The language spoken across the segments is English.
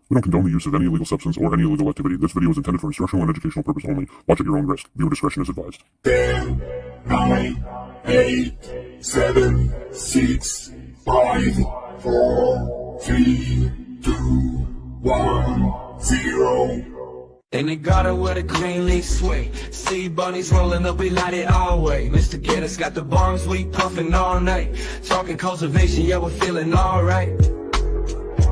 We don't condone the use of any illegal substance or any illegal activity. This video is intended for instructional and educational purpose only. Watch at your own risk. Viewer discretion is advised. 10, 9, 8, 7, 6, 5, 4, 3, 2, 1, 0. In the garden where the green leaves sway, see bunnies rolling up, we light it our way. Mr. Getter's got the bombs, we puffin' all night. Talking cultivation, yeah, we're feeling alright.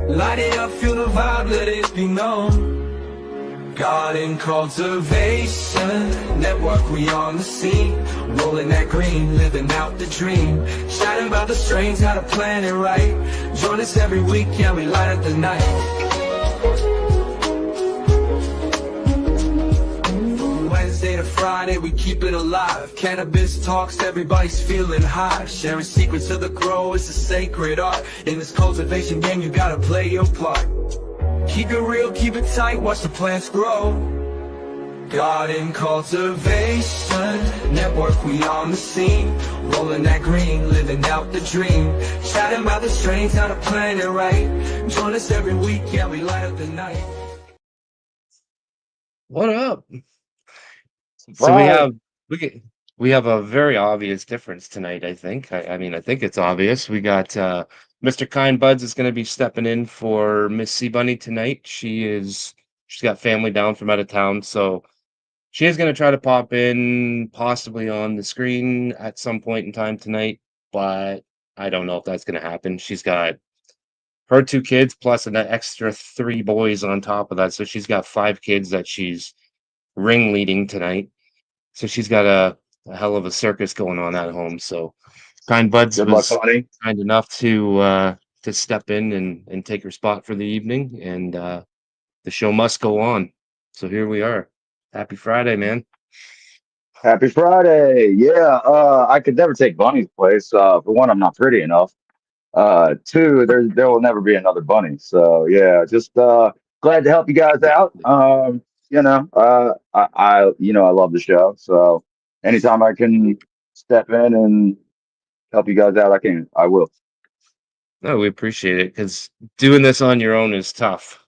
Light it up, feel the vibe, let it be known. Garden cultivation, network, we on the scene. Rolling that green, living out the dream. Shouting about the strains, how to plan it right. Join us every week, yeah, we light up the night. Wednesday to Friday, we keep it alive. Cannabis talks, everybody's feeling high. Sharing secrets of the grow is a sacred art. In this cultivation game, you gotta play your part. Keep it real, keep it tight, watch the plants grow. Garden cultivation, network, we on the scene. Rolling that green, living out the dream. Chatting about the strains, how to plan it right. Join us every week, yeah, we light up the night. What up? So we have a very obvious difference tonight, I think. I mean, I think it's obvious. We got Mr. Kind Buds is going to be stepping in for Miss Sea Bunny tonight. She's got family down from out of town, so she is going to try to pop in possibly on the screen at some point in time tonight, but I don't know if that's going to happen. She's got her 2 kids plus an extra 3 boys on top of that, so she's got 5 kids that she's ringleading tonight. So she's got a hell of a circus going on at home. So Kind Buds was kind enough to step in and take her spot for the evening, and the show must go on. So here we are. Happy Friday, man. Happy Friday. Yeah, I could never take Bunny's place. For one, I'm not pretty enough. Two, there will never be another Bunny. So yeah, just glad to help you guys out. I love the show. So anytime I can step in and help you guys out, I will. No, we appreciate it because doing this on your own is tough.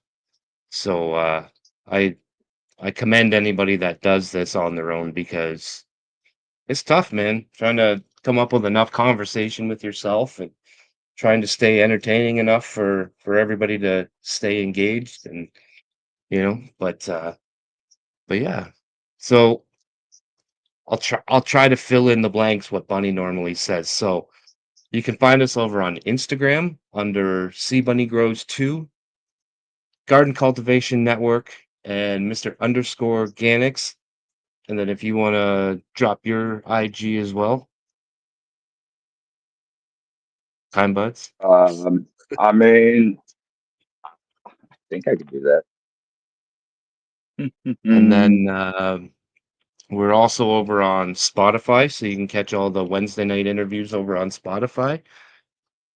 So I commend anybody that does this on their own because it's tough, man. Trying to come up with enough conversation with yourself and trying to stay entertaining enough for everybody to stay engaged, and but yeah. So I'll try to fill in the blanks what Bunny normally says. So you can find us over on Instagram under Sea Bunny Grows 2, Garden Cultivation Network, and Mr. _ Organics. And then if you want to drop your IG as well, Kind Buds. I mean, I think I could do that. And then we're also over on Spotify, so you can catch all the Wednesday night interviews over on Spotify.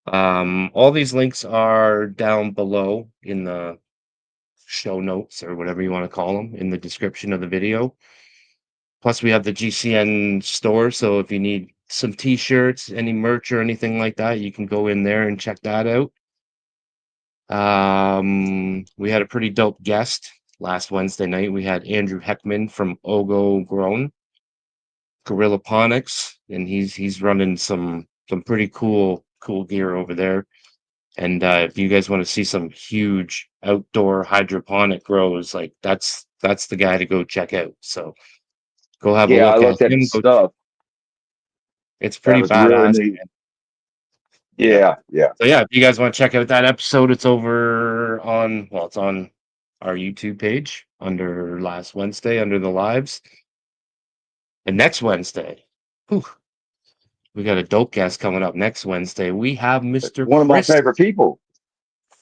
All these links are down below in the show notes or whatever you want to call them in the description of the video. Plus, we have the GCN store, so if you need some t-shirts, any merch or anything like that, you can go in there and check that out. We had a pretty dope guest last Wednesday night. We had Andrew Heckman from Ogo Grown Gorilla Ponics, and he's running some pretty cool gear over there. And if you guys want to see some huge outdoor hydroponic grows, like that's the guy to go check out. So go have a I look looked at at him. the stuff. It's pretty That was really badass. neat. Yeah. So yeah, if you guys want to check out that episode, it's over on it's on our YouTube page under last Wednesday under the lives. And next Wednesday, we got a dope guest coming up next Wednesday. We have Mr. One of my Chris favorite people.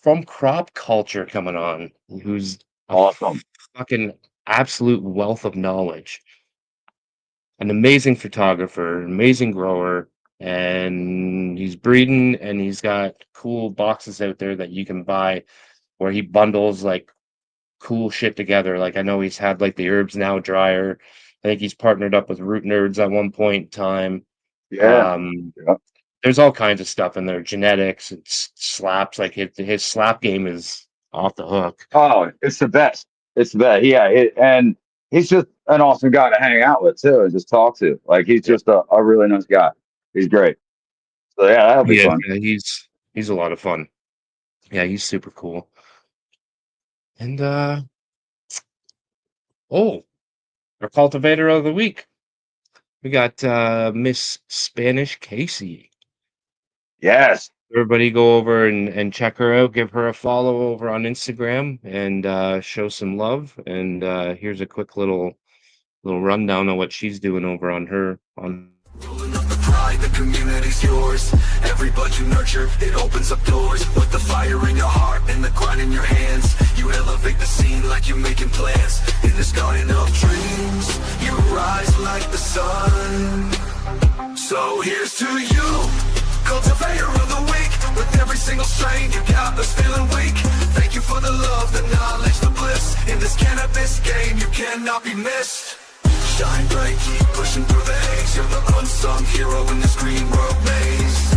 from Crop Culture coming on, who's a Awesome. fucking absolute wealth of knowledge. An amazing photographer, amazing grower, and he's breeding, and he's got cool boxes out there that you can buy where he bundles like cool shit together. Like I know he's had like the Herbs Now dryer. I think he's partnered up with Root Nerds at one point in time. Yeah. There's all kinds of stuff in there, genetics and slaps. Like his slap game is off the hook. Oh, it's the best. It's the best. Yeah, and he's just an awesome guy to hang out with too, and just talk to. Like he's Yeah, just a really nice guy. He's great. So yeah, that'll be he is. fun. Yeah, he's a lot of fun. Yeah, he's super cool. And oh, our cultivator of the week. We got Miss Spanish Casey. Yes. Everybody go over and check her out. Give her a follow over on Instagram and show some love. And here's a quick little rundown of what she's doing over on her on. Rolling up the pride, the community's yours. Every bud you nurture, it opens up doors. With the fire in your heart and the grind in your hands, you elevate the scene like you're making plans. In this garden of dreams, you rise like the sun. So here's to you, cultivator of the week. With every single strain, you got us feeling weak. Thank you for the love, the knowledge, the bliss. In this cannabis game, you cannot be missed. Shine bright, keep pushing through the haze. You're the unsung hero in this green world maze.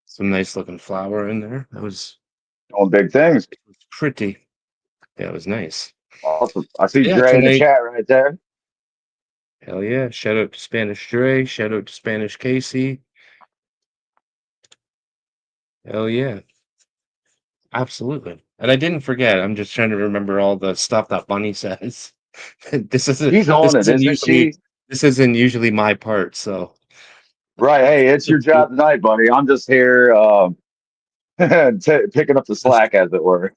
Some nice looking flower in there. That was Doing big things. pretty. Yeah, it was nice. Awesome. I see Yeah, Dre in the tonight. chat right there. Hell yeah. Shout out to Spanish Dre. Shout out to Spanish Casey. Hell yeah. Absolutely. And I didn't forget. I'm just trying to remember all the stuff that Bunny says. this isn't She's this on it, isn't isn't usually she? this isn't usually my part, so Right. Hey, it's your job tonight, buddy. I'm just here picking up the slack, as it were.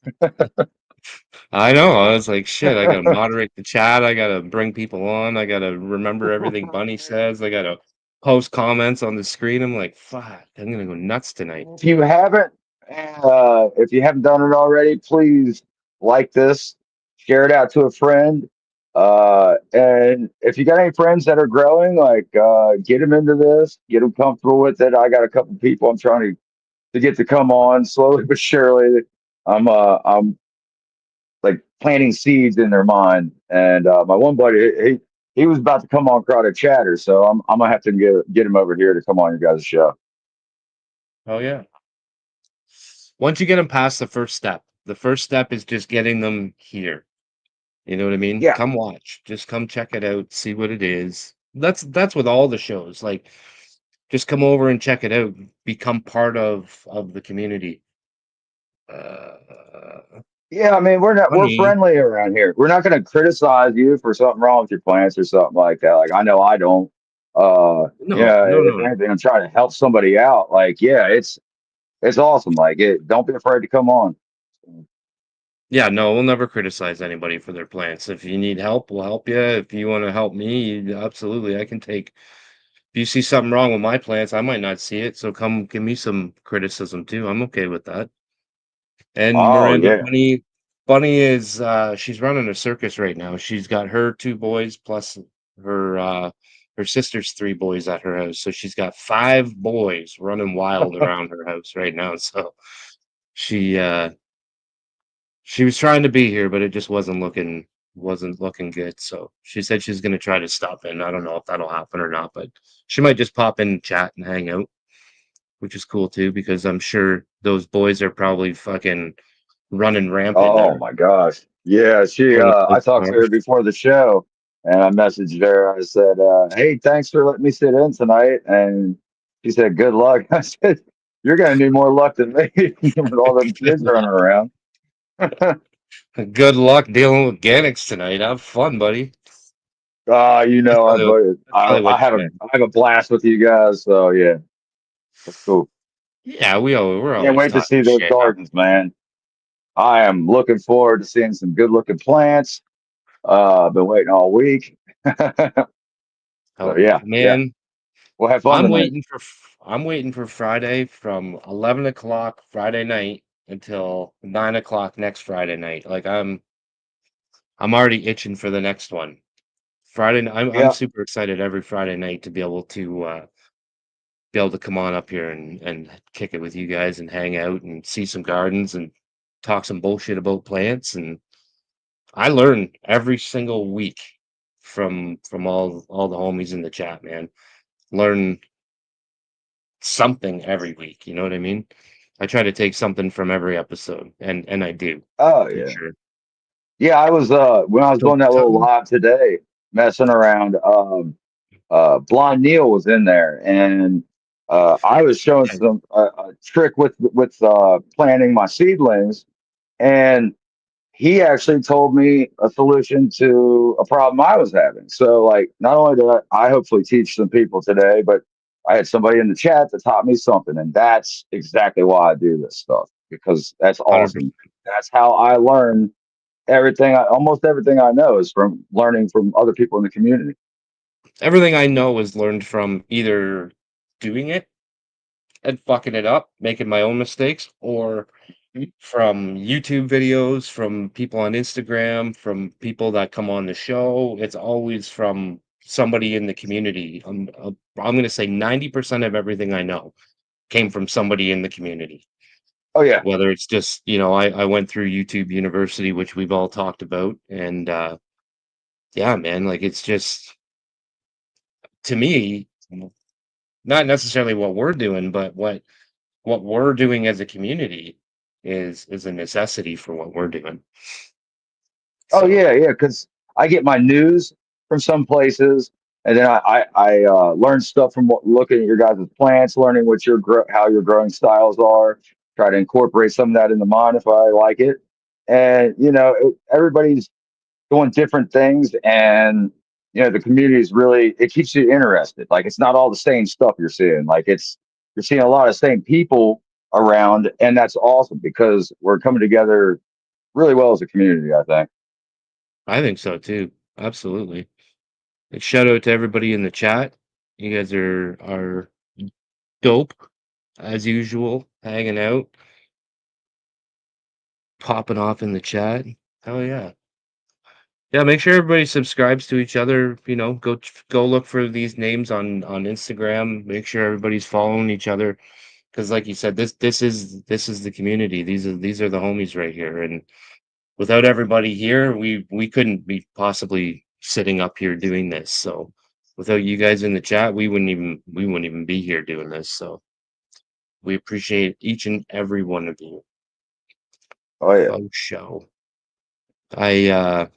I know. I was like, shit, I gotta moderate the chat, I gotta bring people on, I gotta remember everything Bunny says, I gotta post comments on the screen. I'm like, fuck, I'm gonna go nuts tonight. If you haven't done it already, please like this, share it out to a friend. And if you got any friends that are growing, like get them into this, get them comfortable with it. I got a couple people I'm trying to get to come on slowly but surely. I'm like planting seeds in their mind. And my one buddy, he was about to come on Crowded Chatter, so I'm gonna have to get him over here to come on your guys' show. Oh yeah. Once you get them past the first step is just getting them here. You know what I mean? Yeah. Come watch. Just come check it out, see what it is. That's with all the shows. Like, just come over and check it out. Become part of the community. Yeah, I mean, we're Funny. friendly around here. We're not going to criticize you for something wrong with your plants or something like that. Like I know I don't. No, Yeah, no, if no, no. anything, I'm trying to help somebody out. Like, yeah, it's awesome. Like, don't be afraid to come on. Yeah, no, we'll never criticize anybody for their plants. If you need help, we'll help you. If you want to help me, absolutely, I can take. If you see something wrong with my plants, I might not see it. So come give me some criticism too. I'm okay with that. And Oh Miranda yeah. Bunny is she's running a circus right now. She's got her 2 boys plus her her sister's 3 boys at her house. So she's got 5 boys running wild around her house right now. So she she was trying to be here, but it just wasn't looking good. So she said she's gonna try to stop in. I don't know if that'll happen or not, but she might just pop in and chat and hang out, which is cool too, because I'm sure those boys are probably fucking running rampant Oh there. my gosh. Yeah, she. Going up I those talked to stairs. her before the show, and I messaged her. I said, "Hey, thanks for letting me sit in tonight." And she said, "Good luck." I said, "You're gonna need more luck than me with all them kids running around." Good luck dealing with Gannix tonight. Have fun, buddy. You That's know, probably what that's I, probably I what have a I have a blast with you guys. So yeah, that's cool. yeah, we're Can't always wait to talking see those shit. gardens, man. I am looking forward to seeing some good looking plants. Been waiting all week. So Hell yeah. yeah, Man, we'll have fun tonight. I'm waiting for Friday from 11 o'clock Friday night until 9 o'clock next Friday night. Like I'm already itching for the next one. I'm Yeah. super excited every Friday night to be able to come on up here and kick it with you guys and hang out and see some gardens and talk some bullshit about plants. And I learn every single week from all the homies in the chat, man. learn something every week. You know what I mean? I try to take something from every episode, and I do Oh for yeah. sure. Yeah, I was when I was So, doing that little live today, messing around. Blind Neil was in there, and I was showing some a trick with planting my seedlings, and he actually told me a solution to a problem I was having. So, like, not only did I hopefully teach some people today, but I had somebody in the chat that taught me something, and that's exactly why I do this stuff because that's 100%. awesome. That's how I learn everything. Almost everything I know is from learning from other people in the community. Everything I know is learned from either doing it and fucking it up, making my own mistakes, or from YouTube videos, from people on Instagram, from people that come on the show. It's always from somebody in the community. I'm going to say 90% of everything I know came from somebody in the community. Oh yeah, Whether it's just, I went through YouTube University, which we've all talked about. And yeah, man, like it's just, to me, not necessarily what we're doing, but what we're doing as a community is a necessity for what we're doing. oh So yeah, yeah. Because I get my news from some places, and then I learn stuff from looking at your guys' plants, learning what how your growing styles are. Try to incorporate some of that into mine if I like it, and everybody's doing different things, and the community is really it keeps you interested. Like it's not all the same stuff you're seeing. Like you're seeing a lot of same people around, and that's awesome because we're coming together really well as a community, I think. I think so too. Absolutely. Like shout out to everybody in the chat. You guys are dope as usual, hanging out, popping off in the chat. Hell yeah. Yeah, make sure everybody subscribes to each other. Go look for these names on Instagram. Make sure everybody's following each other. Because like you said, this is the community. These are the homies right here. And without everybody here, we couldn't be possibly sitting up here doing this. So without you guys in the chat, we wouldn't even be here doing this. So we appreciate each and every one of you. Oh yeah. Faux show. I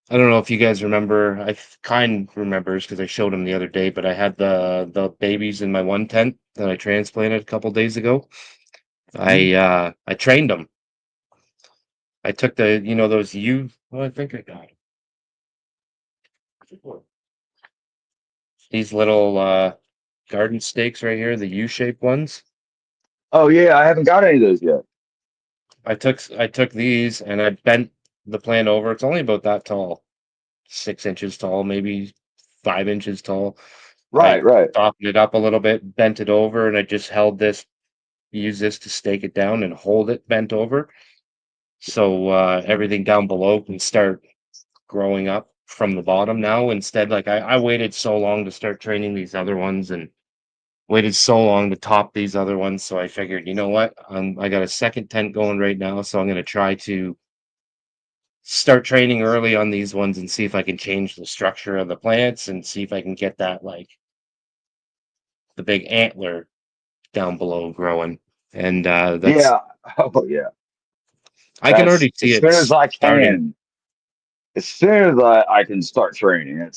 don't know if you guys remember. Kind remembers because I showed him the other day. But I had the babies in my one tent that I transplanted a couple days ago. Mhm. I trained them. I took those well, I think I got it. These little garden stakes right here, the U-shaped ones. Oh yeah, I haven't got any of those yet. I took these and I bent the plant over. It's only about that tall, 6 inches tall, maybe 5 inches tall. I Right, right. softened it up a little bit, bent it over, and I just use this to stake it down and hold it bent over. So everything down below can start growing up from the bottom now. Instead, like I waited so long to start training these other ones and waited so long to top these other ones. So I figured, you know what? I got a second tent going right now. So I'm going to try to start training early on these ones and see if I can change the structure of the plants and see if I can get that, like, the big antler down below growing. And Yeah. Oh yeah. I can That's already see as it soon as I starting. can. As soon as I can start training,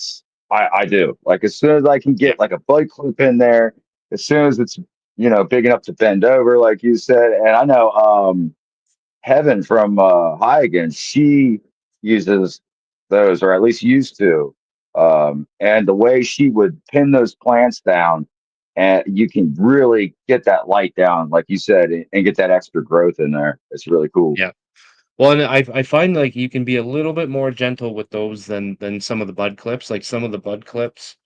I do. Like as soon as I can Yeah. get like a bud clip in there, as soon as it's big enough to bend over, like you said. And I know Heaven from High Again, she uses those, or at least used to. And the way she would pin those plants down, and you can really get that light down, like you said, and get that extra growth in there. It's really cool. Yeah. Well, and I find like you can be a little bit more gentle with those than some of the bud clips. Like some of the bud clips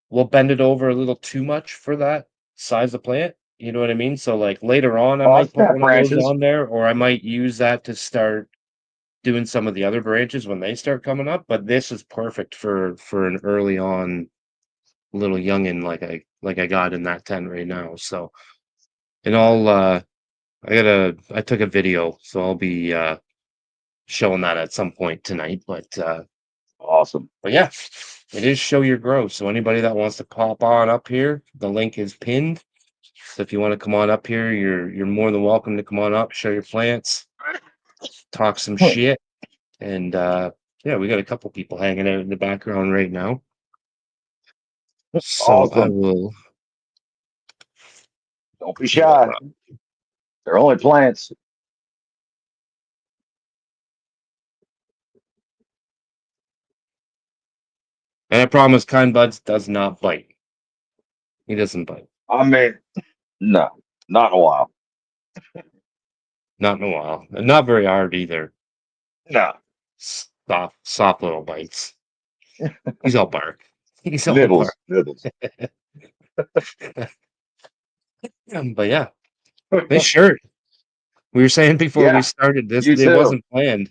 will bend it over a little too much for that size of plant. You know what I mean? So like later on, I Oh, might I've put got one of those branches. on there, or I might use that to start doing some of the other branches when they start coming up. But this is perfect for an early on little youngin like I got in that tent right now. So and I took a video, so I'll be showing that at some point tonight. But Awesome. yeah, It is Show Your Grow. So anybody that wants to pop on up here, the link is pinned. So if you want to come on up here, you're more than welcome to come on up, show your plants, talk some shit. And yeah, we got a couple people hanging out in the background right now. So I Awesome. will Don't be pull them shy. up. They're only plants. And I promise Kind Buds does not bite. He doesn't bite. I mean, no, not in a while. Not in a while. And not very hard either. No. Soft little bites. He's all bark. He's all bark. Nibbles. But yeah, this shirt. We were saying before we Yeah, started this, you it too. wasn't planned.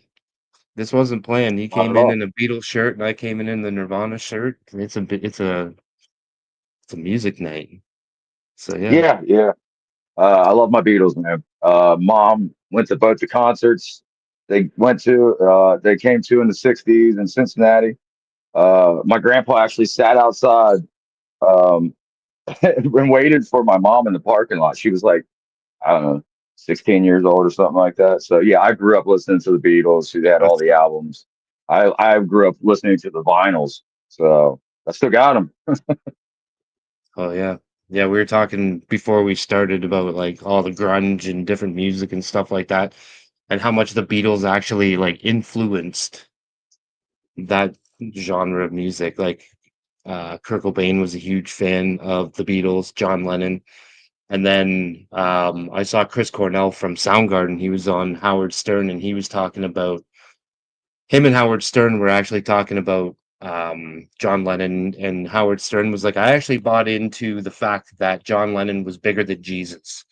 This wasn't planned. He Not came at in all. a Beatles shirt, and I came in the Nirvana shirt. It's a music night. So yeah, Yeah, yeah. I love my Beatles, man. Mom went to both the concerts. They came to in the '60s in Cincinnati. My grandpa actually sat outside um, and waited for my mom in the parking lot. She was like, I don't know, 16 years old or something like that. So yeah, I grew up listening to the Beatles. She had all that's the albums. I grew up listening to the vinyls. So I still got them. oh yeah, yeah. We were talking before we started about like all the grunge and different music and stuff like that, and how much the Beatles actually like influenced that genre of music. Like Kurt Cobain was a huge fan of the Beatles, John Lennon. And then I saw Chris Cornell from Soundgarden. He was on Howard Stern, and he was talking about him and Howard Stern were actually talking about John Lennon. And Howard Stern was like, I actually bought into the fact that John Lennon was bigger than Jesus.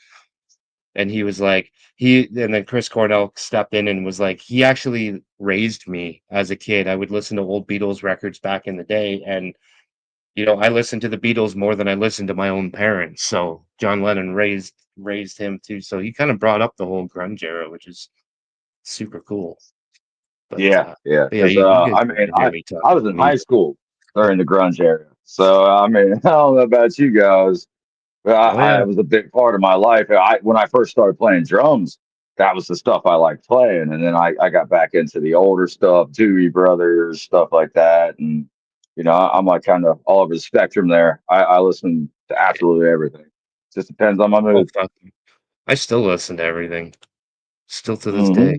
And he was like, and then Chris Cornell stepped in and was like, he actually raised me as a kid. I would listen to old Beatles records back in the day, and I listened to the Beatles more than I listened to my own parents. So John Lennon raised him too. So he kind of brought up the whole grunge era, which is super cool. But Yeah, yeah. but yeah, Because you guys I get mean, to hear me talk I was about in high music. school during the grunge era. So I mean, I don't know about you guys, but Oh I yeah. it was a big part of my life. When I first started playing drums, that was the stuff I liked playing, and then I got back into the older stuff, Dewey Brothers, stuff like that, and I'm like kind of all over the spectrum there. I listen to absolutely everything. Just depends on my Oh mood. fuck. I still listen to everything. Still to this day. Hmm.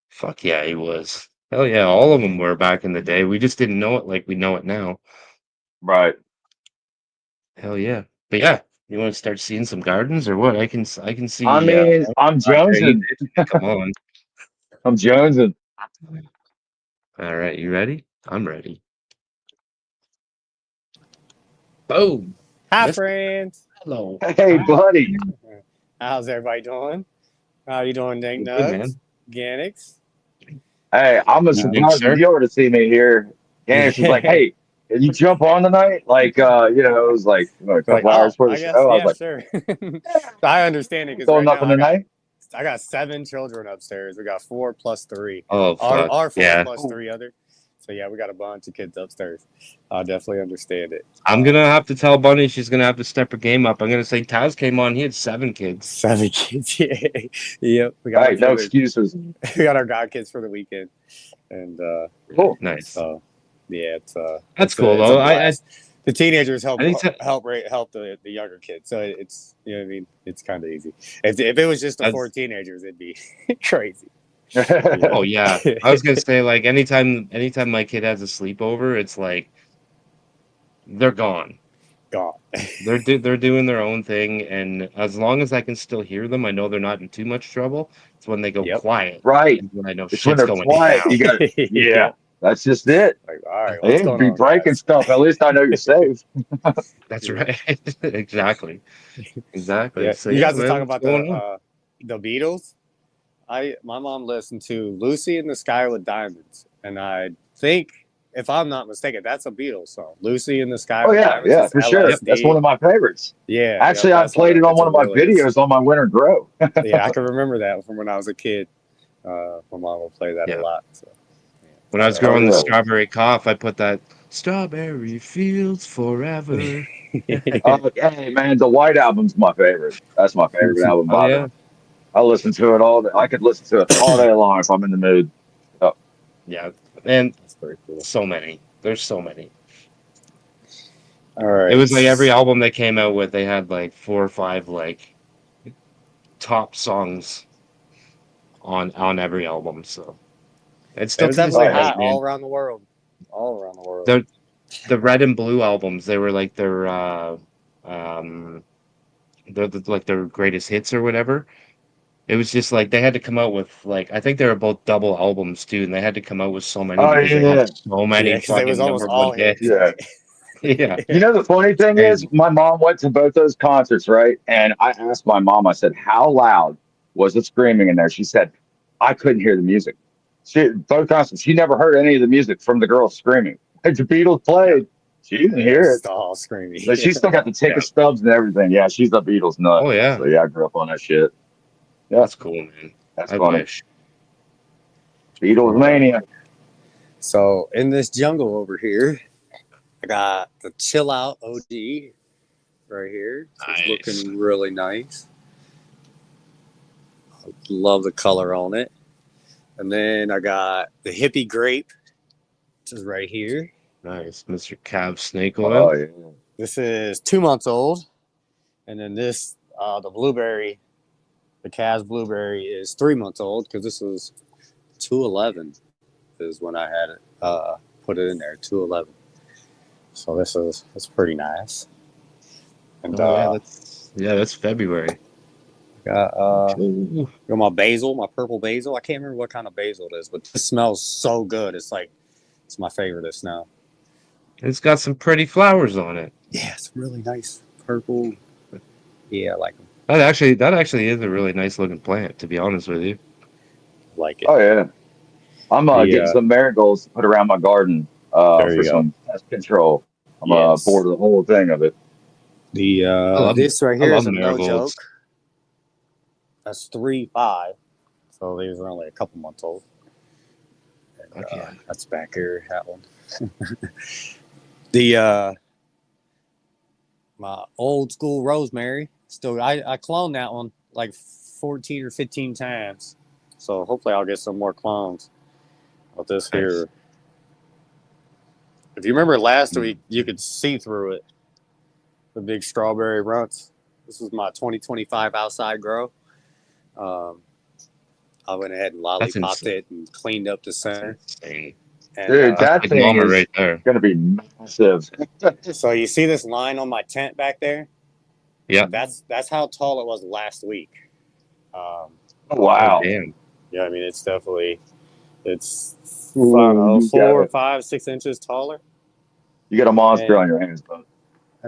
Fuck yeah, he was. Hell yeah, all of them were back in the day. We just didn't know it like we know it now. Right. Hell yeah. But yeah, you want to start seeing some gardens or what? I can I see mean, I'm Andre, he's jonesing. itching to come on. I'm jonesing. All right, you ready? I'm ready. Boom. Hi, Mr. friends. Hello. Hey, Hi. buddy. How's everybody doing? How you doing, Dink You're good, Nugs? man. Gannix? Hey, I'm as You think, surprised as sir? you are to see me here. Ganesh was like, Yeah. "Hey, can you jump on tonight?" Like, it was like a Like, couple hours oh, before the I show. guess, I was yeah, like, sure. I understand it because "Doing right now nothing tonight." I got 7 children upstairs. We got 4 plus 3. Oh, fuck. Our 4 Yeah. plus 3 other. So yeah, we got a bunch of kids upstairs. I definitely understand it. I'm going to have to tell Bunny she's going to have to step her game up. I'm going to say Taz came on. He had 7 kids. 7 kids. Yeah. Yep. We got Hey, our no brothers. excuses. We got our god kids for the weekend, and Cool. Nice. so yeah, That's it's cool, it's a though. blast. The teenagers help Anytime, help the younger kids, so it's what I mean. It's kind of easy. If it was just the 4 that's, teenagers, it'd be crazy. oh, yeah. I was going to say, like, anytime my kid has a sleepover, it's like, they're gone. God. They're doing their own thing, and as long as I can still hear them, I know they're not in too much trouble. It's when they go Yep. quiet, Right. is when I know It's when shit's they're going quiet. down. You got, yeah. Yep. That's just it. Like, all right, what's They going be on, breaking guys? stuff. At least I know you're safe. That's Yeah. right. Exactly. Exactly. Yeah. So You yeah, guys are man, talking what's about going on? the Beatles. My mom listened to Lucy in the Sky with Diamonds, and I think, if I'm not mistaken, that's a Beatles song. Lucy in the Sky Oh with yeah, Diamonds yeah, is for sure. Yep. That's one LSD. of my favorites. Yeah, yep, Actually, I that's played it on it's a one of my real hit. videos on my Winter Grow. Yeah, I can remember that from when I was a kid. My mom would play that a Yeah. lot. So, When I was Oh growing the yeah. strawberry cough, I put that Strawberry fields forever. Hey man, the White Album's my favorite. That's my favorite album Oh by yeah, them. I listen to it all day. I could listen to it all day long if I'm in the mood. Oh, yeah, and That's pretty cool. so many. There's so many. All It right. was like every album they came out with, they had like 4 or 5 like top songs on every album. So it's It still was to this oh definitely yeah. day, hot all man. around the world. All around the world. The red and blue albums, they were like their um like their greatest hits or whatever. It was just like they had to come out with like I think they were both double albums too, and they had to come out with so many Oh because they had yeah. so Yeah, many because it was fucking almost number one all hits. hits, Yeah. right? Yeah, You know, the funny thing is, crazy. my mom went to both those concerts, right? And I asked my mom, I said, how loud was it screaming in there? She said, I couldn't hear the music. Both concerts, she never heard any of the music from the girls screaming. If the Beatles Yeah, played, she didn't Yeah, hear it's it. just all screaming. But she still got the ticket yeah. stubs and everything. Yeah, she's a Beatles nut. Oh yeah, So yeah, I grew up on that shit. Yeah, that's cool, man. that's I funny. wish. Beatles All right. mania. So in this jungle over here, I got the Chill Out OG right here. It's Nice. looking really nice. Love the color on it. And then I got the Hippie Grape, which is right here. Nice, Mr. Cav Snake Oh Oil. yeah. This is 2 months old. And then this, the blueberry, the Cas blueberry is 3 months old because this is 211 is when I had it, put it in there, 211. So that's pretty nice. And Oh yeah, that's February. got Ooh. got my basil, my purple basil. I can't remember what kind of basil it is, but this smells so good. It's my favorite now. It's got some pretty flowers on it. Yeah, it's really nice. Purple. Yeah, I like them. That actually is a really nice looking plant, to be honest with you. Like it. Oh yeah. I'm The getting some marigolds to put around my garden there for you go. some pest control. I'm Yes. bored of the whole thing of it. The I love this right I here is love a no joke. marigolds. That's 3.5. So these are only a couple months old. And, Okay. that's back here, that one. The my old school rosemary. Still, I cloned that one like 14 or 15 times. So hopefully I'll get some more clones of this Nice. here. If you remember last week, you could see through it. The big strawberry runts. This is my 2025 outside grow. I went ahead and That's lollipopped insane. it and cleaned up the That's center. insane. And Dude, That's that big thing mama is right there. going to be massive. so you see this line on my tent back there? Yeah. That's how tall it was last week. Oh, Oh wow. damn. Yeah, I mean it's I don't Ooh, know, 4, 5, 6 inches taller. you got a monster And on your hands, bud.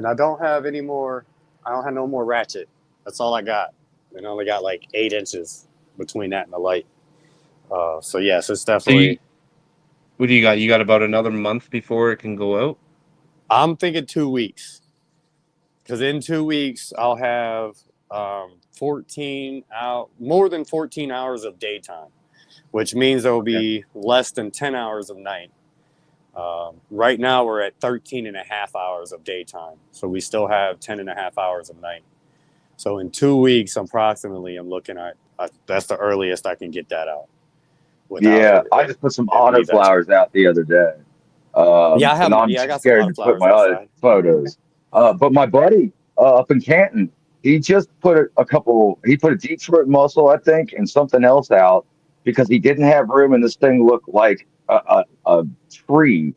I don't have any more. I don't have no more ratchet. That's all I got. And I only got like 8 inches between that and the light. So yes, it's So definitely. what do you got? You got about another month before it can go out? I'm thinking 2 weeks. Because in 2 weeks I'll have 14 out more than 14 hours of daytime, which means there will be less than 10 hours of night. Right now we're at 13 and a half hours of daytime, so we still have 10 and a half hours of night. So in 2 weeks approximately, I'm looking at that's the earliest I can get that out without Yeah, I it just put some be that chilly. autoflowers out the other day. Yeah, And I'm I too got some scared to put autoflowers my other outside. photos. But my buddy up in Canton, he just put he put a Detroit mussel, I think, and something else out because he didn't have room and this thing looked like a tree.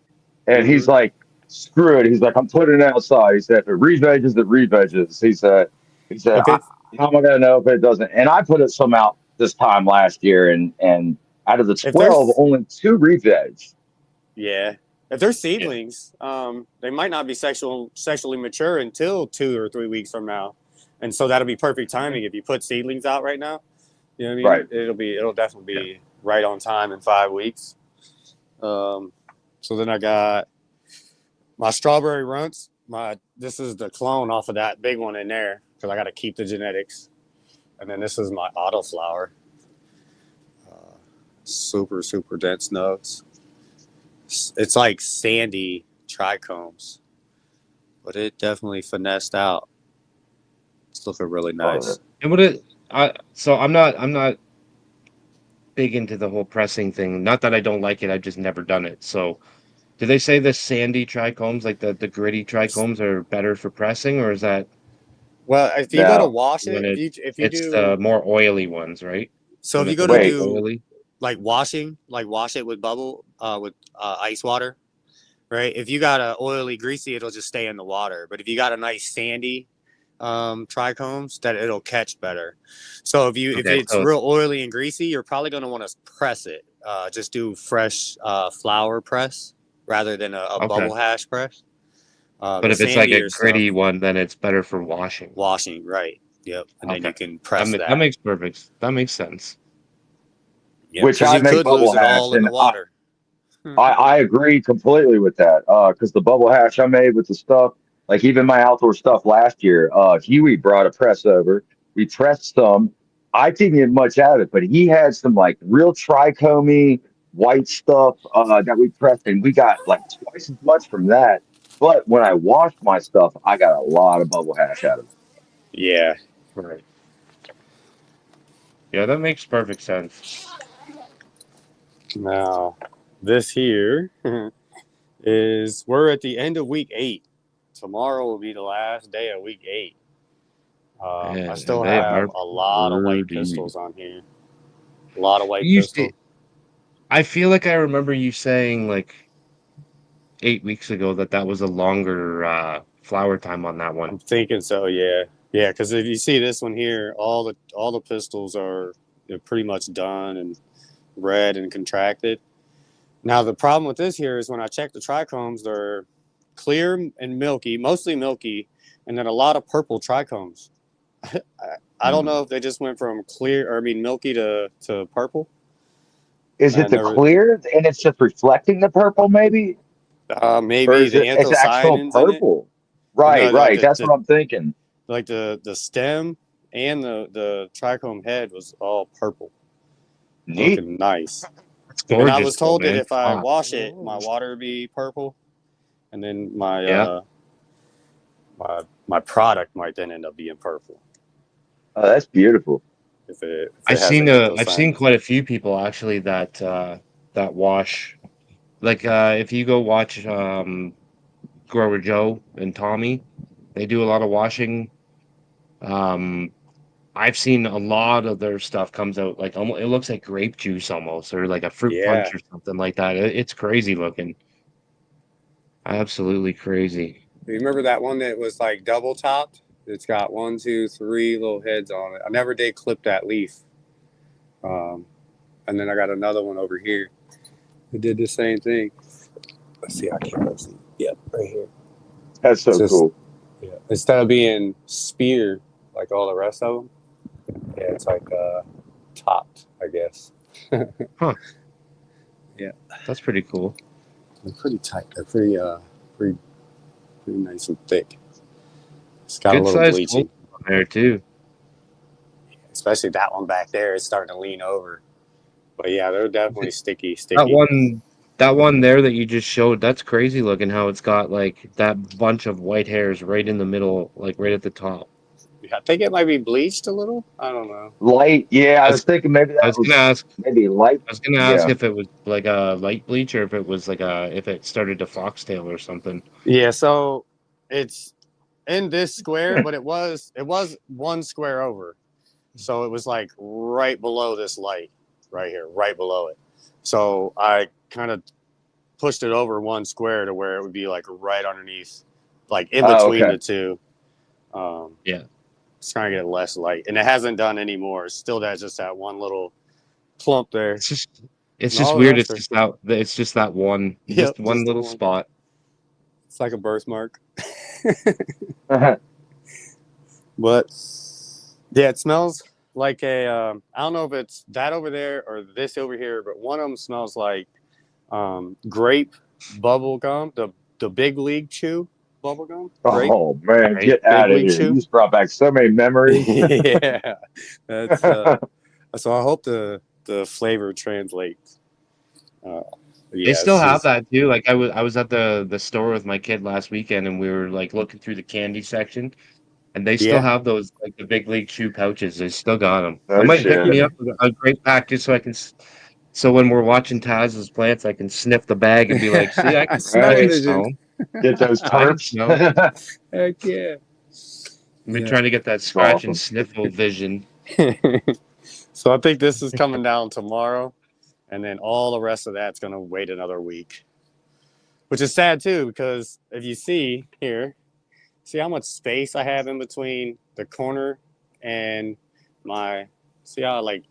And Mm-hmm. he's like, screw it. He's like, I'm putting it outside. He said, if it reveges, it reveges. He said, If it's how am I going to know if it doesn't? And I put it some out this time last year, and out of the if 12, there's only two reveg. Yeah. If they're Yeah. seedlings, they might not be sexually mature until 2 or 3 weeks from now. And so that'll be perfect timing if you put seedlings out right now. You know what I mean? Right. It'll definitely Yeah. be right on time in 5 weeks. So then I got my strawberry runts. This is the clone off of that big one in there because I got to keep the genetics. And then this is my autoflower. Super, super dense notes. It's like sandy trichomes, but it definitely finessed out. It's looking really Oh, nice. And what it so I'm not big into the whole pressing thing. Not that I don't like it, I've just never done it. So do they say the sandy trichomes, like the gritty trichomes, are better for pressing, or is that Well, if you go to no. wash when it, if you it's the do, more oily ones, right? so When if you it's a go to little Wait. do oily. like washing, like wash it with ice water, right? If you got a oily, greasy, it'll just stay in the water. But if you got a nice sandy trichomes, that it'll catch better. So if Okay, it's so real oily and greasy, you're probably going to want to press it. Just do fresh flour press rather than a okay. bubble hash press. But The if it's like a sandier stuff, gritty one, then it's better for washing. washing, right? Yep, and then Okay. you can press That that. makes perfect. That makes sense. Yep, Which because I you make could bubble lose it hash, all in and the water. I agree completely with that. Because the bubble hash I made with the stuff, like even my outdoor stuff last year, Huey brought a press over. We pressed some. I didn't get much out of it, but he had some like real trichomy white stuff that we pressed, and we got like twice as much from that. But when I washed my stuff, I got a lot of bubble hash out of it. Yeah. Right. Yeah, that makes perfect sense. Now, this here is we're at the end of week 8. Tomorrow will be the last day of week 8. I And still they have are a lot of white pretty. pistols on here. A lot of white You used to, pistol. I feel like I remember you saying like 8 weeks ago that that was a longer flower time on that one. I'm thinking so. Yeah, yeah. Because if you see this one here, all the pistols are they're pretty much done and red and contracted. Now the problem with this here is when I check the trichomes, they're clear and milky, mostly milky, and then a lot of purple trichomes. I don't Mm. know if they just went from clear, or I mean, milky to purple. Is it And the there, clear and it's just reflecting the purple, maybe? Or maybe is the it's actual anthocyanins in it. purple? Right, No, right. That's what I'm thinking. the stem and the trichome head was all purple, Neat. looking nice. It's And I gorgeous was though, told that man. if I Ah, wash it, my water would be purple, and then yeah. my product might then end up being purple Oh, that's beautiful. if it has the I've seen anthocyanins. quite a few people actually that wash, like if you go watch Grower Joe and Tommy, they do a lot of washing. Um I've seen a lot of their stuff comes out like almost, it looks like grape juice almost, or like a fruit Yeah. punch or something like that. It's crazy looking. Absolutely crazy. You remember that one that was like double topped? It's got 1, 2, 3 little heads on it. I never did clip that leaf. Um, and then I got another one over here. It did the same thing. Let's see, I can't see. Yep, right here. That's It's so just, cool. yeah. Instead of being spear like all the rest of them, yeah, it's like topped, I guess. Huh. Yeah. That's pretty cool. They're pretty tight. They're pretty nice and thick. It's got a Good little sized gold bleaching. on there too. Especially that one back there. It's starting to lean over. But yeah, they're definitely sticky. That one, that one there that you just showed, that's crazy looking how it's got like that bunch of white hairs right in the middle, like right at the top. I think it might be bleached a little. I don't know. Light. Yeah, I I was, was thinking maybe I that was gonna was ask, maybe light. I was gonna ask Yeah. if it was like a light bleach or if it was like if it started to foxtail or something. Yeah, so it's in this square, but it was one square over. So it was like right below this light right here, right below it. So I kind of pushed it over one square to where it would be like right underneath, like in Oh, between okay. the two. Yeah. Just trying to get less light. And it hasn't done any more. It's still just that one little clump there. It's just, it's And just all the weird. rest are, It's just that one, yep, just one just the little one. spot. It's like a birthmark. But yeah, it smells like a. I don't know if it's that over there or this over here, but one of them smells like grape bubble gum, the big league chew bubble gum, grape Oh man, Right? get big out of league here! You chew. just brought back so many memories. Yeah, that's so. I hope the flavor translates. They Yeah, still it's have just that too. Like I was at the store with my kid last weekend, and we were like looking through the candy section, and they still yeah. have those like the big league chew pouches. They still got them. I No might pick shit. me up a great pack just so I can. So when we're watching Taz's plants, I can sniff the bag and be like, "See, Snow I can Right. vision. smell 'em. Get those I can perps. smell 'em." Heck yeah. I've been Yeah. trying to get that It's scratch and awesome. sniffle vision. So I think this is coming down tomorrow, and then all the rest of that's gonna wait another week, which is sad too because if you see here, see how much space I have in between the corner and my. See how it like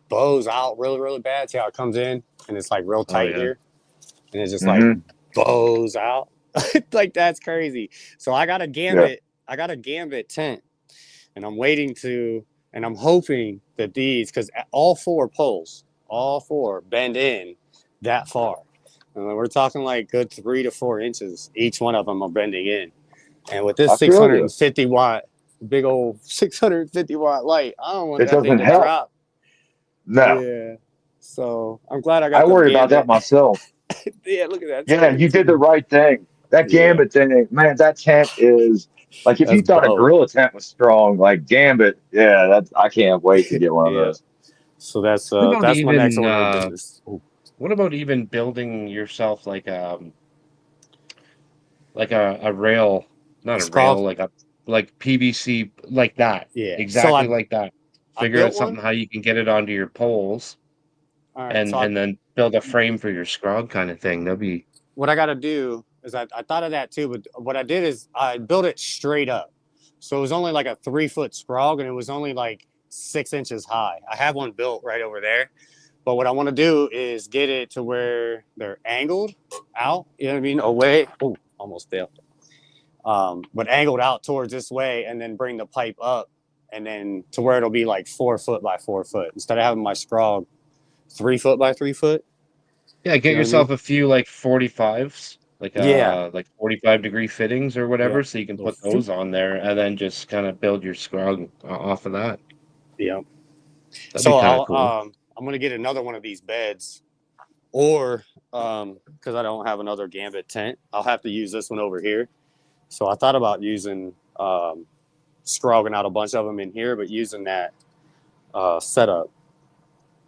bows out really really bad. See how it comes in and it's like real Oh tight yeah. here, and it just like Hmm. bows out. Like that's crazy. So I got a Yeah. gambit. I got a gambit tent, and I'm waiting to, and I'm hoping that these, because all four bend in that far. And we're talking like good 3 to 4 inches. Each one of them are bending in. And with this I feel you. 650 watt, big old 650 watt light, I don't want It that thing doesn't to help. drop. No. Yeah. So I'm glad I I got them worry about that gambit. myself. Yeah, look at that. It's Yeah, you crazy. did the right thing. That Yeah. Gambit thing, man, that tent is like if That's you thought a Bo. gorilla tent was strong, like Gambit, yeah, that's I can't wait to get one of Yeah. those. So What about that's my next even order of business. what about even building yourself like a rail, A not a rail, scrawl. like PVC like that, Yeah. So exactly like that. I Figure out built something one. how you can get it onto your poles All right. So and then build a frame for your scrog kind of thing. That'd be what I got to do is I thought of that too, but what I did is I built it straight up. So it was only like a 3 foot scrog and it was only like 6 inches high. I have one built right over there. But what I want to do is get it to where they're angled out, you know what I mean? Away. Oh, almost failed. But angled out towards this way and then bring the pipe up and then to where it'll be like 4 foot by 4 foot instead of having my scrog 3 foot by 3 foot. yeah. Get You know what I mean? yourself a few like 45s, Yeah. like 45-degree fittings or Yep. whatever, so you can put those on there and then just kind of build your scrog off of that. Yep. That'd be So kind of cool. I'm gonna get another one of these beds, or because I don't have another gambit tent, I'll have to use this one over here. So I thought about using scrogging out a bunch of them in here, but using that setup,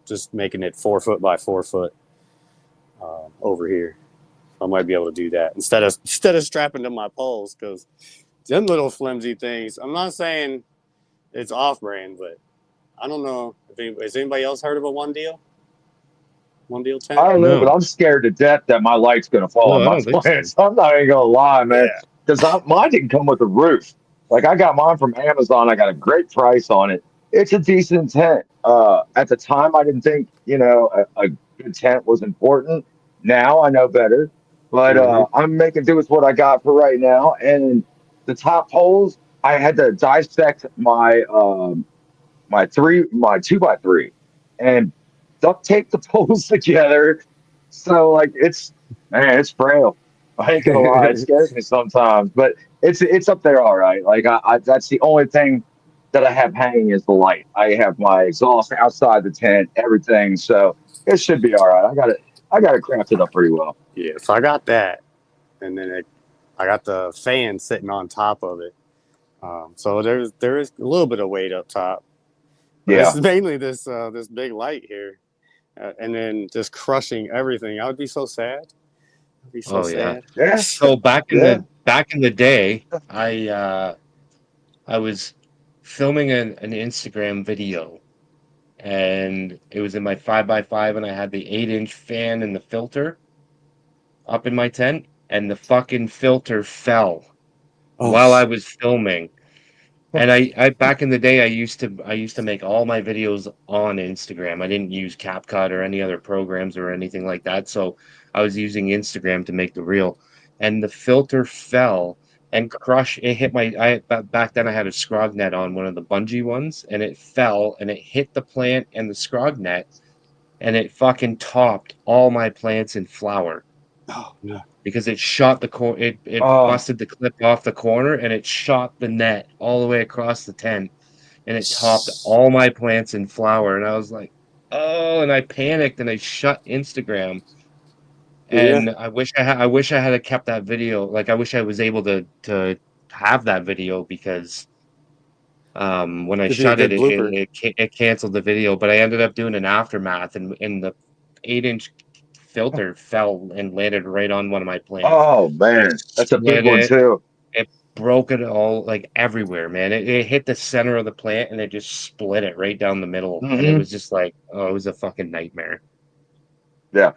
just making it 4 foot by 4 foot over here. I might be able to do that instead of strapping to my poles because them little flimsy things. I'm not saying it's off brand, but I don't know. Has anybody else heard of a one deal tent? I don't know, but No, I'm scared to death that my light's gonna fall no, on I my don't think so. plants. I'm not even gonna lie, man, Yeah. because mine didn't come with a roof. Like I got mine from Amazon. I got a great price on it. It's a decent tent. At the time, I didn't think a good tent was important. Now I know better, but Mm-hmm. I'm making do with what I got for right now. And the top holes, I had to dissect my 2x3 and duct tape the poles together. So like it's frail. I ain't gonna lie, it scares me sometimes, but it's up there all right. Like I that's the only thing that I have hanging is the light. I have my exhaust outside the tent, everything, so it should be all right. I got it crafted up pretty well. Yeah. So I got that, and then I got the fan sitting on top of it. So there is a little bit of weight up top, but it's Yeah. mainly this big light here, and then just crushing everything. I would be so sad. I'd be so Oh yeah. sad. Yeah. So Yeah. back in the day, I was filming an Instagram video, and it was in my 5x5, and I had the 8-inch fan and the filter up in my tent, and the fucking filter fell Oh, while I was filming. And I back in the day, I used to make all my videos on Instagram. I didn't use CapCut or any other programs or anything like that. So I was using Instagram to make the reel, and the filter fell and crushed. It hit my. Back then I had a scrog net on one of the bungee ones, and it fell and it hit the plant and the scrog net, and it fucking topped all my plants in flower oh no. because it shot it Oh, busted the clip off the corner and it shot the net all the way across the tent and it topped all my plants in flower and I was like, oh, and I panicked and I shut Instagram And I wish I had kept that video. Like, I wish I was able to have that video because when I It'd be a shut it, good blooper. it canceled the video. But I ended up doing an aftermath, and the 8-inch filter fell and landed right on one of my plants. Oh It man, that's a big split one it. too. It broke it all like everywhere, man. It hit the center of the plant and it just split it right down the middle. And it Hmm. was just like, oh, it was a fucking nightmare. Yeah,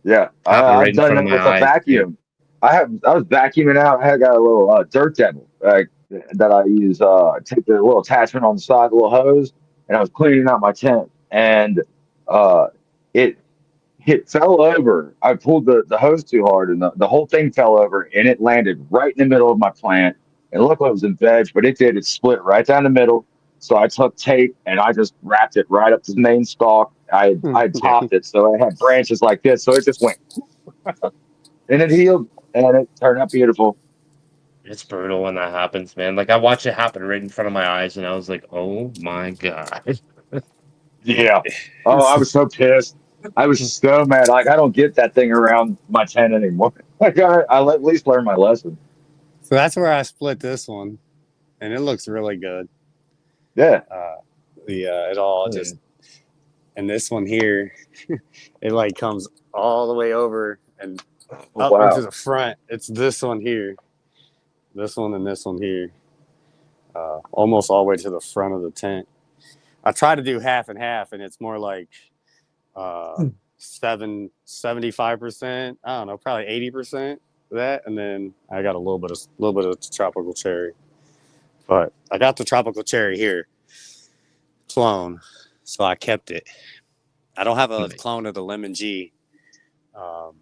yeah. Happened right I've in done front of that my with a eyes too. vacuum. I was vacuuming out. I had got a little dirt devil that I use. Take the little attachment on the side, the little hose, and I was cleaning out my tent, and uh, it it fell over. I pulled the hose too hard, and the whole thing fell over, and it landed right in the middle of my plant. And it looked like it was in veg, but it did. It split right down the middle. So I took tape and I just wrapped it right up to the main stalk. I Yeah. topped it so it had branches like this. So it just went and it healed and it turned out beautiful. It's brutal when that happens, man. Like I watched it happen right in front of my eyes and I was like, oh my God. Yeah. Oh, I was so pissed. I was so mad. Like I don't get that thing around my tent anymore. Like I at least learned my lesson. So that's where I split this one, and it looks really good. Yeah. It all Oh, yeah. just, and this one here, it like comes all the way over and Oh, up into wow. the front. It's this one here, this one, and this one here, almost all the way to the front of the tent. I try to do half and half, and it's more like 75%. I don't know, probably 80% that, and then I got a little bit of tropical cherry. But I got the tropical cherry here, clone, so I kept it. I don't have a Nice. clone of the lemon G. Um,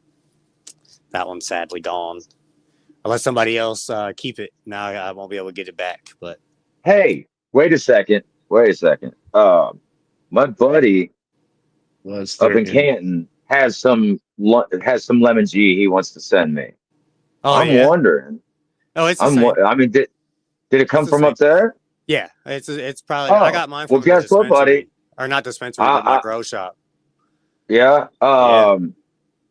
that one's sadly gone. Unless somebody else keep it, now I won't be able to get it back. But Hey, wait a second. Wait a second. My buddy Was up in 13. Canton has some lemon G he wants to send me. oh I'm yeah, wondering. oh it's the same. I mean, did it It's come the from same. up there? Yeah, it's probably I Oh, got mine well, from the guess what, buddy? dispensary, or not dispensary, but my I grow shop. yeah. Yeah,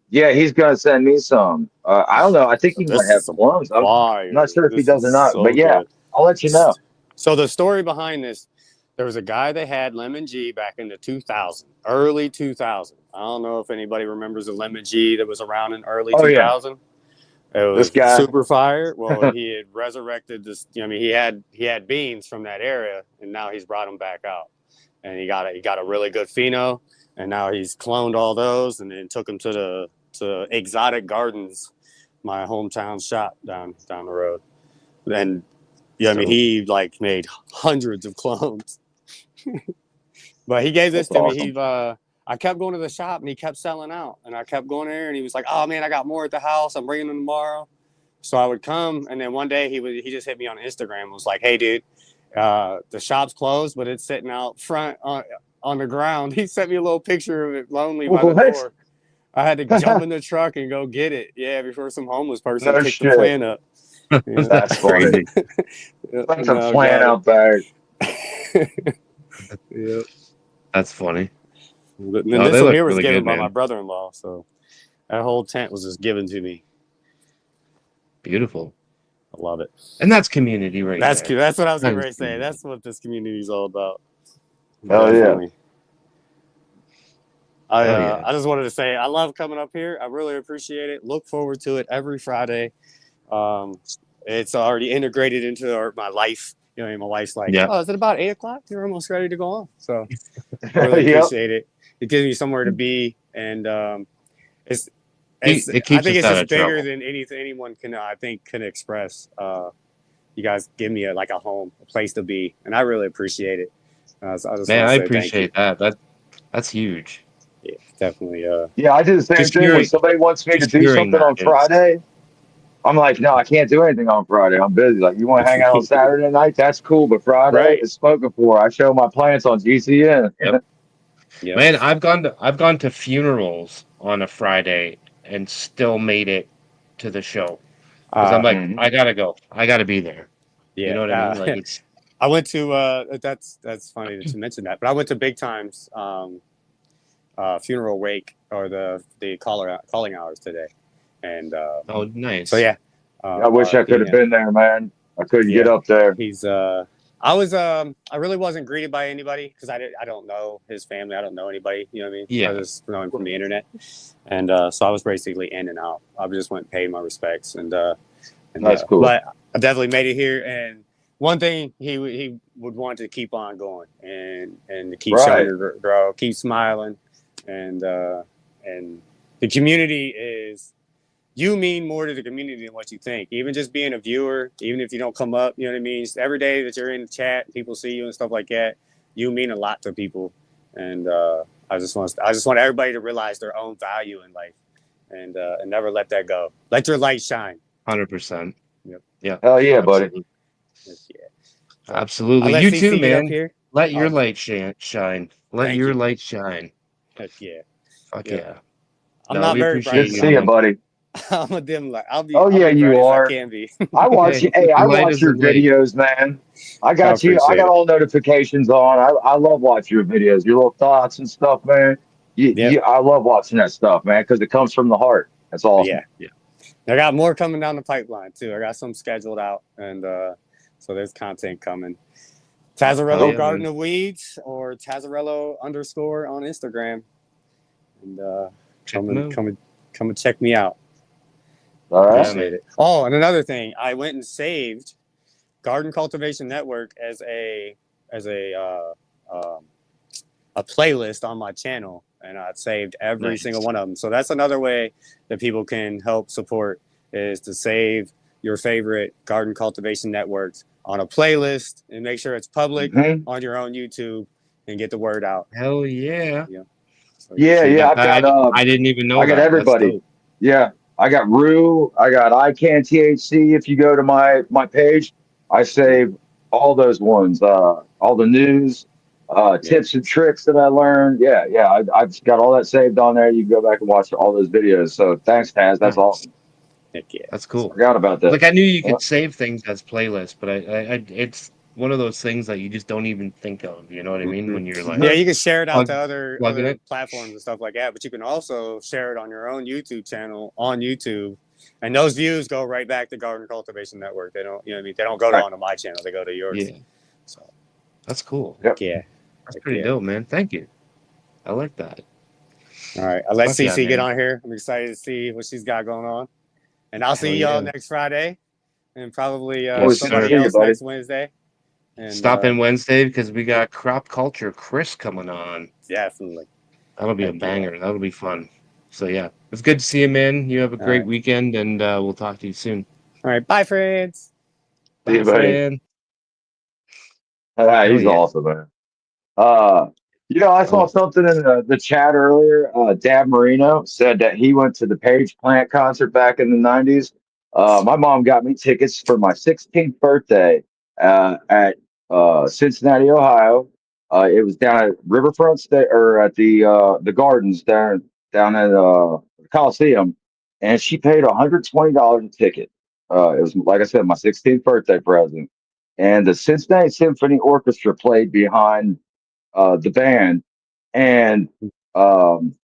Yeah, he's gonna send me some. I don't know. I think he might this have is a clones. I'm not fire. sure if he This does is or not, but so yeah, good. I'll let you know. So the story behind this, there was a guy that had Lemon G back in the 2000, early 2000. I don't know if anybody remembers the Lemon G that was around in early Oh yeah, 2000. It this was guy. super fire. Well, he had resurrected this. I mean, he had beans from that area, and now he's brought them back out. And he got a really good Pheno, and now he's cloned all those, and then took them to Exotic Gardens, my hometown shop down the road. And yeah, I mean, So he like made hundreds of clones. But he gave this That's to me. awesome. I kept going to the shop and he kept selling out. And I kept going there and he was like, "Oh man, I got more at the house. I'm bringing them tomorrow." So I would come, and then one day he just hit me on Instagram and was like, "Hey dude, the shop's closed, but it's sitting out front on the ground." He sent me a little picture of it lonely by the What? door. I had to jump in the truck and go get it. Yeah, before some homeless person No picked the shit. plant up. Yeah. That's funny. crazy. Yeah, That's a now I plan got it. out there. Yeah. That's funny. And then No, this they one look here was really given good, by my man. brother-in-law, so that whole tent was just given to me. Beautiful. I love it. And that's community right there. That's what I was That getting is ready to say. community. That's what this community is all about. Hell yeah. Definitely. Hell yeah. I just wanted to say I love coming up here. I really appreciate it. Look forward to it every Friday. It's already integrated into my life. You know, my wife's like, Yeah. "Oh, is it about 8 o'clock? You're almost ready to go on." So I really Yep. appreciate it. It gives me somewhere to be, and it's It I keeps think us it's out just of bigger trouble. than anything anyone can can express. You guys give me like a home, a place to be, and I really appreciate it. So I just Man, want I to say thank you. appreciate that. That's huge. Yeah, definitely. Yeah, I do the same Just thing when hearing somebody wants me to just do hearing something that on is Friday. I'm like, no, I can't do anything on Friday. I'm busy. Like, you want to hang out on Saturday night? That's cool. But Friday Right. is spoken for. I show my plants on GCN. yep. Yep. Man, I've gone to funerals on a Friday and still made it to the show. Because I'm Uh, like, Mhm. I gotta go. I gotta be there. You yeah. know what I mean? Like it's I went to. That's funny that you mentioned that, but I went to Big Times. funeral wake or the calling hours today, and Oh, so nice. yeah, I wish I RIP could have him. been there, man. I couldn't get Yeah, up there. he's I really wasn't greeted by anybody because I don't know his family. I don't know anybody. You know what I mean? I Yeah, just know him from the internet, and so I was basically in and out. I just went and paid my respects, That's cool. but I definitely made it here. And one thing he would want to keep on going and to keep showing Right. your grow, keep smiling, and the community is you mean more to the community than what you think. Even just being a viewer, even if you don't come up, you know what I mean. Every day that you're in the chat, people see you and stuff like that. You mean a lot to people, and I just want everybody to realize their own value in life, and never let that go. Let your light shine. 100%. Yep. Yeah, Hell yeah, buddy. absolutely. Yeah. So I'll Absolutely. let You too, CC get up man. here. Let your Oh, light shine. Let thank your you. light shine. Heck yeah. Fuck Yep. yeah. I'm No, not we very bright, Good appreciate to you, see you, y'all. man. buddy. I'm a dim light. Oh I'll yeah, be bright you as I are. can be. I watch you. Hey, Hey, I light watch is a your light. videos, man. I I got you. I appreciate got it. all notifications on. I love watching your videos, your little thoughts and stuff, man. Yep. I love watching that stuff, man, because it comes from the heart. That's But yeah. awesome. Yeah. I got more coming down the pipeline too. I got some scheduled out, and so there's content coming. Hell Tazarello Cool. yeah, Garden man. of Weeds or Tazarello _ on Instagram, and Check them out. come and check me out. I All right. Yeah, appreciate man. it. Oh, and another thing, I went and saved Garden Cultivation Network as a playlist on my channel, and I saved every Nice. single one of them. So that's another way that people can help support is to save your favorite garden cultivation networks on a playlist and make sure it's public Hmm. on your own YouTube and get the word out. Hell yeah. Yeah. So yeah. Yeah, See yeah. that? I've got I didn't even know I got that. That's everybody. dope. Yeah, I got Rue. I got ICANN THC. If you go to my page, I Yeah. save all those ones. All the news, Yeah. tips and tricks that I learned. Yeah, yeah. I've got all that saved on there. You can go back and watch all those videos. So thanks, Taz. That's Nice. awesome. Heck yeah. That's So cool. Forgot about that. Like I knew you Uh, could save things as playlists, but it's one of those things that you just don't even think of. You know what I mean? When you're yeah, like you can share it out plug, to plugging other it. platforms and stuff like that, but you can also share it on your own YouTube channel on YouTube, and those views go right back to Garden Cultivation Network. They don't, you know what I mean? They don't go to right. onto my channel; they go to yours. Yeah, So that's cool. Yep. yeah, That's heck pretty yeah. dope, man. Thank you. I like that. All right, I'll let Fuck yeah, CC get man. on here. I'm excited to see what she's got going on, and I'll Hell see y'all yeah. next Friday, and probably Yes, Always good to somebody see sir. you, else buddy. next Wednesday. And Stop in Wednesday because we got crop culture Chris coming on. definitely, That'll be a heck yeah. banger. That'll be fun. So yeah, it's good to see you, man. You have a All great right, weekend, and we'll talk to you soon. all right. Bye, friends. See Bye, you, buddy. friend. Hell He's yeah. awesome, man. Uh, I Oh, saw something in the chat earlier. Dad Marino said that he went to the Page Plant concert back in the 90s. My mom got me tickets for my 16th birthday at Cincinnati, Ohio. It was down at Riverfront State or at the Gardens down at the Coliseum, and she paid $120 a ticket. It was, like I said, my 16th birthday present, and the Cincinnati Symphony Orchestra played behind the band, and um,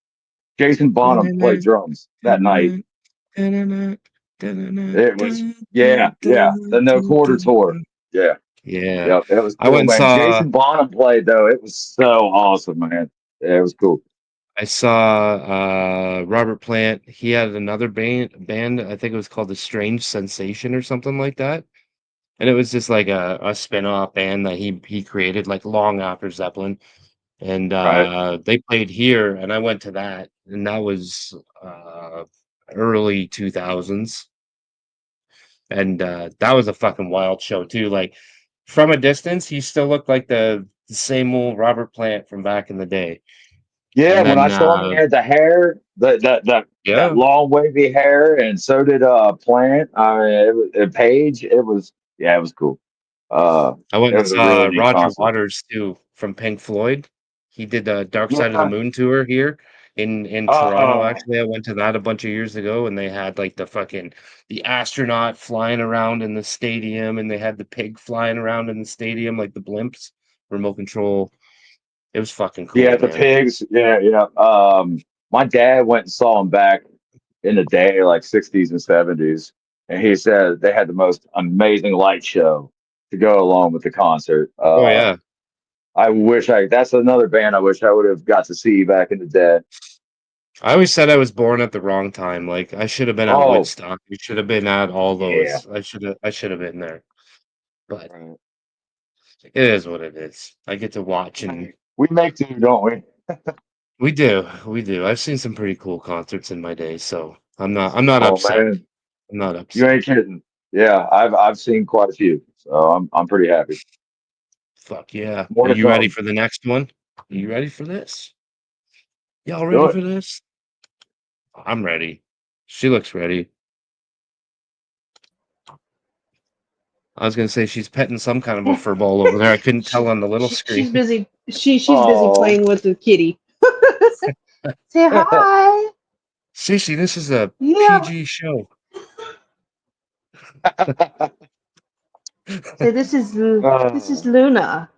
Jason Bonham played drums that night. It was, yeah, yeah, the No Quarter tour. Yeah, yeah. yeah, it was I cool, went and man. saw Jason Bonham played though. It was so awesome, man. Yeah, it was cool. I saw Robert Plant. He had another band. I think it was called The Strange Sensation or something like that. And it was just like a spin-off band that he created like long after Zeppelin. And Right. they played here, and I went to that, and that was early 2000s. And that was a fucking wild show too. Like from a distance, he still looked like the same old Robert Plant from back in the day. Yeah, And when I then saw him, he had the hair, that yeah, long wavy hair, and so did Plant. I mean, Page. It was, yeah, it was cool. Uh, I went it and was a really saw neat Roger concert. Waters too from Pink Floyd. He did the Dark Side of the Yeah. Moon tour here in Toronto. Oh, Actually, I went to that a bunch of years ago, and they had like the astronaut flying around in the stadium, and they had the pig flying around in the stadium, like the blimps, remote control It was fucking Yeah, cool, the man. pigs. Yeah, yeah. My dad went and saw them back in the day, like 60s and 70s, and he said they had the most amazing light show to go along with the concert. Oh yeah. That's another band I wish I would have got to see back in the day. I always said I was born at the wrong time. Like I should have been at Oh, Woodstock. We should have been at all yeah. those. I should have been there. But Right. it is what it is. I get to watch and We make do, don't we? we do. We do. I've seen some pretty cool concerts in my day, so I'm not Oh upset. man, I'm not you upset. ain't kidding. Yeah, I've seen quite a few, so I'm pretty happy. Fuck yeah. More Are to you ready come. for the next one? Are you ready for this? Y'all Do ready it. for this? I'm ready. She looks ready. I was gonna say she's petting some kind of a fur ball over there. I couldn't tell on the little She's screen. busy. She's busy Oh, playing with the kitty. Say hi. Cece, this is a Yeah. PG show. Say this is oh, Luna.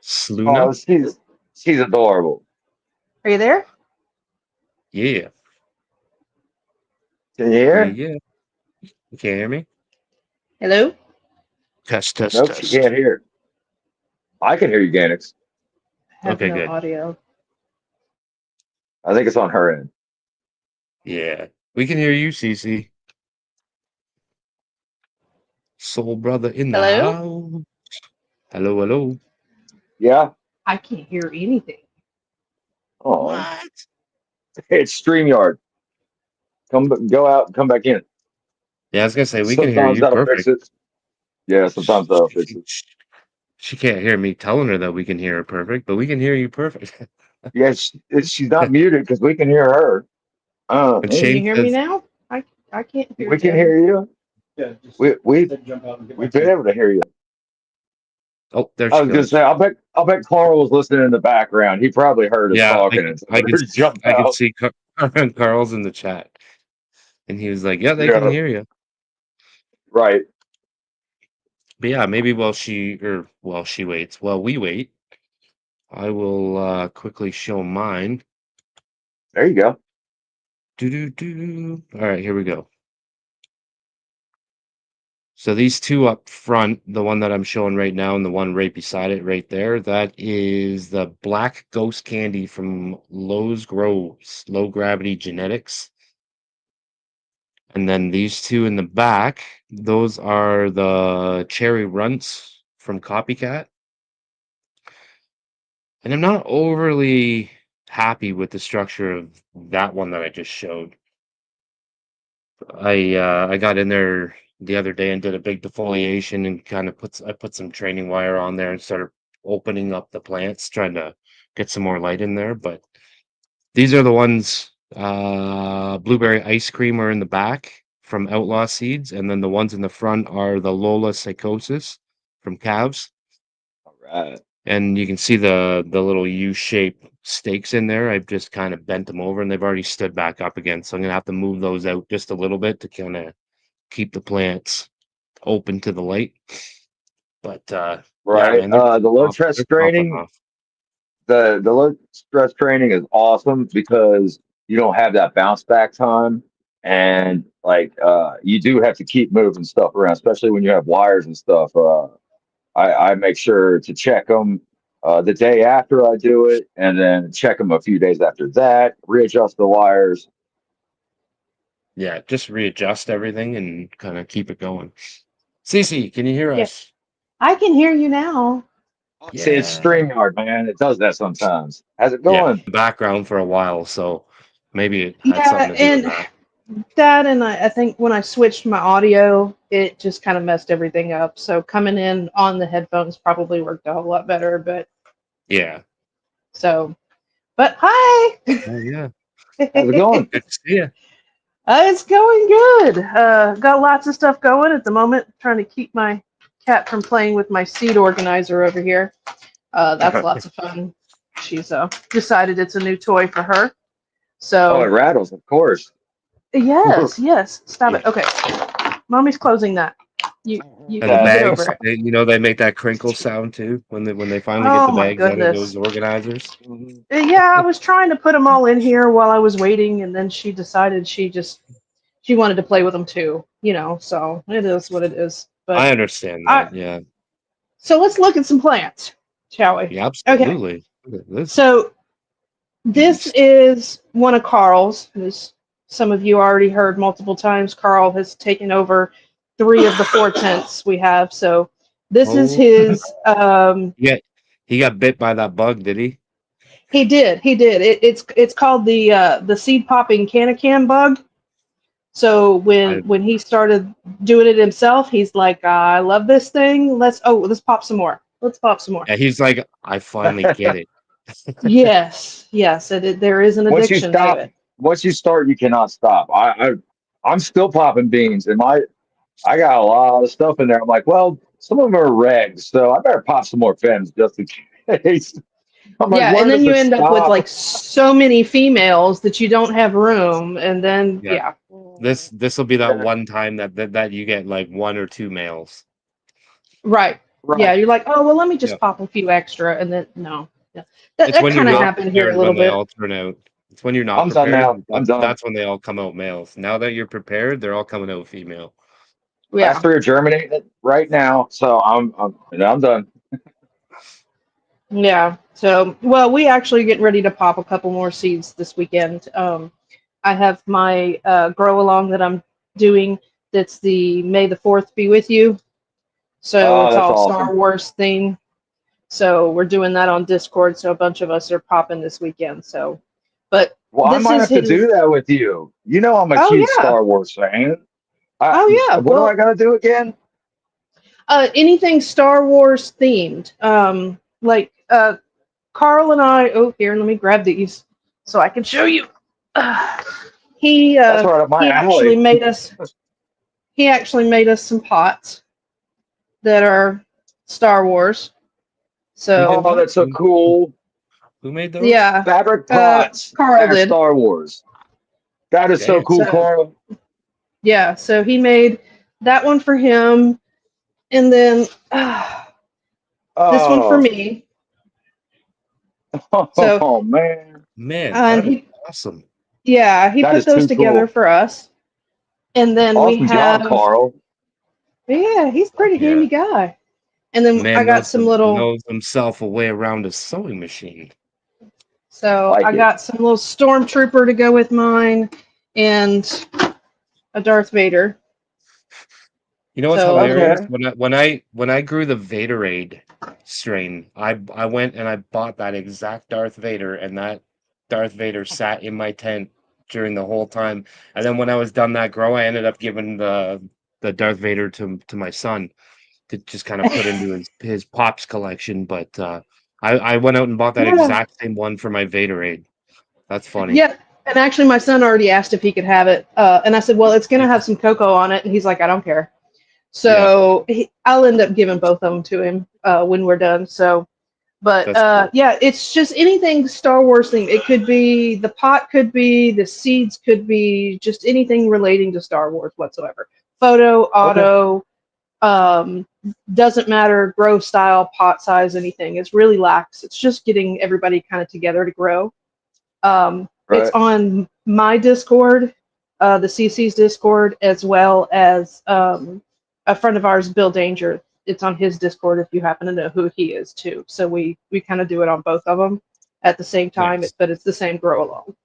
Sluna? she's adorable. Are you there? Yeah. Can you Yeah, hear? yeah. You can't hear me? Hello? Test, test, Nope, she can't test. hear. I can hear you, Ganix. I have Okay, no good. audio. I think it's on her end. Yeah. We can hear you, Cece. Soul brother in the Hello? house. Hello, hello. Yeah. I can't hear anything. Oh, What? it's StreamYard. Go out and come back in. Yeah, I was gonna say we can hear Sometimes you that'll fix perfect. it. Yeah, sometimes that'll fix She, it. she can't hear me telling her that we can hear her perfect, but we can hear you perfect. Yeah, she's not muted because we can hear her. And Can you Shane hear me says, now? I can't hear We can Jim. hear you. We've been able to hear you. "Oh, there I she was gonna say, goes." I'll bet Carl was listening in the background. He probably heard us Yeah, talking and I told can, her to jump I can out. see Carl's in the chat, and he was like, "Yeah, they can Yeah, hear you." right. But yeah, maybe while we wait, I will quickly show mine. There you go. Do do do. All right, here we go. So these two up front, the one that I'm showing right now and the one right beside it right there, that is the Black Ghost Candy from Lowe's Groves, Low Gravity Genetics. And then these two in the back, those are the Cherry Runts from Copycat. And I'm not overly happy with the structure of that one that I just showed. I got in there the other day and did a big defoliation and kind of I put some training wire on there and started opening up the plants, trying to get some more light in there. But these are the ones, blueberry ice cream are in the back from Outlaw Seeds, and then the ones in the front are the Lola Psychosis from Calves. All right. And you can see the little U-shaped stakes in there. I've just kind of bent them over and they've already stood back up again. So I'm gonna have to move those out just a little bit to kind of keep the plants open to the light. But yeah, Right. man, The low stress they're popping training, off. the low stress training is awesome because you don't have that bounce back time. And like you do have to keep moving stuff around, especially when you have wires and stuff. I make sure to check them the day after I do it, and then check them a few days after that. Readjust the wires. Yeah, just readjust everything and kind of keep it going. Cece, can you hear Yeah. us? I can hear you now. See, it's Yeah. StreamYard, man. It does that sometimes. How's it Yeah, going? background for a while, so maybe it had something Yeah, to do with and that. that and I think when I switched my audio, it just kind of messed everything up. So coming in on the headphones probably worked a whole lot better. Yeah. So, but hi. Oh yeah. How's it going? Good to see you. It's going good. Got lots of stuff going at the moment. Trying to keep my cat from playing with my seed organizer over here. That's lots of fun. She's decided it's a new toy for her. Oh, it So rattles, of course. yes. Stop Yeah. it. Okay, mommy's closing that. And the you get over bags, it. they make that crinkle sound too when they finally get Oh the my bags out of goodness. those organizers. Yeah, I was trying to put them all in here while I was waiting, and then she decided she wanted to play with them too. So it is what it is. But I understand I that. Yeah. so let's look at some plants, shall we? Yeah, Okay. absolutely. Look at this So this beast. is one of Carl's, as some of you already heard multiple times. Carl has taken over 3 of the 4 tents we have. So this is Oh, his. yeah. He got bit by that bug, did he? He did. He did. It's called the seed popping can bug. So I when he started doing it himself, he's like, I love this thing. Let's pop some more. Let's pop some more. Yeah, he's like, I finally get it. Yes, yes. There is an Once you addiction to stop, it. once you start, you cannot stop. I'm still popping beans, and I got a lot of stuff in there. I'm like, well, some of them are regs, so I better pop some more fins just in case. I'm like, Yeah, and where then does you it end up with stop? like so many females that you don't have room, and then Yeah. yeah, This will be that Yeah, one time that you get like 1 or 2 males. right. Yeah, right. you're like, oh well, let me Yeah. just pop a few extra, and then no, yeah, that It's that when you're kind of not happened here a prepared little when they bit. all turn out. It's when you're not I'm done prepared. now. I'm done. That's when they all come out males. Now that you're prepared, they're all coming out female. Last Yeah, 3 are germinating right now, so I'm done. yeah. So well, we actually getting ready to pop a couple more seeds this weekend. I have my grow along that I'm doing. That's the May the 4th be with you. So Oh, it's that's all Star awesome. Wars theme. So we're doing that on Discord. So a bunch of us are popping this weekend. So, but Well, I this might is have to do his. that with you. You know, I'm a Oh huge yeah. Star Wars fan. Oh yeah. What do I Well, got to do again? anything Star Wars themed. Like Carl and I. Oh, here, let me grab these so I can show you. Uh, he That's uh right up my he actually alley. made us he actually made us some pots that are Star Wars. Who did So Oh, that? that's so cool. Who made those? yeah, Fabric pots Carl that are did. Star Wars. That is so Damn. cool, So Carl. yeah, so he made that one for him, and then this one for Oh, me. So oh man. Man, and that is he awesome. yeah, he That put is those too together cool. for us. And then we Awesome job, have Carl. yeah, he's a pretty Yeah. handy guy. And then I Man got some little knows himself a way around a sewing machine. so I Like it. got some little stormtrooper to go with mine and a Darth Vader. You know what's So hilarious? Okay. When I grew the Vaderade strain, I went and I bought that exact Darth Vader, and that Darth Vader sat in my tent during the whole time. And then when I was done that grow, I ended up giving the Darth Vader to my son to just kind of put into his pops collection. But I went out and bought that yeah. exact same one for my Vaderade. That's funny. Yeah, and actually, my son already asked if he could have it, and I said, "Well, it's gonna have some cocoa on it," and he's like, "I don't care." Yeah, So I'll end up giving both of them to him when we're done. So, but that's cool. yeah, it's just anything Star Wars thing. It could be the pot, could be the seeds, could be just anything relating to Star Wars whatsoever. Photo, Okay. auto, um, doesn't matter, grow style, pot size, anything. It's really lax. It's just getting everybody kind of together to grow. It's Right. on my Discord, the CC's Discord, as well as a friend of ours, Bill Danger. It's on his Discord if you happen to know who he is too. So we kind of do it on both of them at the same time, Nice. but it's the same grow along.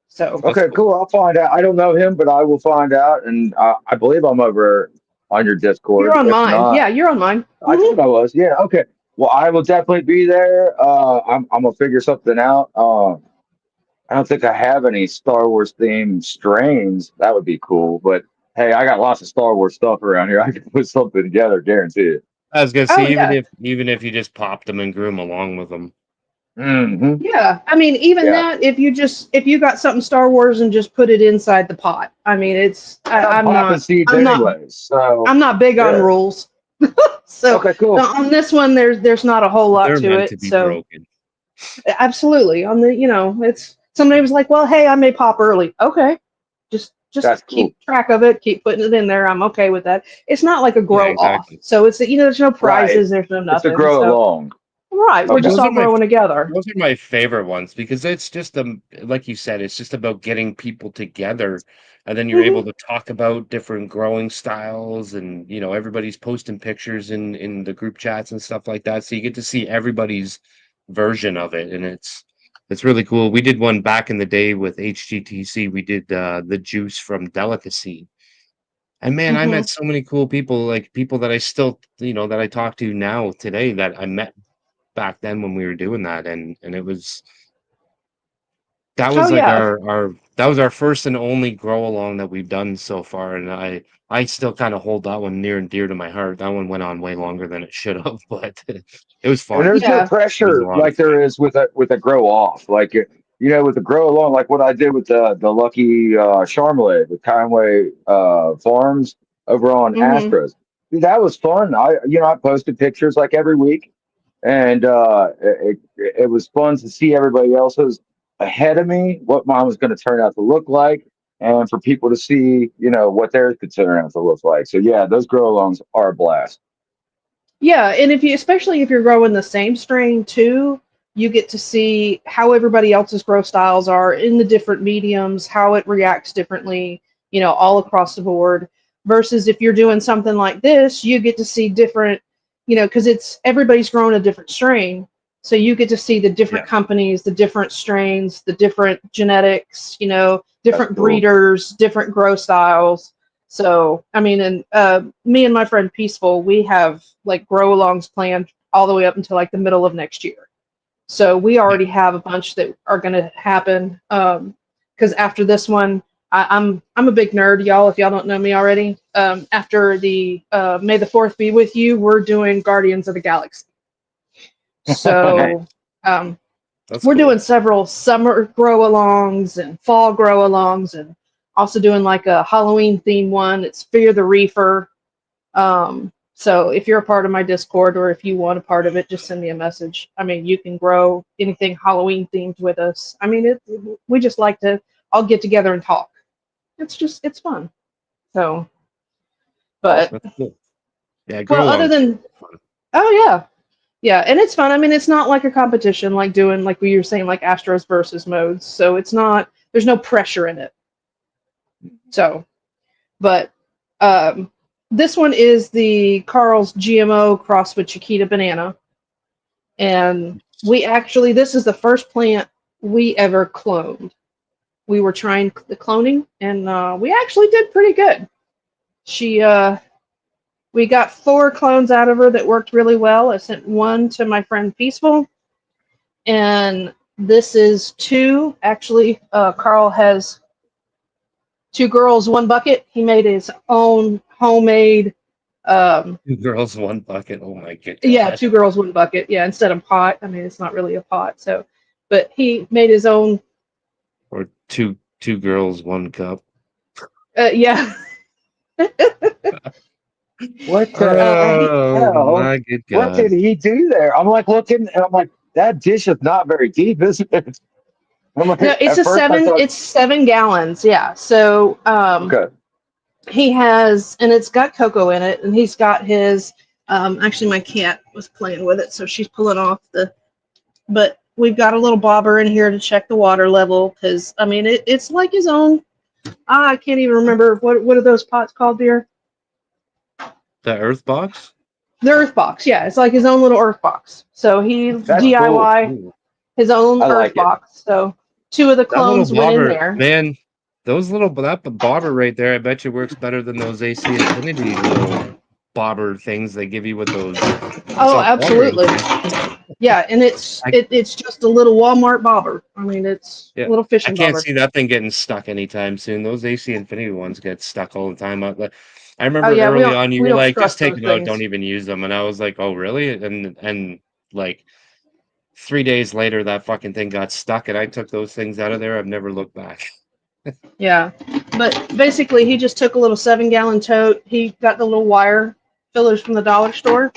So That's Okay, cool. cool. I'll find out. I don't know him, but I will find out. And I believe I'm over on your you're Discord. on If mine. not, Yeah, you're on mine. I thought I was. Yeah. Okay. Well, I will definitely be there. I'm gonna figure something out. I don't think I have any Star Wars themed strains. That would be cool. But hey, I got lots of Star Wars stuff around here. I can put something together, guarantee it. I was gonna Oh say yeah, even if you just popped them and grew them along with them. yeah. I mean, even Yeah. that, if you got something Star Wars and just put it inside the pot. I mean, And I'm popping seeds I'm not anyways. So I'm not big on yeah. rules. So Okay, cool. on this one, there's not a whole lot They're to meant to it. be So broken. absolutely on the it's somebody was like, well, hey, I may pop early. Okay, just just That's cool. keep track of it, keep putting it in there. I'm okay with that. It's not like a Yeah, grow off. exactly. So it's, there's no Right. prizes, there's no It's a nothing. grow So, along. right, we're Okay. just all growing together. Those are my favorite ones because it's just like you said, it's just about getting people together, and then you're able Mhm. to talk about different growing styles, and everybody's posting pictures in the group chats and stuff like that. So you get to see everybody's version of it, and it's really cool. We did one back in the day with HGTC. We did the juice from Delicacy. And man, I met Mhm. so many cool people, like people that I still, that I talk to now today that I met back then when we were doing that, and it was that Oh was like yeah. our first and only grow along that we've done so far, and I still kind of hold that one near and dear to my heart. That one went on way longer than it should have, but it was And fun. there's no Yeah. It was a pressure lot of like fun. there is with a grow off. Like with a grow along, like what I did with the Lucky Charmelade with Conway Farms over on Mhm. Astros. Dude, that was fun. I posted pictures like every week, and it was fun to see everybody else's ahead of me, what mine was going to turn out to look like, and for people to see, what theirs could turn out to look like. So yeah, those grow alongs are a blast. Yeah, and especially if you're growing the same strain too, you get to see how everybody else's grow styles are in the different mediums, how it reacts differently, all across the board. Versus if you're doing something like this, you get to see different, because it's everybody's growing a different strain. So you get to see the different Yeah. companies, the different strains, the different genetics, That's different cool. breeders, different grow styles. So, I mean, and me and my friend Peaceful, we have like grow alongs planned all the way up until like the middle of next year. So we Yeah. already have a bunch that are going to happen. Because after this one, I'm a big nerd, y'all. If y'all don't know me already, after the May the 4th be with you, we're doing Guardians of the Galaxy. Nice. So That's we're doing cool. several summer grow alongs and fall grow alongs, and also doing like a Halloween theme one. It's Fear the Reefer. So if you're a part of my Discord or if you want a part of it, just send me a message. I mean, you can grow anything Halloween themed with us. I mean, we just like to all get together and talk. It's fun. So, but Awesome. That's cool. Yeah, well, grow other alongs are than, fun. oh yeah, yeah, and it's fun. I mean, it's not like a competition like doing like we were saying like Astros versus modes. So it's not. There's no pressure in it. So, but this one is the Carl's GMO cross with Chiquita banana. And this is the first plant we ever cloned. We were trying the cloning, and we actually did pretty good. She, we got 4 clones out of her that worked really well. I sent one to my friend Peaceful, and this is 2. Actually, Carl has 2 girls, 1 bucket. He made his own homemade. Two girls, one bucket. Oh my good Yeah, God. 2 girls, 1 bucket. Yeah, instead of pot. I mean, it's not really a pot. So, but he made his own. Or two girls, one cup. Yeah. What the Oh hell? my good What did God. he do there? I'm like looking and I'm like, that dish is not very deep, is it? I'm like, No, at first I thought, it's 7 gallons. Yeah. So okay, he has, and it's got cocoa in it, and he's got his. Actually, my cat was playing with it, so she's pulling off the. But we've got a little bobber in here to check the water level because I mean it's like his own. I can't even remember what are those pots called, dear? The Earth box? The earth box. Yeah, it's like his own little earth box. So he that's cool. DIY Ooh. his own I earth like it. box. So 2 of the That little clones went in bobber, there. man, that bobber right there, I bet you works better than those AC Infinity little bobber things they give you with those Oh, self-watering absolutely. things. Yeah, and I it's just a little Walmart bobber. I mean, it's a yeah, little I fishing can't bobber. see that thing getting stuck anytime soon. Those AC Infinity ones get stuck all the time. I Oh remember yeah, early on you we were don't like, just trust take those them out, don't things. even use them. And I was like, oh really? And like 3 days later that fucking thing got stuck and I took those things out of there. I've never looked back. Yeah, but basically he just took a little 7 gallon tote. He got the little wire fillers from the dollar store.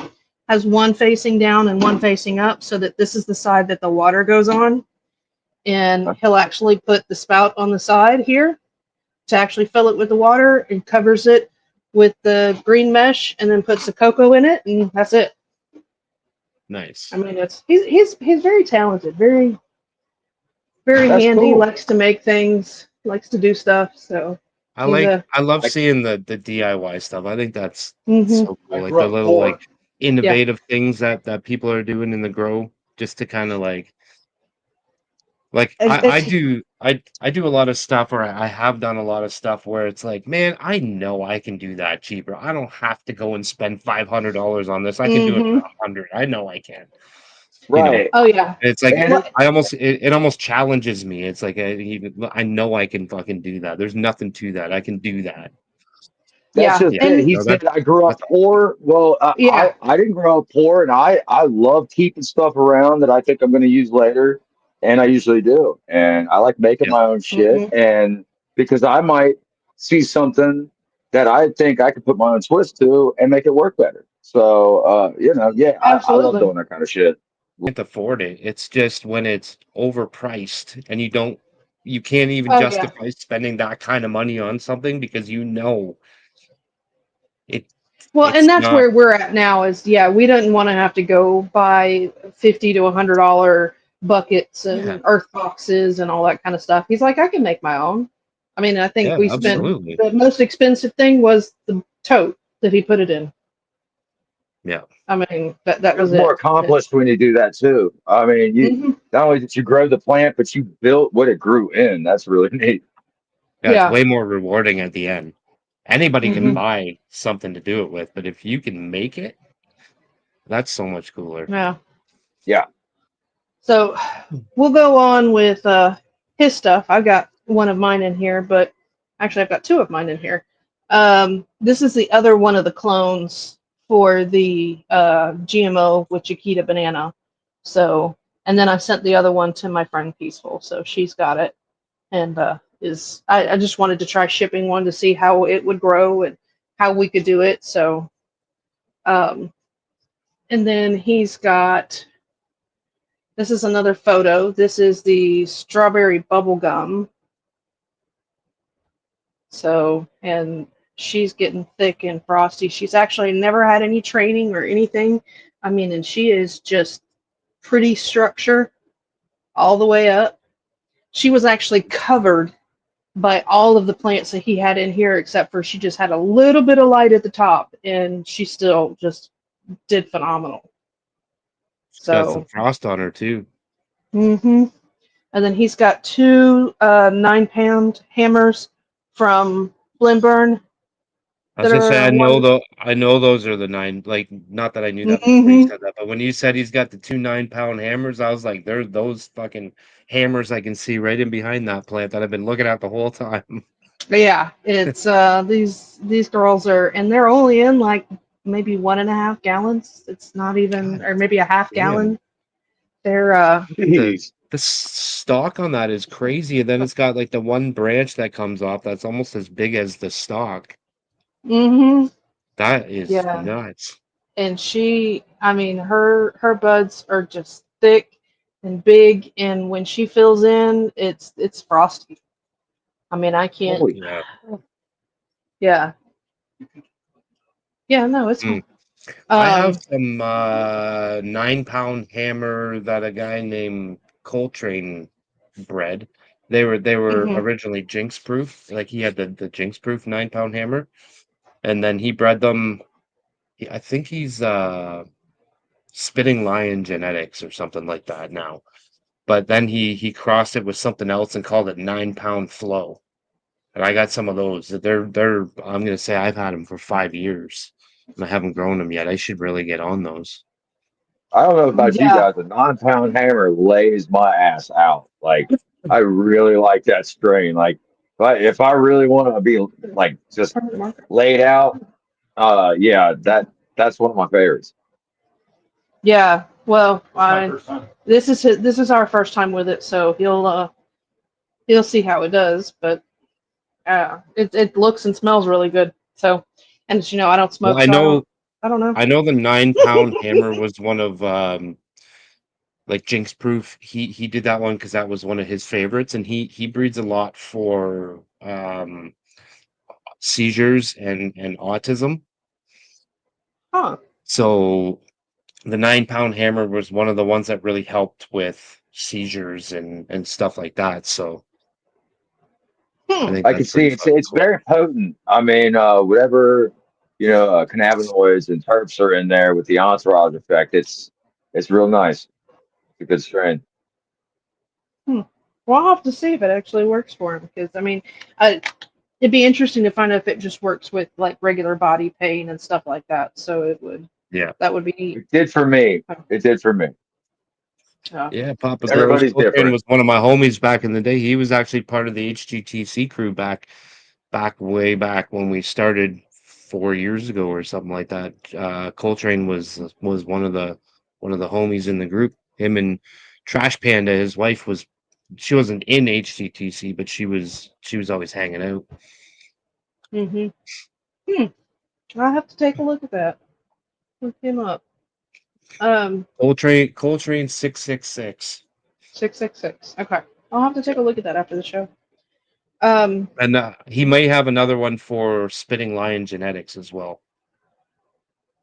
Has one facing down and one facing up, so that this is the side that the water goes on. And he'll actually put the spout on the side here, to actually fill it with the water and covers it with the green mesh and then puts the cocoa in it, and that's it. Nice. I mean, he's very talented, very That's handy, cool. likes to make things, likes to do stuff. So he's a I love I seeing the DIY stuff. I think that's hmm so I cool. Like grew the up little poor. like yeah. innovative things that people are doing in the grow just to kind of like I It's do I do a lot of stuff, or I have done a lot of stuff where it's like, man, I know I can do that cheaper. I don't have to go and spend $500 on this. I can do it for hmm 100. I know I can. You know, Right. Oh yeah. it's like And Well, it almost challenges me. It's like I know I can fucking do that. There's nothing to that. I can do that. that's yeah, just Yeah. it. and He No, said, I grew up that's poor. Well, yeah. I didn't grow up poor, and I love keeping stuff around that I think I'm going to use later. And I usually do. And I like making yeah. my own shit. hmm And because I might see something that I think I could put my own twist to and make it work better. So, yeah, I love Absolutely. doing that kind of shit. Can't afford it. It's just when it's overpriced and you can't even Oh yeah. justify spending that kind of money on something because you know it Well, and it's that's not where we're at now. Is yeah, we didn't want to have to go buy $50 to $100 buckets yeah, and earth boxes and all that kind of stuff. He's like, I can make my own. I mean, I think yeah, we spent absolutely. the most expensive thing was the tote that he put it in. Yeah. I mean, that Feels was more it. accomplished when you do that too. I mean, you Hmm not only did you grow the plant, but you built what it grew in. That's really neat. Yeah, it's Yeah. way more rewarding at the end. Anybody can hmm buy something to do it with, but if you can make it, that's so much cooler. Yeah. Yeah. So we'll go on with his stuff. I've got one of mine in here, but actually I've got two of mine in here. This is the other one of the clones for the GMO with Chiquita banana. So, and then I sent the other one to my friend Peaceful, so she's got it, and I just wanted to try shipping one to see how it would grow and how we could do it. So, um, and then he's got. This is another photo. This is the strawberry bubble gum. So, and she's getting thick and frosty. She's actually never had any training or anything. I mean, and she is just pretty structure all the way up. She was actually covered by all of the plants that he had in here, except for she just had a little bit of light at the top, and she still just did phenomenal. It's got some So, frost on her too. mm-hmm. And then he's got two 9-pound hammers from Blimburn I was that gonna say are one. I know those are the nine, like not that I knew that before you Mm-hmm. said that, but when you said he's got the two 9-pound hammers, I was like, there's those fucking hammers I can see right in behind that plant that I've been looking at the whole time. Yeah, it's these girls are, and they're only in like maybe 1.5 gallons. It's not even, God or maybe a half damn. gallon. They're The Jeez. stalk on that is crazy, and then it's got like the one branch that comes off that's almost as big as the stalk. mm-hmm. That is Yeah, nuts. and she, I mean, her buds are just thick and big, and when she fills in, it's frosty. I mean, I can't. Holy Yeah. Yeah, yeah, no, it's Mm. fine. I have Um, some 9-pound hammer that a guy named Coltrane bred. They were mhm. originally Jinx proof. Like he had the Jinx proof 9-pound hammer, and then he bred them. I think he's Spitting Lion Genetics or something like that now. But then he crossed it with something else and called it 9-pound Flow. And I got some of those. They're I'm gonna say I've had them for 5 years and I haven't grown them yet. I should really get on those. I don't know about you Yeah, guys, a 9-pound hammer lays my ass out. Like I really like that strain. Like if I really want to be like just perfect marker. laid out, yeah, that's one of my favorites. Yeah. Well, this is our first time with it, so he'll see how it does. But it looks and smells really good. So, and I don't Well, smoke, so I don't know. I know the 9-pound hammer was one of like Jinx Proof. He did that one because that was one of his favorites, and he breeds a lot for seizures and autism. Huh. So the 9-pound hammer was one of the ones that really helped with seizures and stuff like that. So I think I can that's see pretty fucking it's cool. very potent. I mean, whatever cannabinoids and terps are in there with the entourage effect. It's real nice. It's a good strain. Hmm. Well, I'll have to see if it actually works for him because I mean, I, it'd be interesting to find out if it just works with like regular body pain and stuff like that. So it would Yeah. that would be neat. It did for me. It did for me. Yeah. Yeah, Papa Grows. Everybody's Coltrane different. was one of my homies back in the day. He was actually part of the HGTC crew way back when we started 4 years ago or something like that. Coltrane was one of the homies in the group. Him and Trash Panda, his wife she wasn't in HGTC, but she was always hanging out. Mm-hmm. Hmm. I'll have to take a look at that. Look him up. Coltrane 666. 666. Okay. I'll have to take a look at that after the show. And he may have another one for Spitting Lion Genetics as well.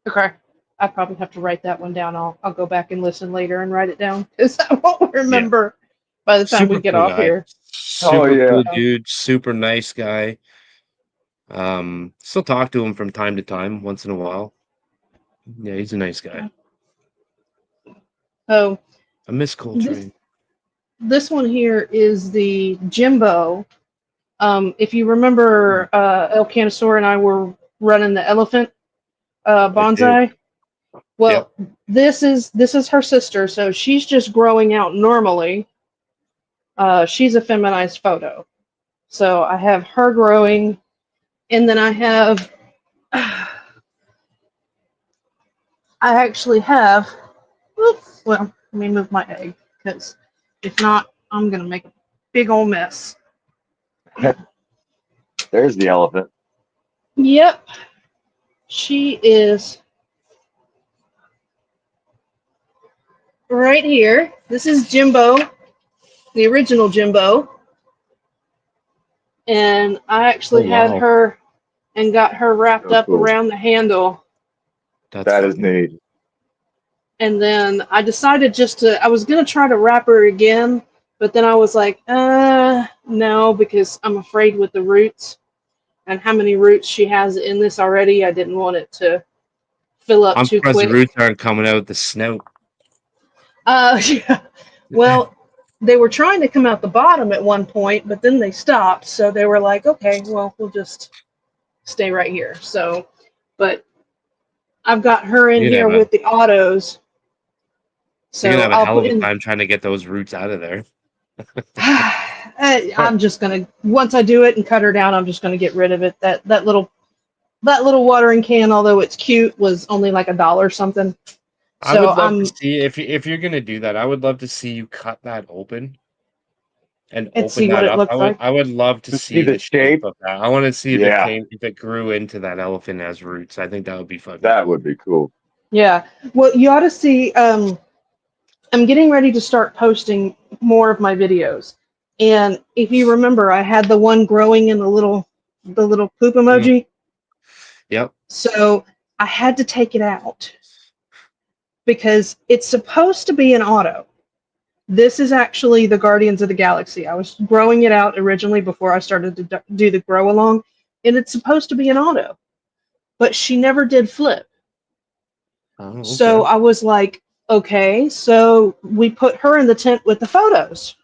Okay. I probably have to write that one down. I'll go back and listen later and write it down because I won't Yeah. remember by the time we Super get cool off guy. here. Oh Super yeah. cool dude. Super nice guy. Still talk to him from time to time, once in a while. Yeah, he's a nice guy. So I miss Coltrane. this one here is the Jimbo. If you remember, El Canisaur and I were running the elephant I do. bonsai. Yep. Well, this is her sister, so she's just growing out normally. She's a feminized photo. So I have her growing, and then I have, I actually have, oops, well, let me move my egg, because if not, I'm going to make a big old mess. There's the elephant. Yep, she is right here. This is Jimbo, the original Jimbo. And I Oh actually had wow. her and got her wrapped So up cool. around the handle. That's That is fucking neat. cool. And then I decided I was going to try to wrap her again, but then I was like, no, because I'm afraid with the roots and how many roots she has in this already. I didn't want it to fill up I'm too surprised the quick. roots aren't coming out the snout. Yeah. Well, they were trying to come out the bottom at one point, but then they stopped. So they were like, okay, well, we'll just stay right here. So, but I've got her in You're here gonna have a with the autos. you're gonna So have a I'll hell put of a in. time trying to get those roots out of there. I'm just gonna once I do it and cut her down, I'm just gonna get rid of it. That little watering can, although it's cute, was only like $1 something. I So would love to I'm see if you're gonna do that. I would love to see you cut that open and and open see what that it up. looks like. I would love to To see see the the shape shape. of that. I want to see Yeah, if it grew into that elephant as roots. I think that would be fucking that cool. would be cool. Yeah. Well, you ought to see. I'm getting ready to start posting more of my videos, and if you remember, I had the one growing in the little poop Mm, emoji. yep. So I had to take it out because it's supposed to be an auto. This is actually the Guardians of the Galaxy. I was growing it out originally before I started to do the grow along, and it's supposed to be an auto, but she never did flip. Oh, So okay. I was like, okay, so we put her in the tent with the photos.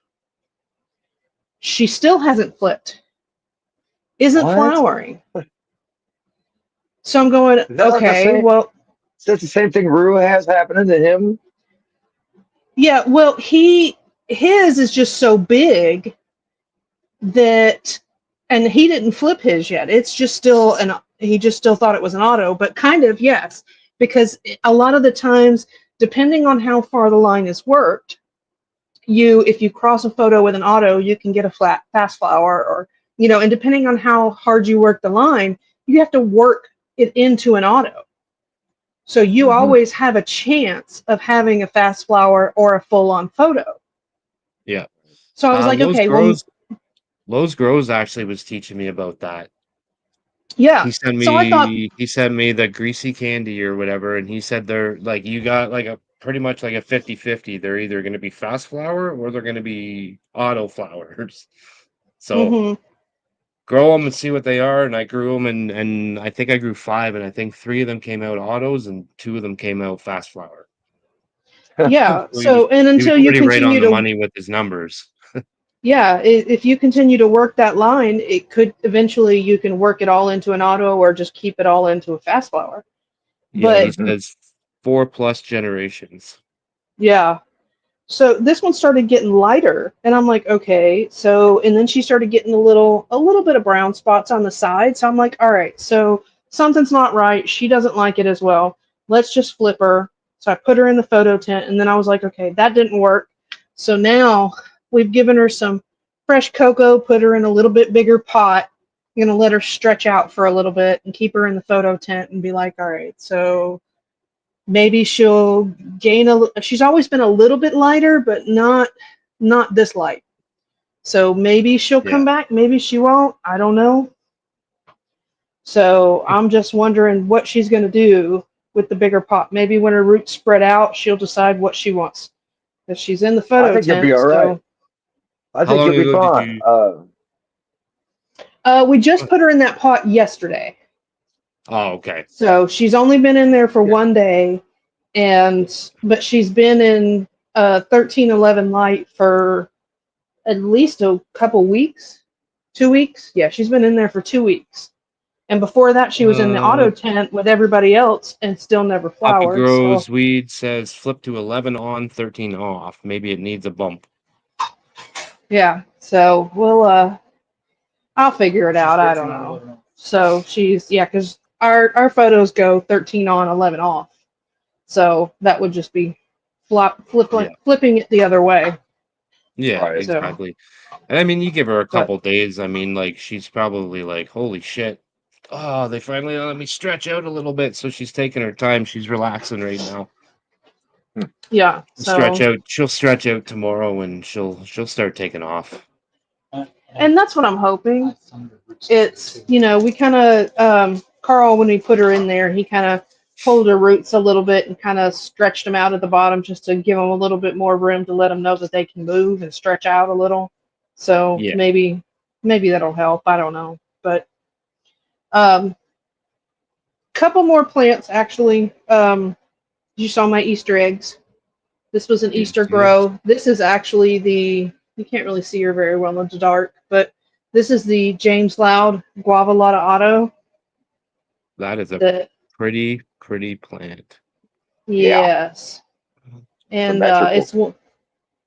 She still hasn't flipped, isn't What? flowering. So I'm going, Is that like the okay, same? well, Is that the same thing Rue has happening to him? yeah, well, his is just so big that, and he didn't flip his yet. It's just still he just still thought it was an auto, but kind of, yes, because a lot of the times, depending on how far the line is worked, if you cross a photo with an auto, you can get a fast flower, or and depending on how hard you work the line, you have to work it into an auto. So you Hmm. always have a chance of having a fast flower or a full on photo. Yeah. So I was like, Those okay, well, grows Lowe's Grows actually was teaching me about that. Yeah. So I thought, He sent me the greasy candy or whatever, and he said they're like you got like a pretty much like a 50-50. They're either going to be fast flower or they're going to be auto flowers. So hmm grow them and see what they are. And I grew them, and I think I grew 5, and I think 3 of them came out autos, and 2 of them came out fast flower. yeah. So So, and he was until you pretty right on continue the to, money with his numbers. yeah, if you continue to work that line, it could eventually you can work it all into an auto or just keep it all into a fast flower. Yeah, he But says 4+ generations. yeah, so this one started getting lighter, and I'm like, okay. So, and then she started getting a little bit of brown spots on the side. So I'm like, all right, so something's not right. She doesn't like it as well. Let's just flip her. So I put her in the photo tent, and then I was like, okay, that didn't work. So now we've given her some fresh cocoa, put her in a little bit bigger pot. I'm gonna let her stretch out for a little bit and keep her in the photo tent and be like, all right, so maybe she'll gain she's always been a little bit lighter, but not this light. So maybe she'll Yeah. come back, maybe she won't. I don't know. So I'm just wondering what she's going to do with the bigger pot. Maybe when her roots spread out, she'll decide what she wants. Because she's in the I photo think you'll be tent, all right. so I How think long you'll be ago did fine. you? we just put her in that pot yesterday. Oh, okay. So she's only been in there for Yeah. one day, but she's been in 1311 light for at least a couple weeks, 2 weeks. Yeah, she's been in there for 2 weeks. And before that, she was in the Uh, auto tent with everybody else and still never Poppy flowered. So Grows Weed says flip to 11 on, 13 off. Maybe it needs a bump. yeah, so I'll figure it out. I don't know. So she's yeah, because our photos go 13 on, 11 off. So that would just be Yeah. flipping it the other way. Yeah, Right. So, exactly. And I mean, you give her a but couple days. I mean, like she's probably like, holy shit. Oh, they finally let me stretch out a little bit. So she's taking her time. She's relaxing right now. yeah, so She'll stretch out tomorrow and she'll start taking off. and that's what I'm hoping. It's we kind of Carl, when we put her in there, he kind of pulled her roots a little bit and kind of stretched them out at the bottom just to give them a little bit more room to let them know that they can move and stretch out a little. So Yeah. maybe that'll help. I don't know, but um, couple more plants actually. You saw my Easter eggs. This was an Easter Easter. grow. This is actually you can't really see her very well in the dark, but this is the James Loud Guava Lotta Auto. That is a The pretty plant. Yeah. Yes, and Symmetrical.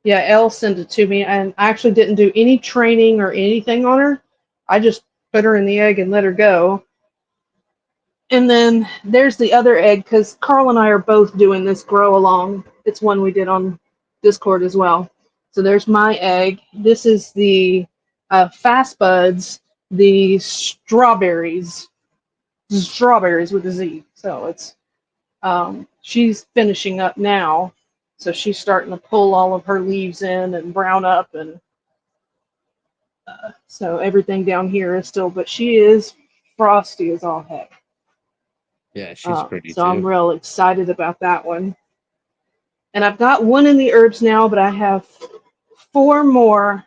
yeah. Elle sent it to me, and I actually didn't do any training or anything on her. I just put her in the egg and let her go. And then there's the other egg because Carl and I are both doing this grow along. It's one we did on Discord as well. So there's my egg. This is the Fast Buds, the strawberries with a Z. So it's she's finishing up now. So she's starting to pull all of her leaves in and brown up, and so everything down here is still, but she is frosty as all heck. Yeah, she's pretty So I'm too. real excited about that one. And I've got one in the herbs now, but I have 4 more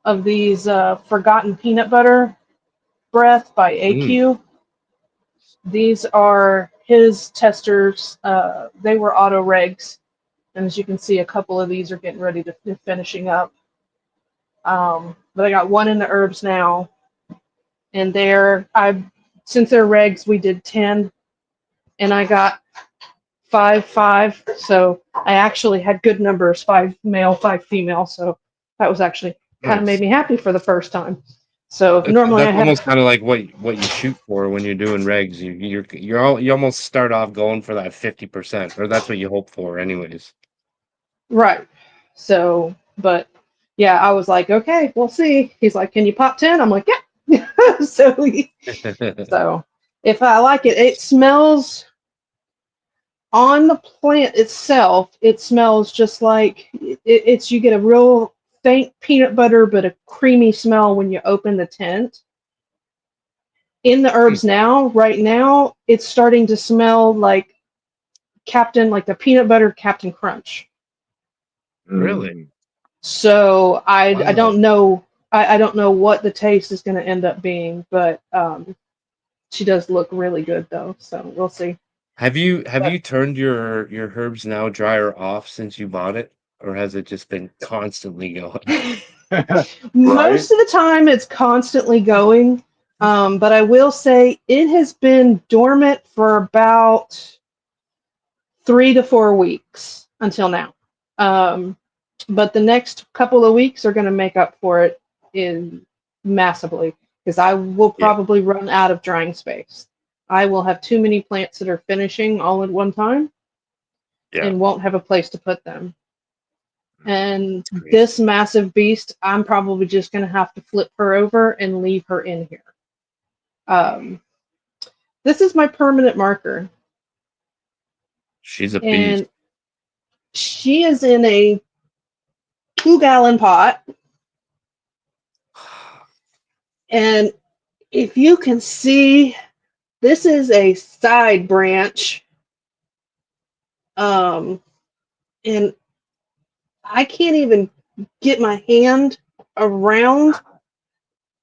of these Forgotten Peanut Butter Breath by Mm, AQ. These are his testers. They were auto regs. And as you can see, a couple of these are getting ready to finishing up. But I got one in the herbs now. And since they're regs, we did 10. And I got 5. So I actually had good numbers, 5 male, 5 female. So that was actually kind of made nice. me happy for the first time. So normally I That's have, almost kind of like what you shoot for when you're doing regs. You almost start off going for that 50%, or that's what you hope for, anyways. right. So, but yeah, I was like, okay, we'll see. He's like, can you pop 10? I'm like, yeah. So if I like it, it smells on the plant itself. It smells just like it's you get a real faint peanut butter but a creamy smell when you open the tent. In the herbs now, right now, it's starting to smell like like the peanut butter Captain Crunch. Really? Mm. So I Wow. don't know. I don't know what the taste is going to end up being, but she does look really good though. So we'll see. Have But you turned your herbs now dryer off since you bought it, or has it just been constantly going? Right? most of the time, it's constantly going. But I will say it has been dormant for about 3 to 4 weeks until now. Um, but the next couple of weeks are going to make up for it in massively because I will Yeah. probably run out of drying space. I will have too many plants that are finishing all at one time Yeah. and won't have a place to put them. And It's crazy. this massive beast, I'm probably just going to have to flip her over and leave her in here. Um, this is my permanent marker, She's a beast. and she is in a 2-gallon pot. And if you can see, this is a side branch. And I can't even get my hand around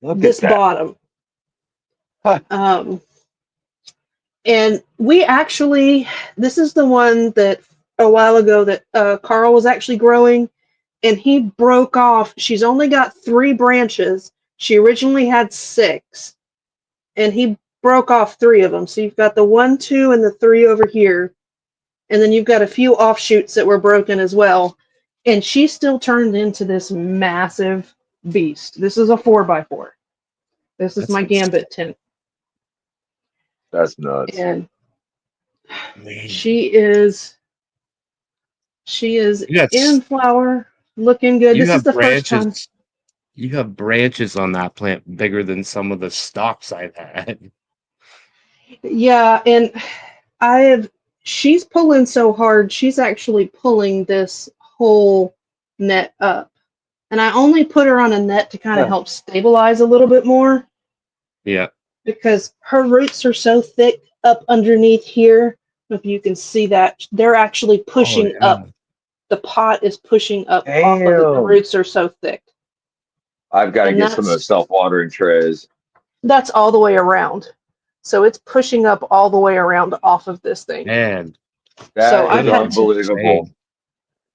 Look at this that. bottom. Huh. And we actually, this is the one that a while ago that Carl was actually growing, and he broke off. She's only got 3 branches. She originally had 6, and he broke off 3 of them. So you've got the 1, 2, and the 3 over here. And then you've got a few offshoots that were broken as well. And she still turned into this massive beast. This is a 4x4. This is That's my Gambit tent. That's nuts. And insane. she is You got in flower, looking good. you This is have the first branches. time. You have branches on that plant bigger than some of the stalks I've had. Yeah, and I have she's pulling so hard, she's actually pulling this whole net up. And I only put her on a net to kind of Huh. help stabilize a little bit more Yeah. because her roots are so thick up underneath here. If you can see that, they're actually Oh pushing yeah. up. The pot is pushing up off of it. The Damn. roots are so thick. I've got to And get some of the self-watering trays. that's all the way around. So it's pushing up all the way around off of this thing. Man, So That I've is that is had to unbelievable. insane.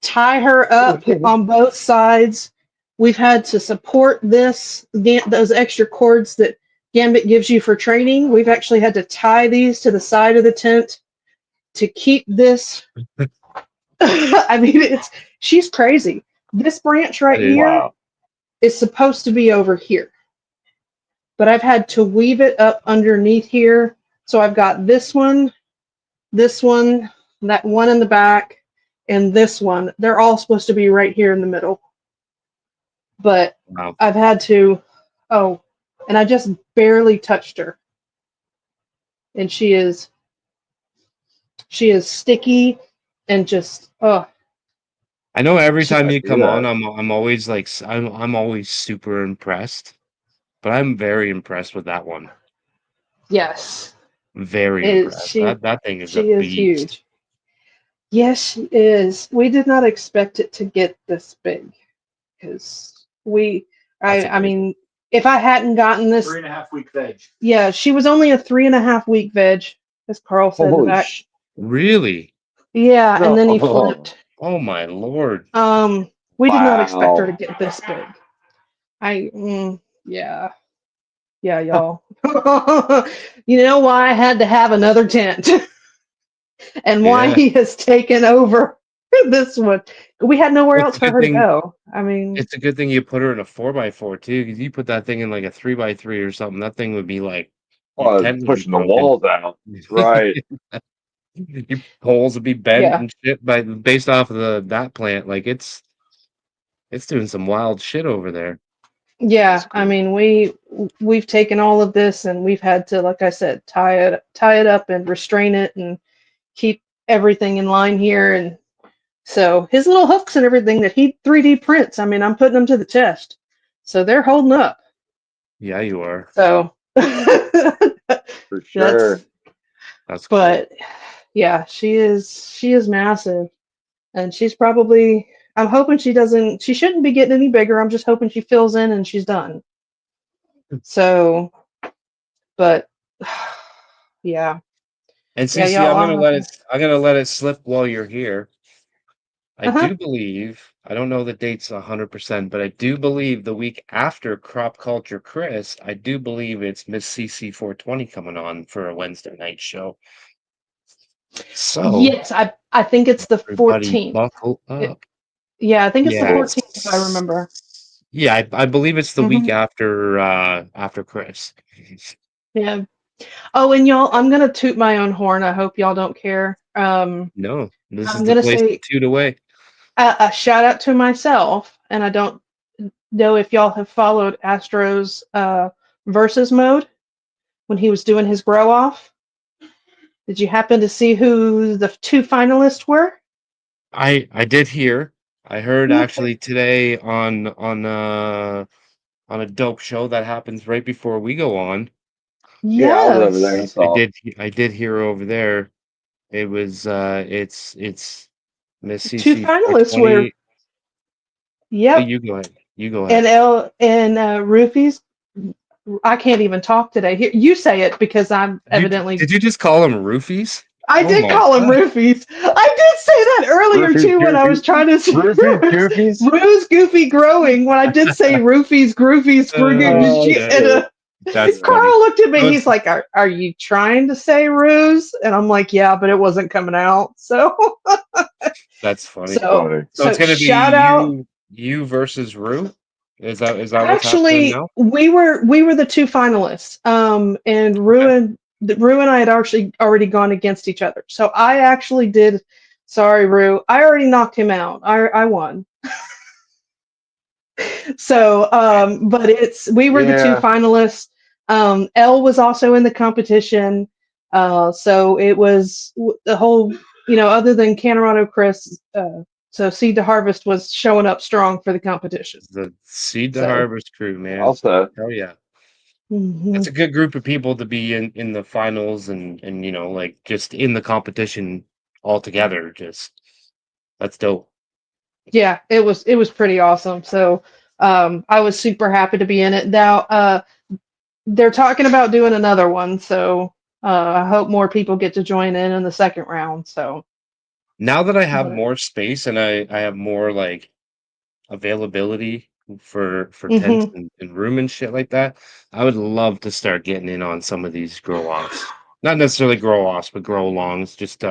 tie her up on both sides. We've had to support those extra cords that Gambit gives you for training. We've actually had to tie these to the side of the tent to keep this. I mean, she's crazy. This branch right That is here Wow. is supposed to be over here, but I've had to weave it up underneath here. So I've got this one, that one in the back, and this one. They're all supposed to be right here in the middle. But wow. I've had to, and I just barely touched her. And she is sticky and just, oh, I know every time I you see come on, that. I'm always like I'm always super impressed. But I'm very impressed with that one. yes. Very Is impressed. she That thing is a she is beast. huge. Yes, she is. We did not expect it to get this big because That's I amazing. mean, if I hadn't gotten this, 3.5 week veg. yeah, she was only a 3.5 week veg, as Carl said in the Holy back. Really? Yeah, and then he no. flipped. Oh my lord. We did not expect her to Wow. get this big. Yeah, y'all. You know why I had to have another tent, and why Yeah. he has taken over this one. We had nowhere It's else a for good her to thing. go. I mean, It's a good thing you put her in a 4x4 too, because you put that thing in like a 3x3 or something. That thing would be like your Oh, tent would be pushing the broken. walls out. Right. Your poles would be bent yeah, and shit based off of that plant. Like it's doing some wild shit over there. yeah. That's I cool. mean, we've taken all of this and we've had to, like I said, tie it up and restrain it and keep everything in line here. And So his little hooks and everything that he 3D prints, I mean, I'm putting them to the test. So they're holding up. Yeah, you are. So For sure. That's cool. but yeah, she is massive. And she's probably, I'm hoping she shouldn't be getting any bigger. I'm just hoping she fills in and she's done. So, but yeah. And Yeah, CC, y'all, I'll have to. I'm gonna let it slip while you're here. I Uh-huh. do believe, I don't know the dates 100%, but I do believe the week after Crop Culture Chris, I do believe it's Miss CC 420 coming on for a Wednesday night show. So Yes, I think it's the everybody 14th. buckle up. Yeah, I think it's the Yeah. 14th if I remember. Yeah, I believe it's the week Hmm. after Chris. Yeah. Oh, and y'all, I'm gonna toot my own horn. I hope y'all don't care. No, this is I'm the gonna place to say toot away. a shout out to myself, and I don't know if y'all have followed Astro's versus mode when he was doing his grow off. Did you happen to see who the two finalists were? I did hear. I heard Okay. actually today on a dope show that happens right before we go on. Yeah, I was over there. I Yes. I saw. I did hear over there. It was it's Miss Two CC finalists were. 420. Yep. You go ahead. You go And ahead. Roofies. I can't even talk today. Here, you say it because I'm evidently. Did you just call them roofies? I Oh did my call him god. roofies. I did say that earlier Roofies, too when I was goofies, trying to say roofies, goofies. Ruse Goofy Growing. When I did say roofies, groofies, Oh and shit. That's funny. Carl looked at me. So He's like, "Are you trying to say ruse?" And I'm like, "Yeah, but it wasn't coming out." So that's funny. so Funny. So it's so gonna be shout out. you versus Rue? Is that what's happening Actually, now? we were the two finalists. And Okay. Rue and I had actually already gone against each other. So I actually did. Sorry, Rue. I already knocked him out. I won. So, but we were the two Yeah. finalists. Elle was also in the competition. So it was the whole, other than Canorado Chris, so Seed to Harvest was showing up strong for the competition. The Seed to So, Harvest crew, man. Also, Oh yeah. That's mhm. a good group of people to be in the finals and like just in the competition altogether. Just that's dope. Yeah, it was pretty awesome. So, I was super happy to be in it. Now, they're talking about doing another one. So, I hope more people get to join in the second round. So, Now that I have but. more space and I have more like availability for tents Mhm. and room and shit like that, I would love to start getting in on some of these grow offs. Not necessarily grow offs, but grow alongs. Just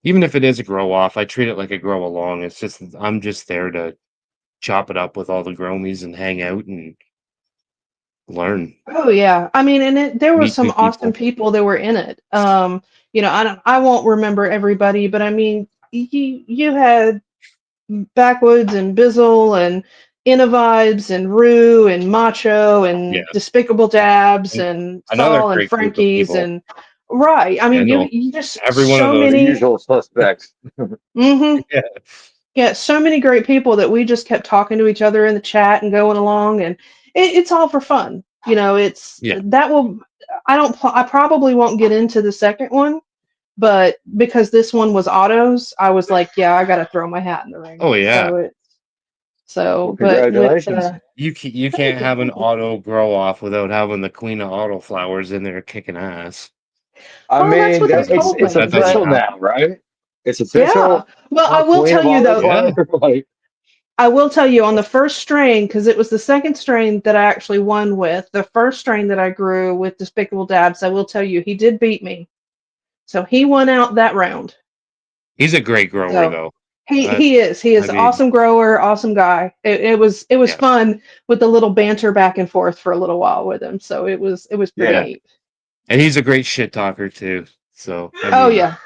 even if it is a grow off, I treat it like a grow along. It's just I'm just there to chop it up with all the gromies and hang out and learn, Oh yeah, I mean, and there were meet some new awesome people. people that were in it. I won't remember everybody, but I mean, you had Backwoods and Bizzle and Innovibes and Rue and Macho and Yeah, Despicable Dabs and and another Saul and great group of Frankie's people. and right. I Yeah, mean, you no, you just every one of so those. the many. usual suspects. Hmm. Yeah, Yeah, so many great people that we just kept talking to each other in the chat and going along, and it's all for fun. It's yeah. that will. I probably won't get into the second one, but because this one was autos, I was like, yeah, I got to throw my hat in the ring. Oh yeah. Well, But with congratulations. You thank can't you, have an thank you. auto grow off without having the queen of auto flowers in there kicking ass. I Well, that's mean, what they it's told it's me. That doesn't official happen. now, right? It's Yeah. official. Well, I will Queen tell of you though. Yeah. Autofire. Like, I will tell you on the first strain, because it was the second strain that I actually won with. The first strain that I grew with Despicable Dabs, I will tell you, he did beat me. So he won out that round. He's a great grower So though. he Uh, he is he I is an mean, awesome grower, awesome guy. It was yeah. fun with the little banter back and forth for a little while with him. So it was pretty yeah. neat. And he's a great shit talker too. So, I Oh mean, yeah,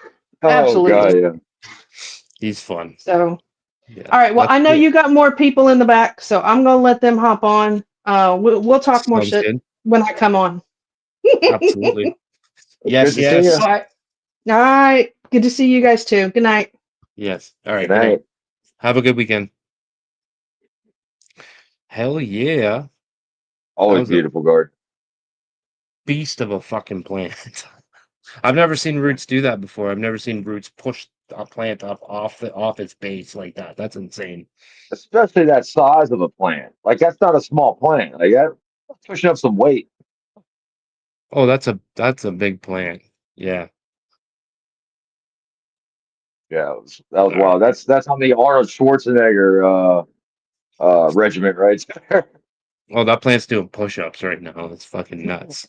Oh god, absolutely. yeah. he's fun. So Yeah. all right, well That's I know cool. you got more people in the back, so I'm gonna let them hop on. We'll talk more Sounds shit good. when I come on. Absolutely. It's good Yes, to see you. yes. All right. All right. Good to see you guys too. Good night. Yes. All right. Good Good night. night. Have a good weekend. Hell yeah. That Always was a beautiful garden. beast of a fucking plant. I've never seen roots do that before. I've never seen roots push a plant up off its base like that. That's insane. Especially that size of a plant. Like that's not a small plant. Like that's pushing up some weight. Oh, that's a big plant. Yeah. Yeah, that was All wild. right. That's on the Arnold Schwarzenegger regiment right there. Oh, that plant's doing push-ups right now. That's fucking nuts.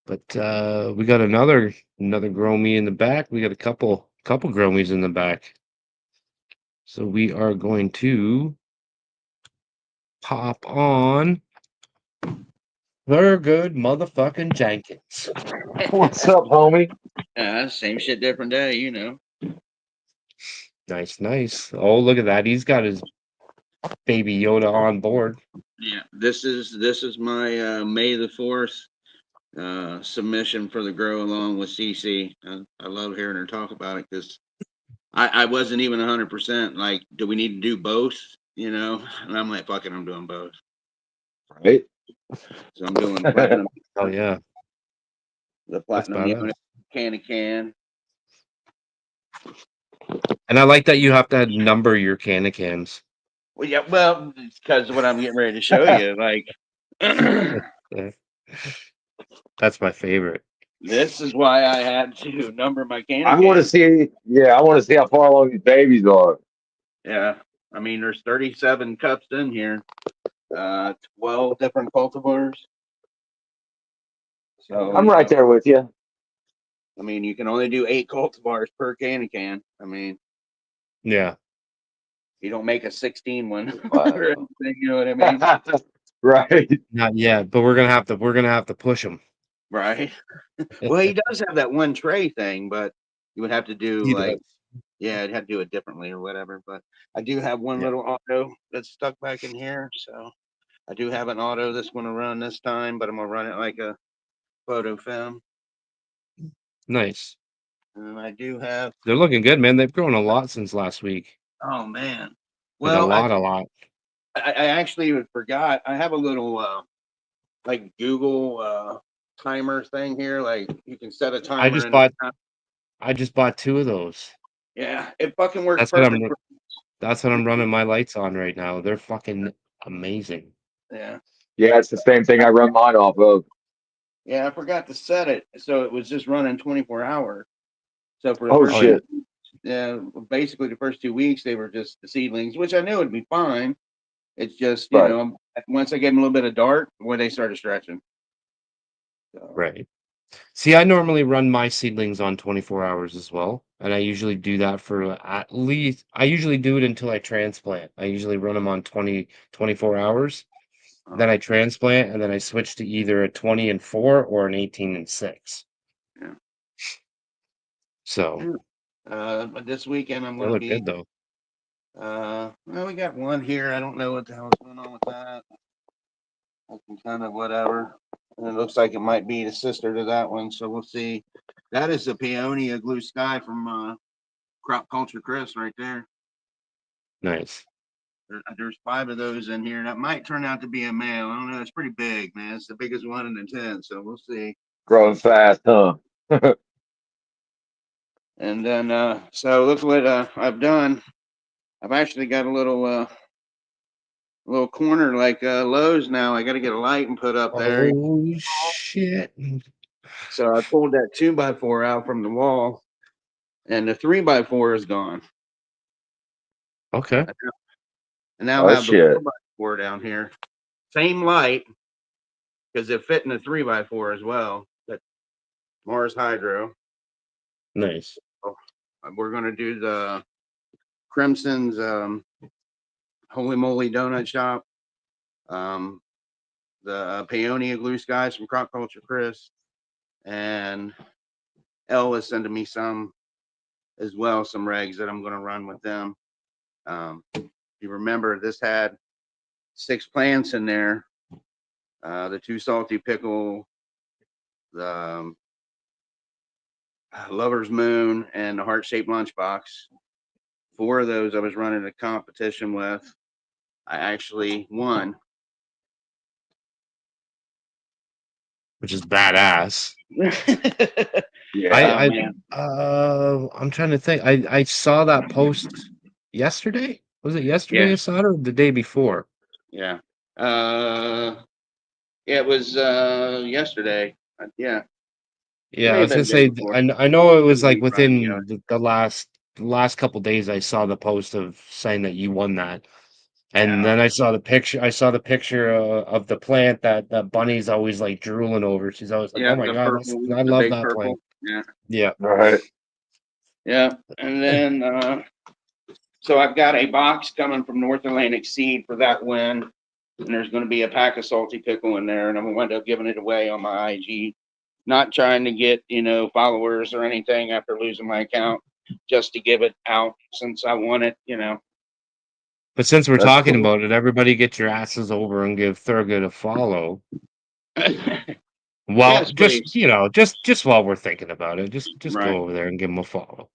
But we got another grow me in the back. We got a couple grow me's in the back. So we are going to pop on very good motherfucking Jenkins. What's up, homie? Same shit, different day, you know. Nice, nice. Oh, look at that. He's got his baby Yoda on board. Yeah, this is my May the 4th submission for the grow along with CC. I love hearing her talk about it because I wasn't even 100% like, do we need to do both? You know, and I'm like, fuck it, I'm doing both. Right? So I'm doing platinum, Oh yeah, the that's platinum badass. unit, can. And I like that you have to number your cans. Well, yeah, well, because what I'm getting ready to show you, like, Yeah. That's my favorite. this is why I had to number my I want to cans. see. Yeah, I want to see how far along these babies are. Yeah, I mean, there's 37 cups in here, 12 different cultivars. So, I'm right there with you. I mean, you can only do 8 cultivars per can. I mean, Yeah. you don't make a 16 one Wow. or anything, you know what I mean? Right. Not yet, but we're gonna have to push him. Right. Well, he does have that one tray thing, but you would have to do He like, does. yeah, I'd have to do it differently or whatever. But I do have one Yeah. little auto that's stuck back in here. So I do have an auto that's going to run this time, but I'm going to run it like a photo film. Nice. And I do have, They're looking good, man. They've grown a lot since last week. oh man. Like a Well, lot, a lot. I actually forgot. I have a little like Google timer thing here. Like you can set a I timer just and bought I just bought 2 of those. yeah, it fucking works That's what perfect. that's what I'm running my lights on right now. They're fucking amazing. Yeah. Yeah, it's the same thing I run mine off of. Yeah, I forgot to set it. So it was just running 24 hours. So for the Oh first Oh yeah. shit. yeah, basically the first 2 weeks they were just the seedlings, which I knew would be fine. It's just, Right. once I gave them a little bit of dark, where they started stretching. So Right. See, I normally run my seedlings on 24 hours as well, and I usually do that for at least I usually do it until I transplant. I usually run them on 24 hours. Then I transplant and then I switch to either a 20 and 4 or an 18 and 6. yeah. So, But this weekend I'm they gonna look be good though. well, we got one here. I don't know what the hell's going on with that. I can kind of whatever. And it looks like it might be the sister to that one, so we'll see. That is the Peonia Blue Sky from Crop Culture Chris right there. Nice. There's 5 of those in here. That might turn out to be a male. I don't know. It's pretty big, man. It's the biggest one in the tent, so we'll see. Growing fast, huh? And then, so look what I've done. I've actually got a little corner like Lowe's now. I got to get a light and put up there. Oh shit. So I pulled that 2x4 out from the wall, and the 3x4 is gone. Okay. And now Oh have the shit. 4x4 down here. Same light, because it fit in the 3x4 as well. But Mars Hydro. Nice. We're going to do the Crimson's Holy Moly Donut Shop, the Peonia Blue Skies from Crop Culture Chris, and Elle is sending me some as well, some regs that I'm going to run with them. You remember this had 6 plants in there, the 2 salty pickle, the Lover's Moon, and the heart-shaped lunchbox. 4 of those I was running a competition with. I actually won. which is badass. Yeah. I Man. I'm trying to think. I saw that post yesterday. Was it yesterday Yeah, I saw it or the day before? yeah. Yeah, it was yesterday. Yeah, it Yeah, may I have was gonna been the day say before. I know it was like Maybe Friday. Yeah, within the last couple days I saw the post of saying that you won that. And yeah. then I saw the picture. I saw the picture of the plant that Bunny's always like drooling over. She's always like, "Oh Yeah, my the god, purple, I the love big that plant." purple. Yeah, Yeah. Right. yeah. And then so I've got a box coming from North Atlantic Seed for that win, and there's going to be a pack of salty pickle in there, and I'm going to wind up giving it away on my IG. Not trying to get followers or anything after losing my account, just to give it out since I won it. But since we're That's talking cool. about it, everybody get your asses over and give Thurgood a follow. Well, Yes, just please. just while we're thinking about it, just Right. go over there and give him a follow.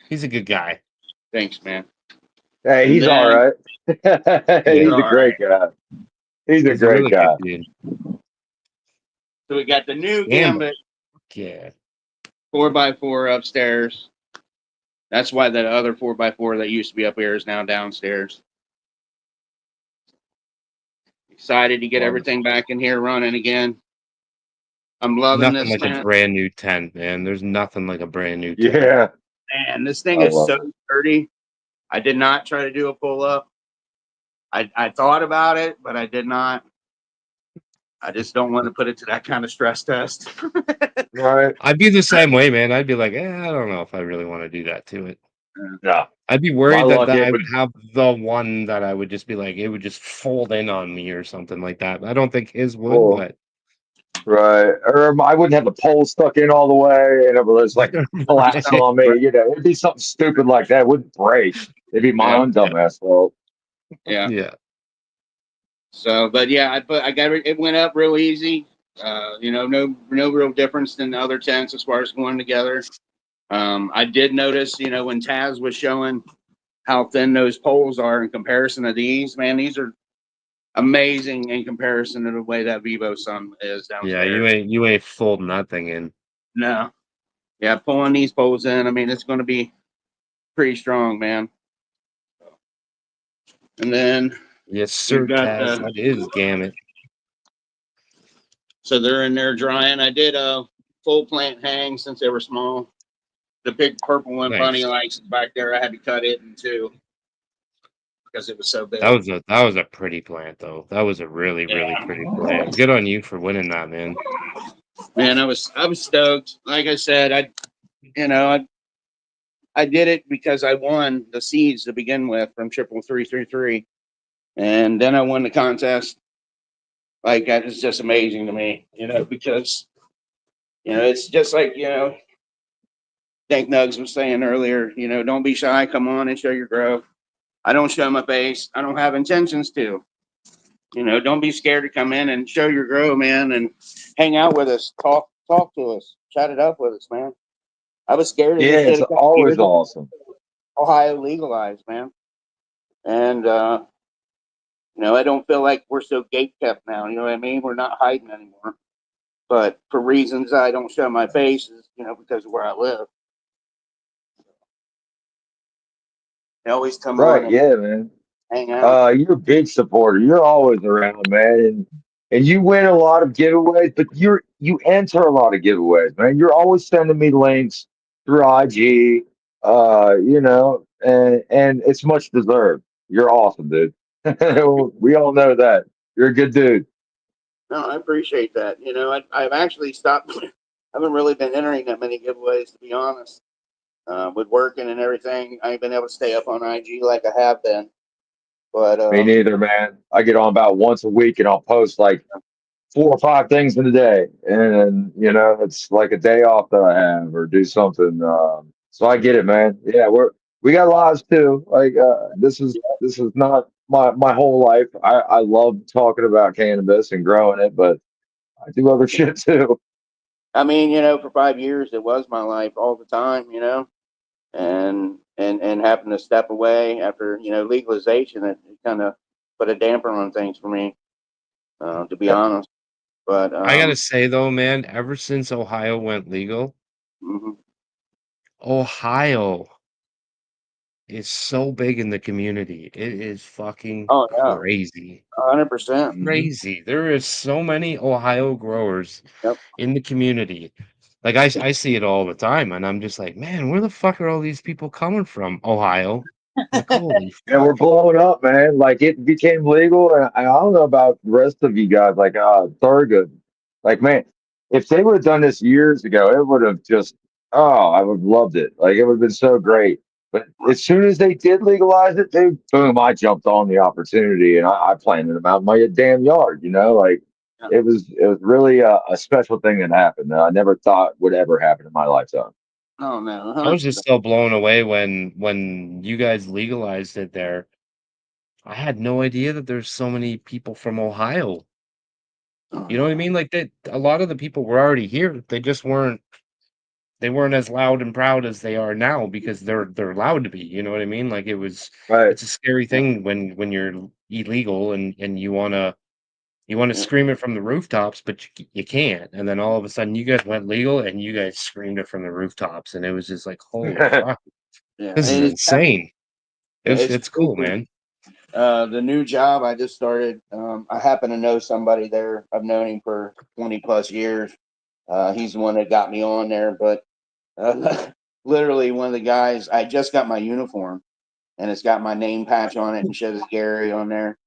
He's a good guy. Thanks, man. Hey, And he's all then right. Yeah, he's He's a all right. great guy. He's a he's a great really good guy. dude. So we got the new Damn it. Gambit Yeah. 4x4 upstairs. That's why that other 4x4 that used to be up here is now downstairs. Excited to get Wonderful. everything back in here running again. I'm loving Nothing this like a tent. brand new tent, man. There's nothing like a brand new tent. Yeah, Man, this thing I is love so it. sturdy. I did not try to do a pull up. I thought about it, but I did not. I just don't want to put it to that kind of stress test. Right. I'd be the same way, man. I'd be like, I don't know if I really want to do that to it. No, I'd be my worried luck, that it I would would. have the one that I would just be like, it would just fold in on me or something like that. I don't think his would, Oh, but right. Or I wouldn't have the pole stuck in all the way, and it was like collapsing right. on me. It'd be something stupid like that. It wouldn't break. It'd be my Yeah, own dumbass fault. yeah. Yeah. So, but yeah, I got it. It went up real easy. No real difference than the other tents as far as going together. I did notice, when Taz was showing how thin those poles are in comparison to these, man, these are amazing in comparison to the way that Vivo Sun is Yeah, downstairs. you ain't folding that thing in. No, yeah, pulling these poles in, I mean, it's going to be pretty strong, man. And then Yes, we've sir, got Taz. That is Gamut. so they're in there drying. I did a full plant hang since they were small. The big purple one Bunny Nice. likes is back there. I had to cut it in two because it was so big. That was a pretty plant though. That was a really, really Yeah, pretty plant. Good on you for winning that, man. man, I was stoked. Like I said, you know I I did it because I won the seeds to begin with from 33333, and then I won the contest. Like that is just amazing to me, because it's just like Dank Nugs was saying earlier. Don't be shy. Come on and show your growth. I don't show my face. I don't have intentions to. Don't be scared to come in and show your grow, man, and hang out with us. Talk to us. Chat it up with us, man. I was scared of Yeah, this shit it's a couple always years ago. awesome. Ohio legalized, man. And I don't feel like we're so gate kept now. You know what I mean? We're not hiding anymore. But for reasons I don't show my face is, because of where I live. They always come on Right. and Yeah, man. hang out. You're a big supporter. You're always around, man, and you win a lot of giveaways, but you enter a lot of giveaways, man. You're always sending me links through IG, and it's much deserved. You're awesome, dude. We all know that. You're a good dude. No, I appreciate that. I've actually stopped. I haven't really been entering that many giveaways, to be honest. With working and everything, I ain't been able to stay up on IG like I have been. But Me neither, man. I get on about once a week and I'll post like 4 or 5 things in a day, and it's like a day off that I have or do something. So I get it, man. Yeah, we got lives too. Like this is not my whole life. I love talking about cannabis and growing it, but I do other shit too. I mean, for 5 years it was my life all the time, and having to step away after legalization, it kind of put a damper on things for me, to be honest. But I gotta say though, man, ever since Ohio went legal, mhm. Ohio is so big in the community. It is fucking Oh yeah, crazy. 100%. Mhm. Crazy. There is so many Ohio growers Yep. in the community. Like I see it all the time, and I'm just like, man, where the fuck are all these people coming from? Ohio. Like, holy Yeah, we're fuck. blowing up, man. Like it became legal, and I don't know about the rest of you guys, like Thurgood. Like, man, if they would have done this years ago, it would have just I would have loved it. Like it would have been so great. But as soon as they did legalize it, dude, boom, I jumped on the opportunity and I planted them out in my damn yard, like Yeah. it was really a special thing that happened that I never thought would ever happen in my lifetime. Oh man, I was just 100%. so blown away when you guys legalized it there. I had no idea that there's so many people from Ohio. Oh You know what I yeah. mean? Like that a lot of the people were already here. They weren't as loud and proud as they are now because they're allowed to be, you know what I mean? Like Right. it's a scary Yeah. thing when you're illegal and you wanna Yeah. scream it from the rooftops, but you can't. And then all of a sudden you guys went legal and you guys screamed it from the rooftops and it was just like, holy fuck, Yeah. this is And insane. it's It's cool, crazy. man. The new job I just started, I happen to know somebody there. I've known him for 20 plus years. He's the one that got me on there, but literally one of the guys, I just got my uniform and it's got my name patch on it and says Gary on there.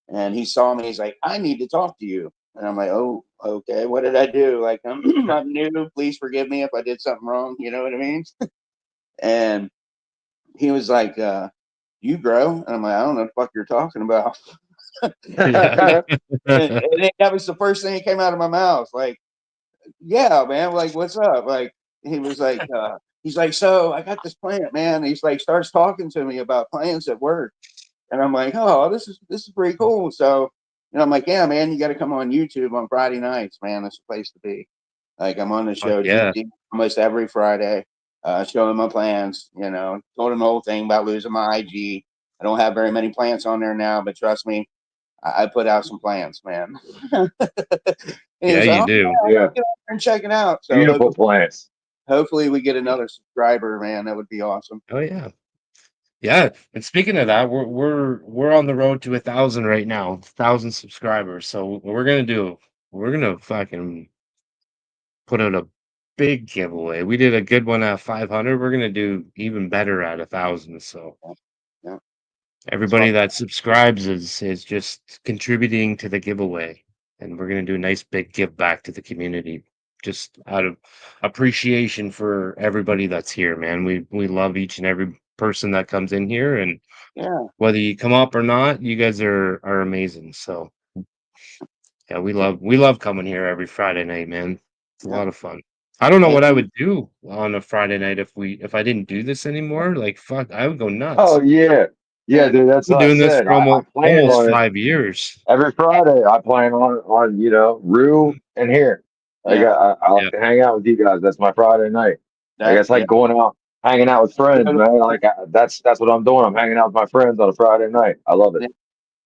And he saw me. He's like, I need to talk to you. And I'm like, oh, okay. What did I do? Like, I'm new. Please forgive me if I did something wrong. You know what I mean? And he was like, you grow? And I'm like, I don't know what the fuck you're talking about. Yeah. You know? And that was the first thing that came out of my mouth. Like, yeah, man. Like, what's up? Like, he was like, he's like, so I got this plant, man. And he's like, starts talking to me about plants at work. And I'm like, oh, this is pretty cool. So, I'm like, yeah, man, you got to come on YouTube on Friday nights, man. That's the place to be. Like, I'm on the Fuck show yeah. Tuesday almost every Friday, showing my plants. Told him the whole thing about losing my IG. I don't have very many plants on there now, but trust me, I put out some plants, man. And he Yeah, was like, you oh, do. yeah, Yeah. get out there and check it out. So Beautiful plants. hopefully we get another subscriber, man. That would be awesome. Oh yeah. Yeah, and speaking of that, we're on the road to 1,000 right now, 1,000 subscribers. So what we're gonna fucking put out a big giveaway. We did a good one at 500. We're gonna do even better at 1,000. So Yeah. everybody that subscribes is just contributing to the giveaway, and we're gonna do a nice big give back to the community, just out of appreciation for everybody that's here, man. We love each and every person that comes in here, and Yeah. whether you come up or not, you guys are amazing. So yeah, we love coming here every Friday night, man. It's a Yeah. lot of fun. I don't know And what I would do on a Friday night if I didn't do this anymore. Like fuck, I would go Oh nuts. yeah. Yeah, and dude, that's Been what I doing this said. for I plan almost on it 5 years. every Friday. I plan on Rue and here. Like yeah, I like Yeah, to hang out with you guys. That's my Friday night. Like that it's yeah. like going out, hanging out with friends, man. Like that's what I'm doing. I'm hanging out with my friends on a Friday night. I love it. Yeah,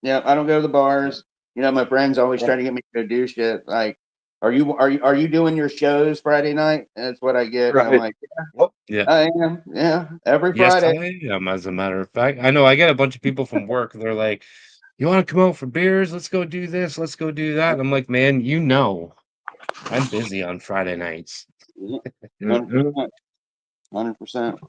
yeah, I don't go to the bars. My friends always try to get me to do shit. Like, are you doing your shows Friday night? And that's what I get. And I'm Right. like, Yep. yeah. I am. Yeah, every Yes, Friday. I am. As a matter of fact, I know I get a bunch of people from work. They're like, "You want to come out for beers? Let's go do this. Let's go do that." And I'm like, "Man, I'm busy on Friday nights." 100%, Mhm. 100%.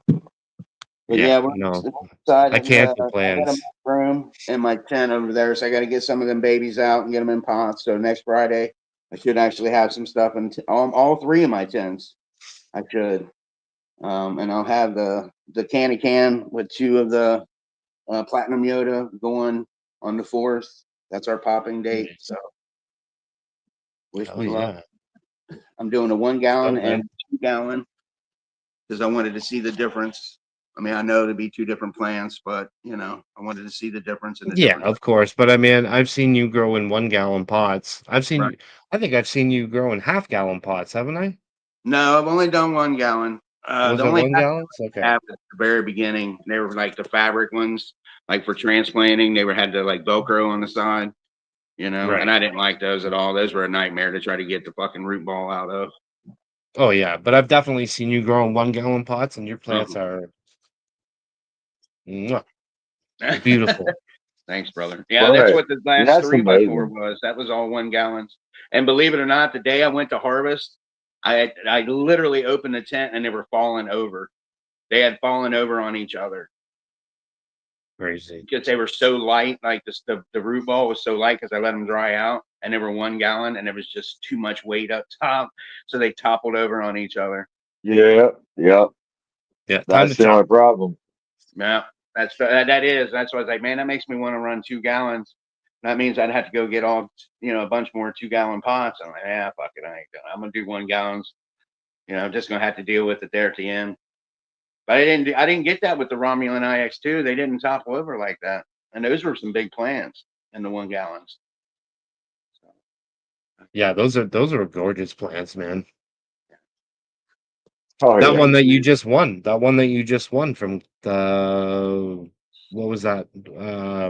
But Yeah, yeah, we're no, I excited. cancel I got a plans. room in my tent over there, so I got to get some of them babies out and get them in pots. So next Friday, I should actually have some stuff in all three of my tents. I should. And I'll have the can with two of the platinum Yoda going on the 4th. That's our popping date. So Nice. wish Hell me luck. yeah. I'm doing a one Let's go, gallon man. and 2 gallon because I wanted to see the difference. I mean, I know it'd be two different plants, but I wanted to see the difference in the Yeah, different. of course. But I mean, I've seen you grow in 1 gallon pots. Right. I think I've seen you grow in half gallon pots, haven't I? No, I've only done 1 gallon. Was The it only 1 gallons? Okay. have at the very beginning, they were like the fabric ones, like for transplanting. They were had the like Velcro on the side, and Right. I didn't like those at all. Those were a nightmare to try to get the fucking root ball out of. Oh yeah, but I've definitely seen you grow in 1 gallon pots, and your plants are mwah, beautiful. Thanks, brother. Yeah, that's Right. what the last That's 3x4 amazing. was. That was all 1 gallons. And believe it or not, the day I went to harvest, I literally opened the tent and they were falling over. They had fallen over on each other Crazy. because they were so light. Like the root ball was so light because I let them dry out, and they were 1 gallon, and there was just too much weight up top, so they toppled over on each other. Yeah. Yep. Yeah, time to That's the chop. only problem. Yeah, that is. That's why I was like, man, that makes me want to run 2 gallons. That means I'd have to go get all a bunch more 2 gallon pots. I'm like, yeah, fuck it, I ain't gonna. I'm gonna do 1 gallons. I'm just gonna have to deal with it there at the end. But I didn't get that with the Romulan IX2. They didn't topple over like that, and those were some big plants in the 1 gallons. Yeah, those are gorgeous plants, man. Oh That yeah. one that you just won. That one that you just won from the what was that?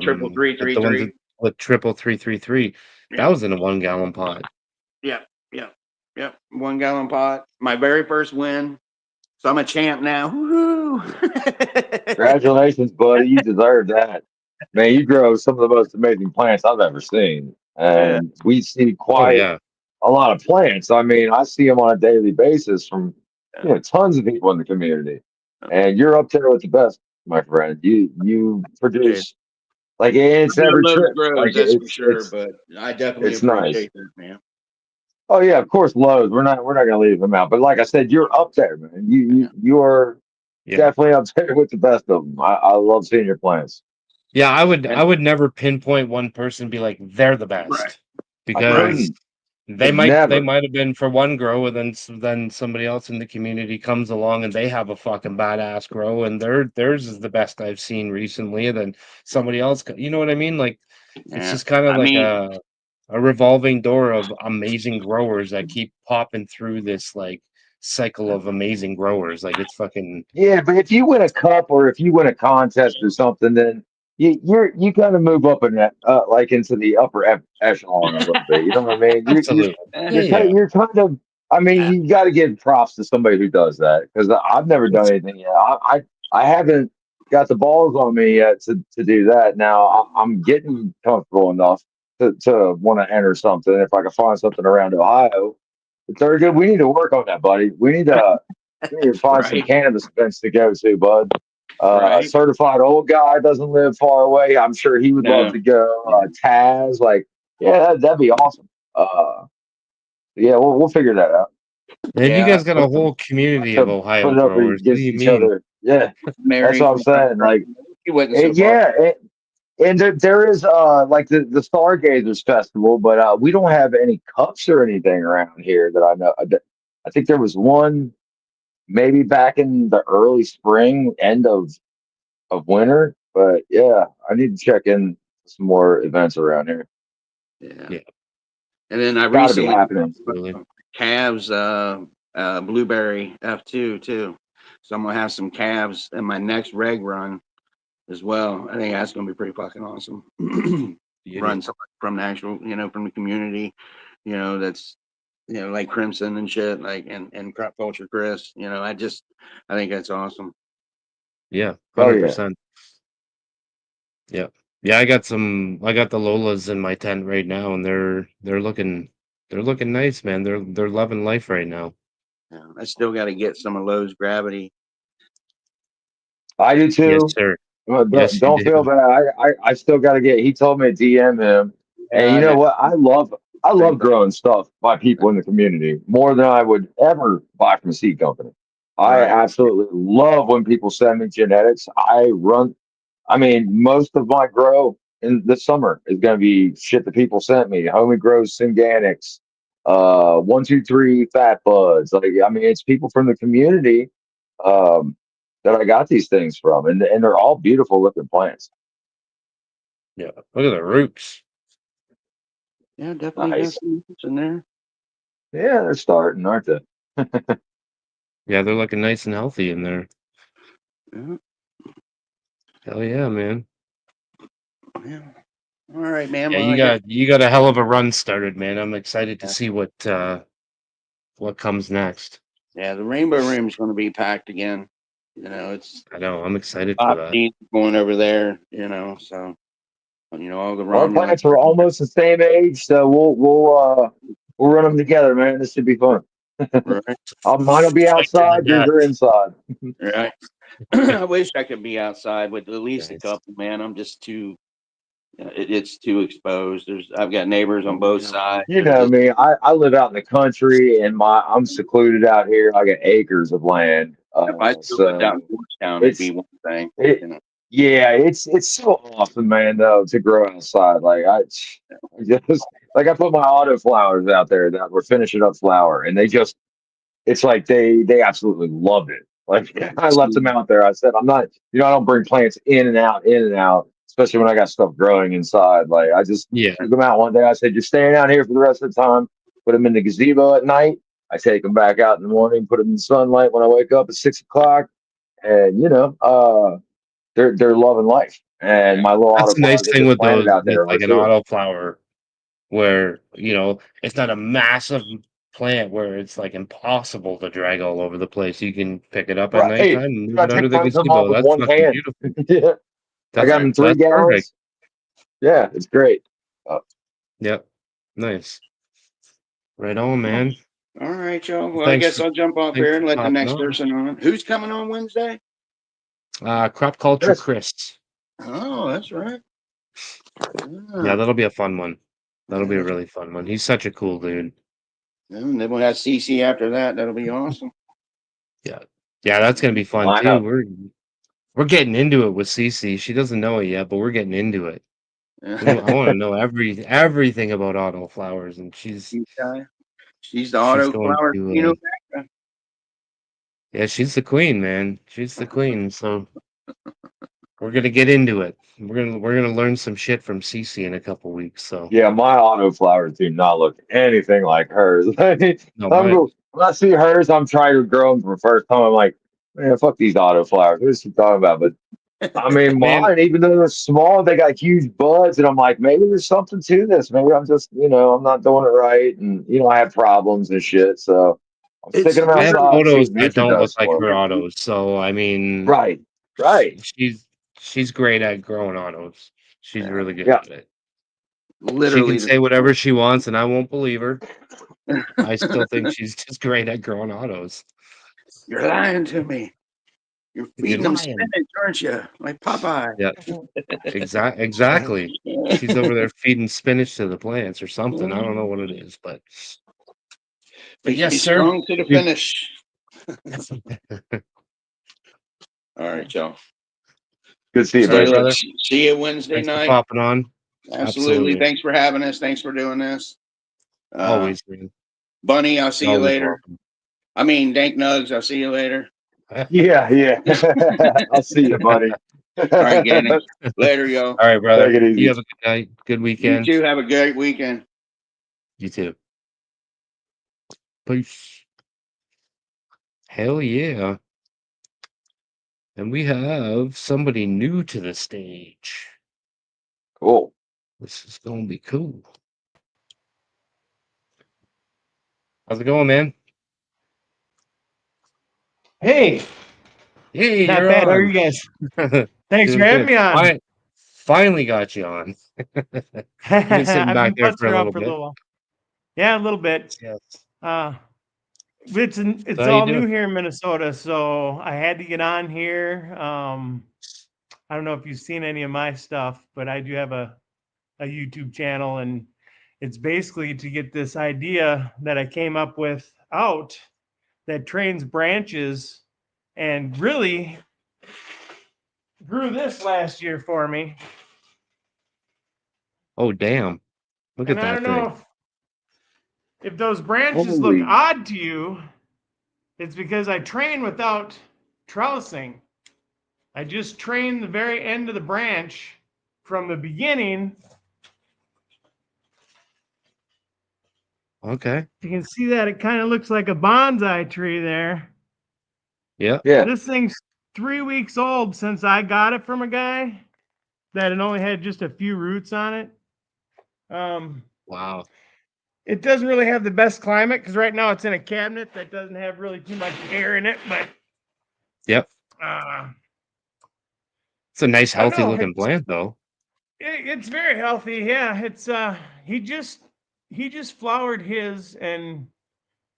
Triple three three The ones three. that with 333. That Yeah, was in a 1 gallon pot. yeah, yeah, yeah. 1 gallon pot. My very first win. So I'm a champ now. Woo! Congratulations, buddy. You deserve that. Man, you grow some of the most amazing plants I've ever seen. Yeah. And we see Oh quite yeah. a lot of plants. I mean, I see them on a daily basis from tons of people in the community. And you're up there with the best, my friend. You Appreciate it. produce like it's No every Lowe's trip. grows, Like that's for sure, but I definitely it's nice. appreciate that, man. Oh yeah, of course, Lowe's. We're not gonna leave them out. But like I said, you're up there, man. You Yeah. you you are Yeah. definitely up there with the best of them. I love seeing your plants. Yeah, I And would never pinpoint one person and be like they're the right, best I right. because couldn't. they Could might never. have been for one grow, and then somebody else in the community comes along and they have a fucking badass grow, and theirs is the best I've seen recently. And then somebody else, you know what I mean? Like it's Yeah. just kind of I like mean, a revolving door of amazing growers that keep popping through this like cycle of amazing growers. Like it's fucking Yeah, but if you win a cup or if you win a contest or something, then you kind of move up in that like into the upper echelon a little bit. You know what I mean? absolutely. Yeah, yeah. You're kind of. I mean, you got to give props to somebody who does that because I've never done anything yet. I haven't got the balls on me yet to do that. Now I'm getting comfortable enough to want to enter something. If I can find something around Ohio, but very good. We need to work on that, buddy. We need to find some right, cannabis events to go to, bud. right. Certified old guy doesn't live far away. I'm sure he would love No. to go. Yeah. Taz, like, yeah, that'd be awesome. Yeah, we'll figure that out. And you Yeah. guys got a Put the whole community of to Ohio put it up growers. What do against you each mean? other. Yeah, that's Mary what I'm from saying. Like, he wasn't so far. yeah, and there is like the Stargazers Festival, but we don't have any cups or anything around here that I know. I think there was one maybe back in the early spring, end of winter. But yeah, I need to check in some more events around here. Yeah. Yeah, And then I Got to be recently happening. absolutely. calves blueberry F2 too. So I'm gonna have some calves in my next reg run as well. I think that's gonna be pretty fucking awesome. Beauty. Run some from the actual, from the community, that's like Crimson and shit, like and crop culture Chris. I think that's awesome. Yeah, Oh yeah. 100%. Yeah. Yeah, I got the Lolas in my tent right now and they're looking nice, man. They're loving life right now. Yeah, I still got to get some of Lowe's gravity. I do Yes, too. sir. Well, Yes, you don't feel do. bad. I still got to get. He told me to DM him, and Yeah, you I know got what? I same love thing. growing stuff by people in the community more than I would ever buy from a seed company. I Right. absolutely love when people send me genetics. I mean, most of my grow in the summer is going to be shit that people sent me. Homie grows Synganics, 123 Fat Buds. Like, I mean, it's people from the community um, that I got these things from, and they're all beautiful looking plants. Yeah. Look at the roots. Yeah, definitely got Nice. some roots in there. Yeah, they're starting, aren't they? Yeah, they're looking nice and healthy in there. Yeah. Hell yeah, man. Yeah. All right, man. Yeah, Well, I guess you got a hell of a run started, man. I'm excited to see what comes next. yeah, the Rainbow Room's going to be packed again. You know, it's I know, I'm excited for top that. team going over there. You know, so all the Our Romulans. plants are almost the same age, so we'll run them together, man. This should be fun. Right, Mine will be Fight to the outside. Yours death. are inside. right. I wish I could be outside with at least a Nice. couple. Man, I'm just too. It's too exposed. I've got neighbors on both sides. You They're know just. me. I live out in the country, and I'm secluded out here. I got acres of land, If I still lived out in so Georgetown, it'd be it's one thing. it. Yeah, it's so awesome, man. Though to grow outside, like I just like I put my auto flowers out there that we're finishing up flower, and it's like they absolutely loved it. Like I left them out there. I said, I'm not, I don't bring plants in and out, especially when I got stuff growing inside. Like I just Yeah. took them out one day. I said, you're staying out here for the rest of the time. Put them in the gazebo at night. I take them back out in the morning, put them in the sunlight when I wake up at 6 o'clock, and they're loving life. And my little That's the nice autoflowers I thing just with planted those out with there are like an too. autoflower where, it's not a massive plant where it's like impossible to drag all over the place. You can pick it up at Right. nighttime and You move it gotta under take the both of them off gazebo. with That's one fucking hand. beautiful. Yeah. I got them in three That's perfect. gallons. Yeah, it's great. Yep. Nice. Right on, man. All right, y'all. Well, Well, I guess I'll jump off thanks here and for let the popping next on. person on. Who's coming on Wednesday? Crop culture Chris, Chris. Oh, that's right. Yeah, Yeah. that'll be a fun one. That'll be a Yeah. really fun one. He's such a cool dude. And then we'll have CC after that. That'll be awesome. Yeah. Yeah, that's gonna be fun line too. up. We're getting into it with Cece. She doesn't know it yet, but we're getting into it. I want to know everything about auto flowers, and she's Okay. She's the she's auto going flower to. queen of Yeah, she's the queen, man. She's the queen. So we're gonna get into it. We're gonna learn some shit from Cece in a couple weeks. So Yeah, my autoflowers do not look anything like hers. no, my When I see hers, I'm trying to grow them for the first time. I'm like, man, fuck these autoflowers. What is she talking about? But I mean, man. mine, even though they're small, they got huge buds, and I'm like, maybe there's something to this. Maybe I'm just, I'm not doing it right, and I have problems and shit. So I'm It's sticking them I have outside, see photos what that nature don't look does like for her me. autos. So I mean, Right, right, she's great at growing autos. She's really good yeah. at it. She can literally say the whatever she wants, and I won't believe her. I still think she's just great at growing autos. You're lying to me. You're You're feeding them lying. spinach, aren't you? Like Popeye. Yeah, exactly. She's over there feeding spinach to the plants or something. I don't know what it is, but Makes yes, me sir. strong to the You- finish. All right, y'all. Good to see you, See you, buddy. brother. See you Wednesday Thanks for night. popping on. Absolutely. Absolutely. Thanks for having us. Thanks for doing this. Uh, Always, man. Bunny, I'll see you Always later. welcome. I mean, Dank Nugs, I'll see you later. Yeah, yeah. I'll see you, buddy. All right, Gannon. Take Later, y'all. All right, brother. it You easy. have a good night, good You weekend. too. Have a great weekend. You too. Peace. Hell yeah. And we have somebody new to the stage. Cool. This is gonna be cool. How's it going, man? Hey, Hey, not you're bad. How are on. you guys? Thanks for Doing having good. me on. Finally got you on. You've been sitting I've back been there for putzing a around little for a bit. little while. Yeah, a little bit. Yes. Uh, So it's how you all new doing? here in Minnesota, so I had to get on here. I don't know if you've seen any of my stuff, but I do have a YouTube channel, and it's basically to get this idea that I came up with out that trains branches and really grew this last year for me. Oh, damn. Look And at I that don't know thing. if those branches look Holy. odd to you. It's because I train without trellising. I just train the very end of the branch from the beginning Okay. You can see that it kind of looks like a bonsai tree there. Yeah. Yeah. This thing's 3 weeks old since I got it from a guy that had only had just a few roots on it. Wow. It doesn't really have the best climate because right now it's in a cabinet that doesn't have really too much air in it, but Yep. uh, It's a nice, I don't healthy know. looking plant, though. It's very healthy. Yeah, it's he just flowered his, and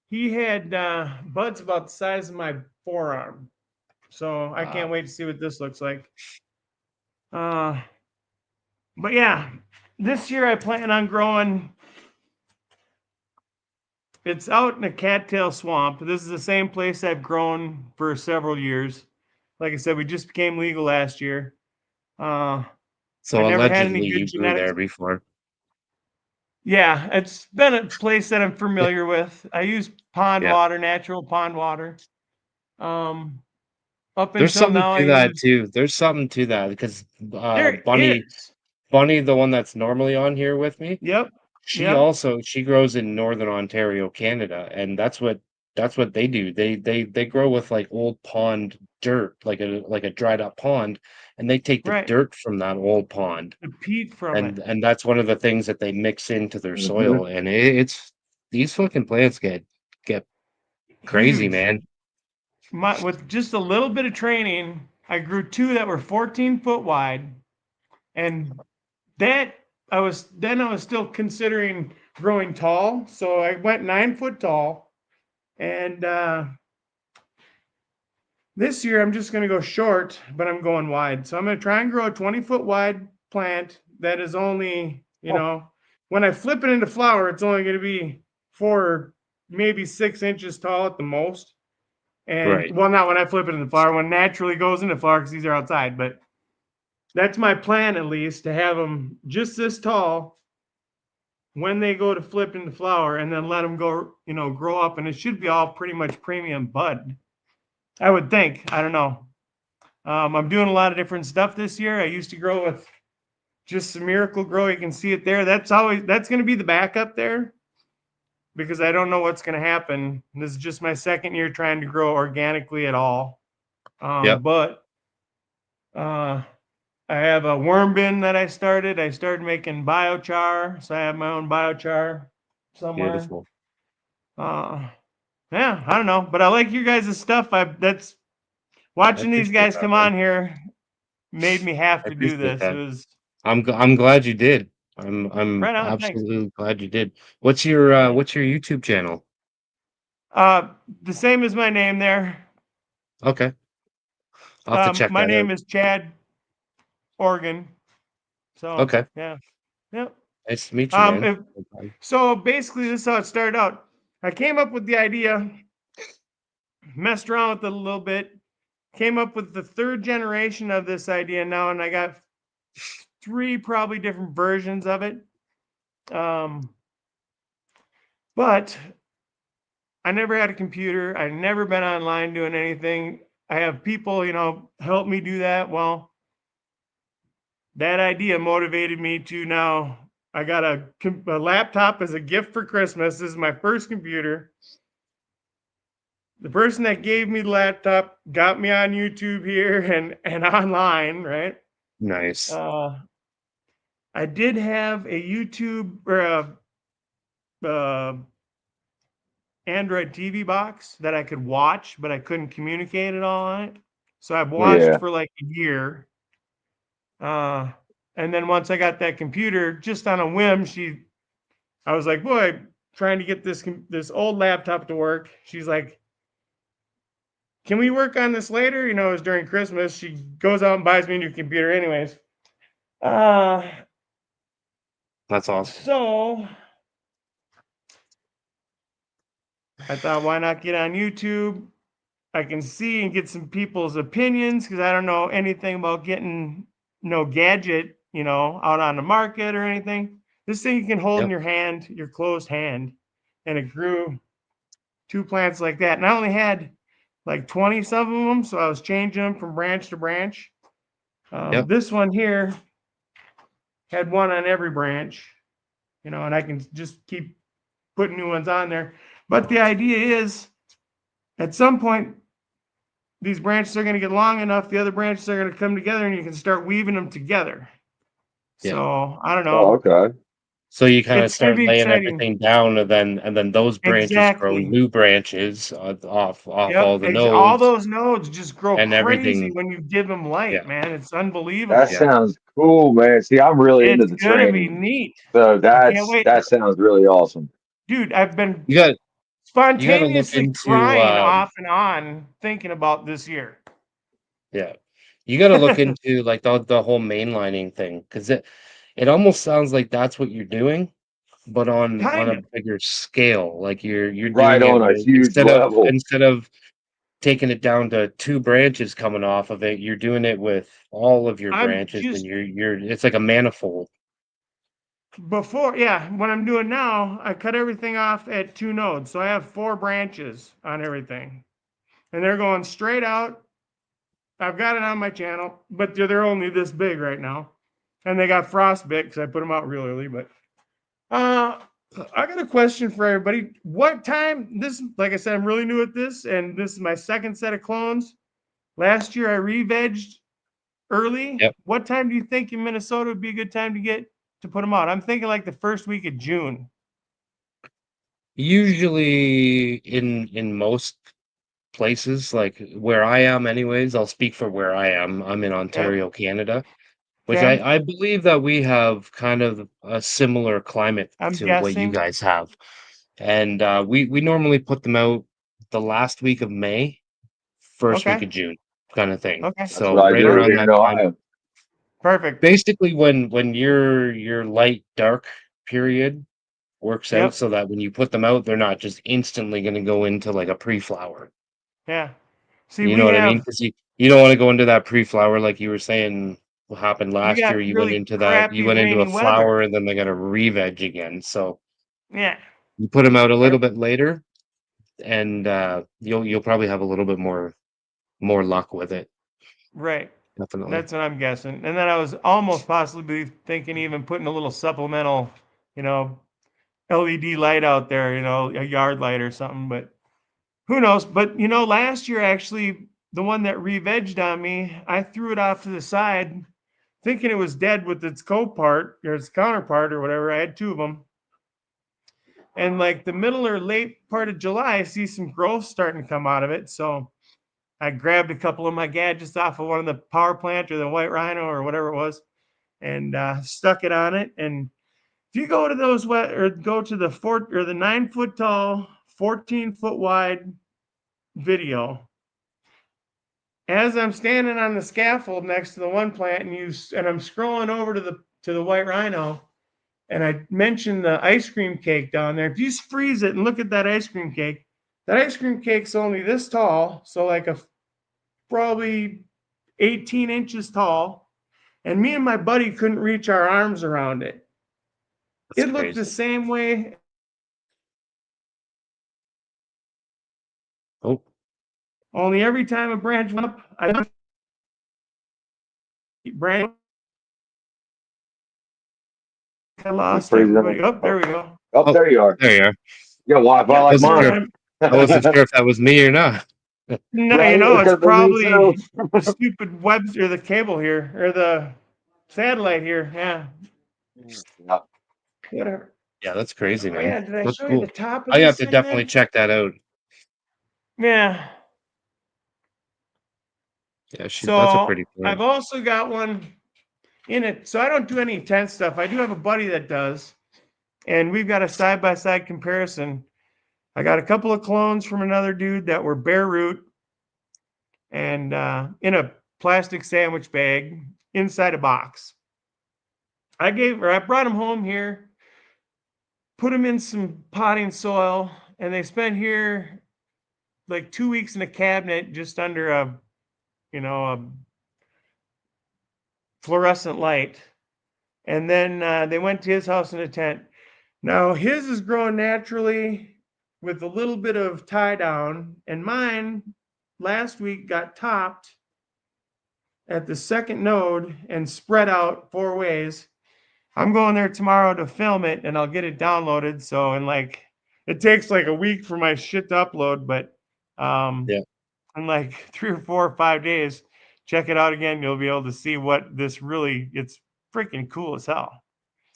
he had buds about the size of my forearm. So I can't Wow. wait to see what this looks like. Uh, but yeah, this year I plan on growing. It's out in a cattail swamp. This is the same place I've grown for several years. Like I said, we just became legal last year. I So never had any allegedly, good you grew genetics. there before. Yeah, it's been a place that I'm familiar with. I use pond Yeah. water, natural pond water. Um, up There's until something now, I to that use too. There's something to that because there is. Bunny, the one that's normally on here with me, Yep, she yep, also she grows in Northern Ontario, Canada, and that's what they do. They grow with like old pond dirt, like a dried up pond, and they take the right. dirt from that old pond, The peat from it. and that's one of the things that they mix into their Hmm. soil, and it's these fucking plants get crazy, Huge. man. With just a little bit of training, I grew two that were 14 foot wide, and that I was still considering growing tall, so I went 9 foot tall, and this year I'm just going to go short, but I'm going wide. So I'm going to try and grow a 20-foot wide plant that is only, when I flip it into flower, it's only going to be 4, maybe 6 inches tall at the most. And Right. well, not when I flip it into flower, when it naturally goes into flower because these are outside. But that's my plan, at least, to have them just this tall when they go to flip into flower, and then let them go, grow up. And it should be all pretty much premium bud, I would think. I don't know. I'm doing a lot of different stuff this year. I used to grow with just some Miracle Grow. You can see it there. That's going to be the backup there because I don't know what's going to happen. This is just my second year trying to grow organically at all. Yep. But I have a worm bin that I started. I started making biochar, so I have my own biochar somewhere. Beautiful. Yeah, I don't know, but I like your guys' stuff. That's I watching these appreciate guys that, come man. on here made me have I to do appreciate this. It that. was I'm glad you did. I'm right on. Thanks. absolutely glad you did. What's your YouTube channel? Uh, the same as my name there. Okay. I'll have to check My that name out. is Chad Organ. So Okay. yeah, yep. Nice to meet you, man. If, so basically, this is how it started out. I came up with the idea, messed around with it a little bit, came up with the third generation of this idea now, and I got 3 probably different versions of it. But I never had a computer. I've never been online doing anything. I have people, help me do that. Well, that idea motivated me to now. I got a laptop as a gift for Christmas. This is my first computer. The person that gave me the laptop got me on YouTube here and online, right? Nice. I did have a YouTube or a Android TV box that I could watch, but I couldn't communicate at all on it. So I've watched Yeah. for like a year. Uh, and then once I got that computer, just on a whim, I was like, boy, trying to get this old laptop to work. She's like, can we work on this later? It was during Christmas. She goes out and buys me a new computer, anyways. Uh, That's awesome. so I thought, why not get on YouTube? I can see and get some people's opinions because I don't know anything about getting no gadget, out on the market or anything. This thing you can hold in Yep. your hand, your closed hand, and it grew 2 plants like that. And I only had like 20 some of them, so I was changing them from branch to branch. Yep. This one here had one on every branch, and I can just keep putting new ones on there. But the idea is, at some point, these branches are going to get long enough, the other branches are going to come together, and you can start weaving them together. Yeah. So I don't Oh, know. okay. So you kind of It's going to start be laying exciting. everything down, and then those branches grow Exactly. new branches off all Yep. the All nodes those nodes just grow and crazy everything. when you give them Yeah, light, man. It's That unbelievable. yeah. sounds cool, man. See, I'm really into It's the going to be training, neat. so I can't wait. that sounds really awesome. Dude, I've been You got you got to look spontaneously into crying off and on thinking about this year. yeah. You got to look into like the whole mainlining thing because it almost sounds like that's what you're doing, but on Kind a of. bigger scale. Like you're Right doing it on a with huge level. instead of taking it down to 2 branches coming off of it, you're doing it with all of your I'm branches, and just you're it's like a manifold. before, yeah, what I'm doing now, I cut everything off at 2 nodes. So I have 4 branches on everything. And they're going straight out. I've got it on my channel, but they're only this big right now. And they got frostbit because I put them out real early. But uh, I got a question for everybody. What time? This, like I said, I'm really new at this, and this is my second set of clones. Last year I re-vegged early. Yep. What time do you think in Minnesota would be a good time to put them out? I'm thinking like the first week of June. Usually in most places, like where I am anyways, I'll speak for where I am. I'm in Yep. Ontario, Canada, which Okay. I believe that we have kind of a similar climate I'm to what you guessing. guys have. And we normally put them out the last week of May, first week Okay. of June, kind of thing. Okay. That's what So I right do around here in that time. Ohio. Perfect. Basically, when your light dark period works out Yep. so that when you put them out, they're not just instantly going to go into like a pre-flower. Yeah. See, You know we what I mean? have Because you don't want to go into that pre-flower like you were saying what happened we last got year. You went really into that, you crappy went into a rainy weather. flower, and then they got to re-veg again. So Yeah. you put them out a little Perfect. bit later, and you'll probably have a little bit more luck with it. Right. Definitely. That's what I'm guessing. And then I was almost possibly thinking even putting a little supplemental, you know, LED light out there, a yard light or something, but who knows? But last year actually, the one that re-vegged on me, I threw it off to the side, thinking it was dead with its co-part or its counterpart or whatever. I had 2 of them. And like the middle or late part of July, I see some growth starting to come out of it. So I grabbed a couple of my gadgets off of one of the power plant or the white rhino or whatever it was, and stuck it on it. And if you go to those or go to the 9-foot tall, 14-foot wide video, as I'm standing on the scaffold next to the one plant, and I'm scrolling over to the white rhino, and I mentioned the ice cream cake down there. If you freeze it and look at that ice cream cake, that ice cream cake's only this tall, so like probably 18 inches tall, and me and my buddy couldn't reach our arms around it. That's It looked the crazy. same way. Oh, Only every time a branch went up, I branch. I You lost freezing everybody. them? Oh, there Oh, we go. oh, oh, there you are. there you are. You got Wi-Fi Yep. like Wasn't So sure. mine. I'm I wasn't sure if that was me or not. no, Right? It could it's have been me too. probably the stupid webs or the cable here or the satellite here. Yeah. Yeah. Whatever. Yeah, that's crazy, Oh man. yeah, did I That's show you the cool. top of I have this to thing definitely there? check that out. Yeah. Yeah, that's a So pretty I've plant. also got one in it. So I don't do any intense stuff. I do have a buddy that does, and we've got a side by side comparison. I got a couple of clones from another dude that were bare root and in a plastic sandwich bag inside a box. I brought them home here, put them in some potting soil, and they spent here like 2 weeks in a cabinet just under a fluorescent light. And then they went to his house in a tent. Now his is growing naturally with a little bit of tie down, and mine last week got topped at the second node and spread out 4 ways. I'm going there tomorrow to film it, and I'll get it downloaded. So in like it takes like a week for my shit to upload, but Yeah. in like 3 or 4 or 5 days, check it out again. You'll be able to see what this really. It's freaking cool as hell.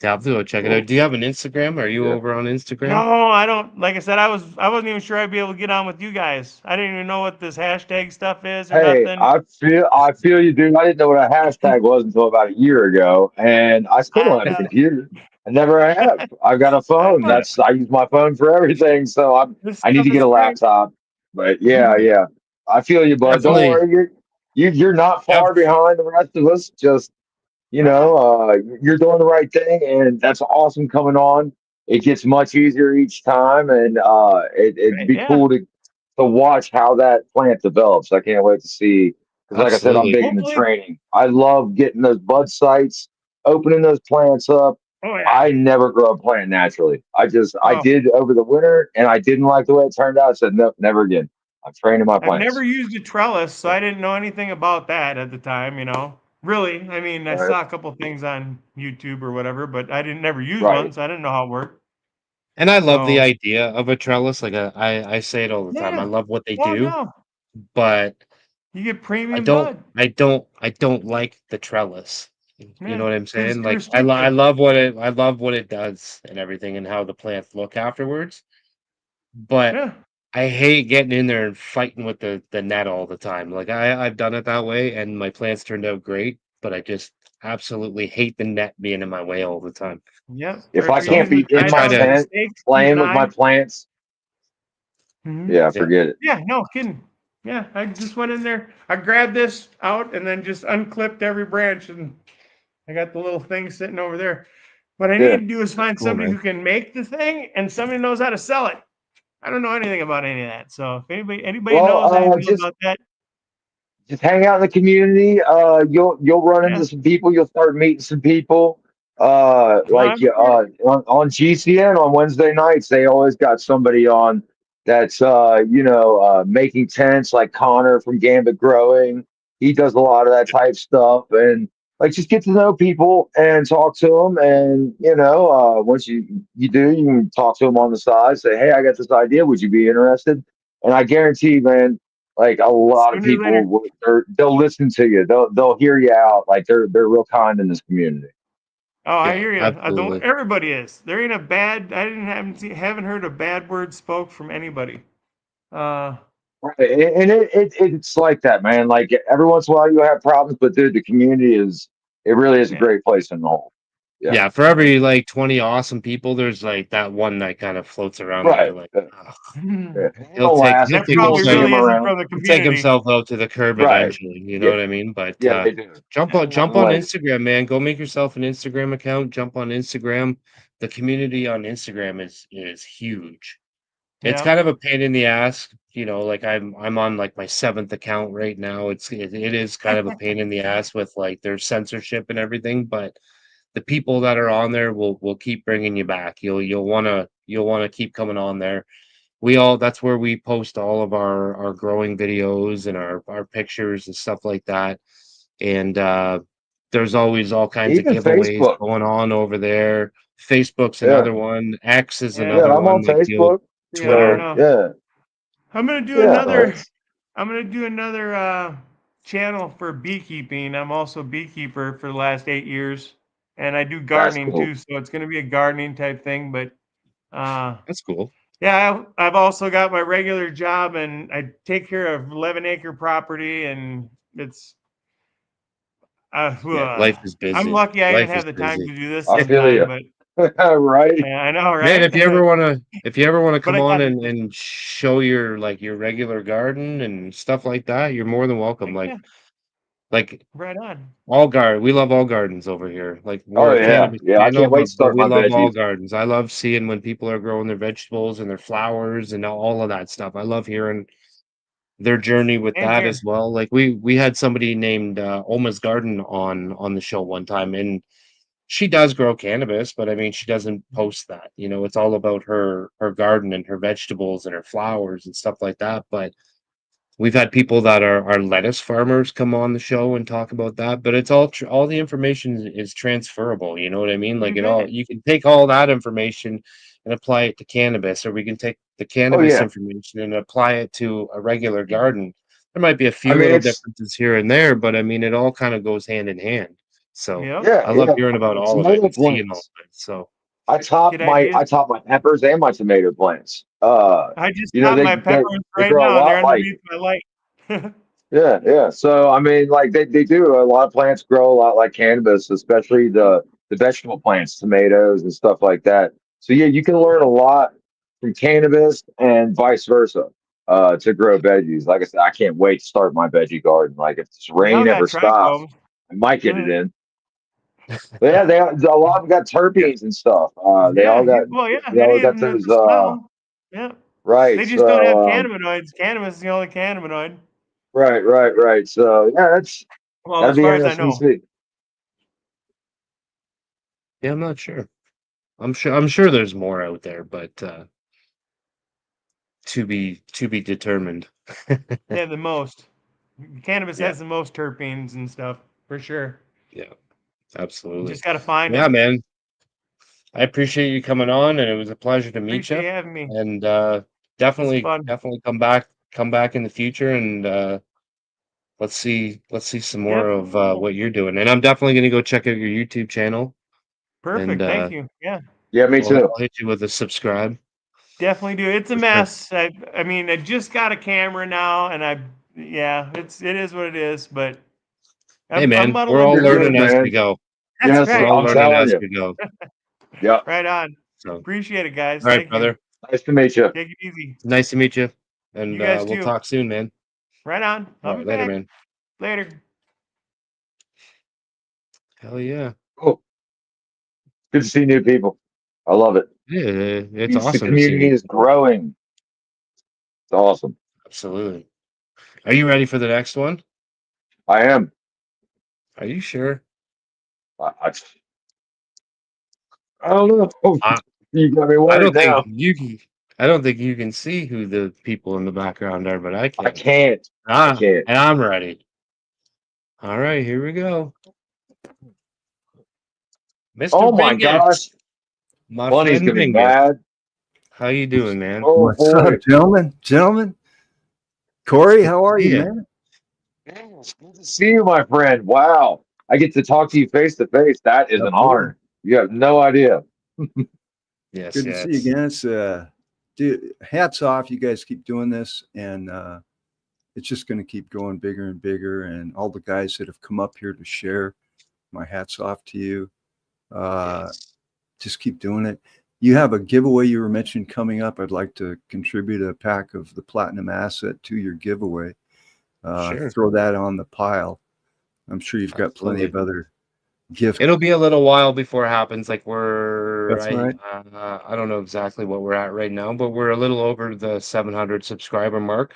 Yeah, I'll have to go check it out. Cool. Do you have an Instagram? Are you Yeah. over on Instagram? No, I don't. Like I said, I wasn't even sure I'd be able to get on with you guys. I didn't even know what this hashtag stuff is or Hey, nothing. I feel you, dude. I didn't know what a hashtag was until about a year ago, and I still don't have a computer. I never have. I've got a I phone. know it. I use my phone for everything. So This I need stuff to get is a great. laptop. But yeah, Yeah. yeah. I feel you, bud. Don't Definitely. worry. You're not Yep. far behind the rest of us. Just Right on. you're doing the right thing, and that's awesome coming on. It gets much easier each time, and it'd Great. be Yeah. cool to watch how that plant develops. I can't wait to see because, like I said, I'm Absolutely. big into Hopefully. training. I love getting those bud sites, opening those plants up. Oh yeah. I never grow a plant naturally. I Oh, did over the winter, and I didn't like the way it turned out. I said, nope, never again. I'm training my I've never plants. used a trellis, so I didn't know anything about that at the time. Really. I mean, I Right, saw a couple things on YouTube or whatever, but I didn't never use right. one, so I didn't know how it worked. And I love the So idea of a trellis. Like I say it all the time. I yeah. love what they Oh do, no, but you get I premium don't bud. I don't like the trellis. You know Yeah, what I'm because it's saying? too Like I restrictive. love what it does and everything and how the plants look afterwards. But Yeah. I hate getting in there and fighting with the net all the time. Like I've done it that way and my plants turned out great, but I just absolutely hate the net being in my way all the time. Yep. If Or I can't So using the be I in tie my try downs to and the tent stakes, keep playing an with my eye. plants, Hmm. yeah, yeah. forget it. Yeah, no kidding. Yeah, I just went in there. I grabbed this out and then just unclipped every branch, and I got the little thing sitting over there. What I need Yeah. to do is That's find cool, somebody man. who can make the thing and somebody knows how to sell it. I don't know anything about any of that. So if anybody Well, knows anything about that, just hang out in the community. You'll run yeah. into some people. You'll start meeting some people. Well, I'm sure. On GCN on Wednesday nights, they always got somebody on that's making tents, like Connor from Gambit Growing. He does a lot of that type stuff, and like just get to know people and talk to them. And once you do, you can talk to them on the side. Say, hey, I got this idea. Would you be interested? And I guarantee, man, like a lot of Sooner or later. people they'll listen to you. They'll hear you out. Like they're real kind in this community. Oh, I Yeah, hear you. I don't. absolutely. Everybody is. There ain't a bad. I didn't haven't heard a bad word spoke from anybody. Uh, Right. And it's like that, man. Like every once in a while you have problems, but dude, the community it really is a yeah. great place in the whole. Yeah. Yeah, for every like 20 awesome people, there's like that one that kind of floats around that you're Right. like, "Ugh." Yeah. And It'll last. He'll that take People will probably see himself him really isn't around. from the he'll take community. himself out to the curb Right. eventually, you know Yeah. what I mean? But Yeah, they do. jump Sooner on or later. Instagram, man. Go make yourself an Instagram account. Jump on Instagram. The community on Instagram is huge. It's Yeah. kind of a pain in the ass, like I'm on like my seventh account right now. It is kind of a pain in the ass with like their censorship and everything, but the people that are on there will keep bringing you back. You'll wanna keep coming on there. That's where we post all of our growing videos and our pictures and stuff like that. And there's always all kinds of Even giveaways Facebook. going on over there. Facebook's Yeah. another one. X is Yeah. Yeah, another I'm one, on like the old Facebook. Yeah. I Twitter. So know. yeah. I'm gonna do Yeah. So another. It's I'm gonna do another channel for beekeeping. I'm also a beekeeper for the last 8 years, and I do that's gardening cool. too. So it's gonna be a gardening type thing. But uh, that's cool. yeah, I've also got my regular job, and I take care of 11-acre property, and it's Yeah, life is I'm busy. lucky I even Life is have the time busy. to do this I feel sometime. you. But Right. yeah, I know, Man, right? if you ever wanna But come I on got it. and show your regular garden and stuff like that, you're more than welcome. Heck yeah, Like right on. we love all gardens over here. Like we're Oh a yeah. cannabis Yeah. I channel, can't wait but to but start we my love all veggies. gardens. I love seeing when people are growing their vegetables and their flowers and all of that stuff. I love hearing their journey with Same that here. as well. Like we had somebody named Oma's Garden on the show one time, and she does grow cannabis, but I mean she doesn't post that. It's all about her garden and her vegetables and her flowers and stuff like that. But we've had people that are lettuce farmers come on the show and talk about that, but it's all the information is transferable. You know what I mean? Like You it all bet. you can take all that information and apply it to cannabis, or we can take the Oh cannabis yeah. information and apply it to a regular garden. There might be a I few mean, little it's differences here and there, but I mean, it all kind of goes hand in hand. So Yep. yeah, I love yeah. hearing I about mean, all of it tomato and seeing all plants. of it. So Get ideas. I taught my peppers and my tomato plants. I just You know, got my peppers they right grow a now, and they're lot like underneath my light. yeah, yeah. So I mean, like they do a lot of plants grow a lot like cannabis, especially the vegetable plants, tomatoes and stuff like that. So yeah, you can learn a lot from cannabis and vice versa. To grow veggies. Like I said, I can't wait to start my veggie garden. Like if this They all rain got ever stops, trichomes. I might get it in. But yeah, a lot of them got yeah, terpenes and stuff. Yeah, well, yeah, they all got anything with those the smell. Yeah, right. they just don't have So cannabinoids. Cannabis is the only cannabinoid. right. So yeah, Well, that'd as be far as I interesting to know. see. yeah, I'm not sure. I'm sure there's more out there, but to be determined. They have the most. Cannabis Yeah, has the most terpenes and stuff for sure. yeah, You absolutely. just got to find Yeah, them. man. I appreciate you coming on, and it was a pleasure to meet Appreciate you. you having me. And It's definitely, fun. definitely come back in the future, and let's see some more Yep. of what you're doing. And I'm definitely gonna go check out your YouTube channel, and Perfect. Thank you. Yeah, Yeah, me I'll too. hit you with a subscribe definitely do. It's a for sure. mess. I mean, I just got a camera now, and yeah, it is what it is. But Hey, I'm man, we're muddling all You're through it. good, learning as we man. go. That's Yes, We're right. all I'm learning telling as you. we go. Yeah. Right on. So, all Appreciate it, guys. right, Thank you. brother. Nice to meet you. Take it easy. Nice to meet you, and You guys we'll too. talk soon, man. Right on. All I'll be right, later, back. man. Later. Hell yeah. Cool. Good to see new people. I love it. Yeah, it's Means the awesome to see community new is people. growing. It's awesome. Absolutely. Are you ready for the next one? I am. Are you sure? I, I, I don't know. Oh, I you got me I worried don't think now. you can. I don't think you can see who the people in the background are, but I I can. can't. I can't. And I'm ready. All right, here we go. Mr. Oh my Bingus, gosh. my Bunny's friend gonna be Bingus. mad. How you doing, man? Oh What's up, boy. gentlemen? Gentlemen, Corey, Good how to are see you, you. man? Yes, good to see you, my friend. Wow. I get to talk to you face to face. That is an Absolutely. honor. You have no idea. Yes, Good to see you yes. again. It's dude, hats off. You guys keep doing this, and it's just going to keep going bigger and bigger. And all the guys that have come up here to share, my hats off to you. Yes. Just keep doing it. You have a giveaway you were mentioning coming up. I'd like to contribute a pack of the Platinum Asset to your giveaway. Sure. Throw that on the pile. I'm sure you've got plenty Absolutely. of other gifts. It'll be a little while before it happens. Like we're, That's right. I don't know exactly what we're at right now, but we're a little over the 700 subscriber mark.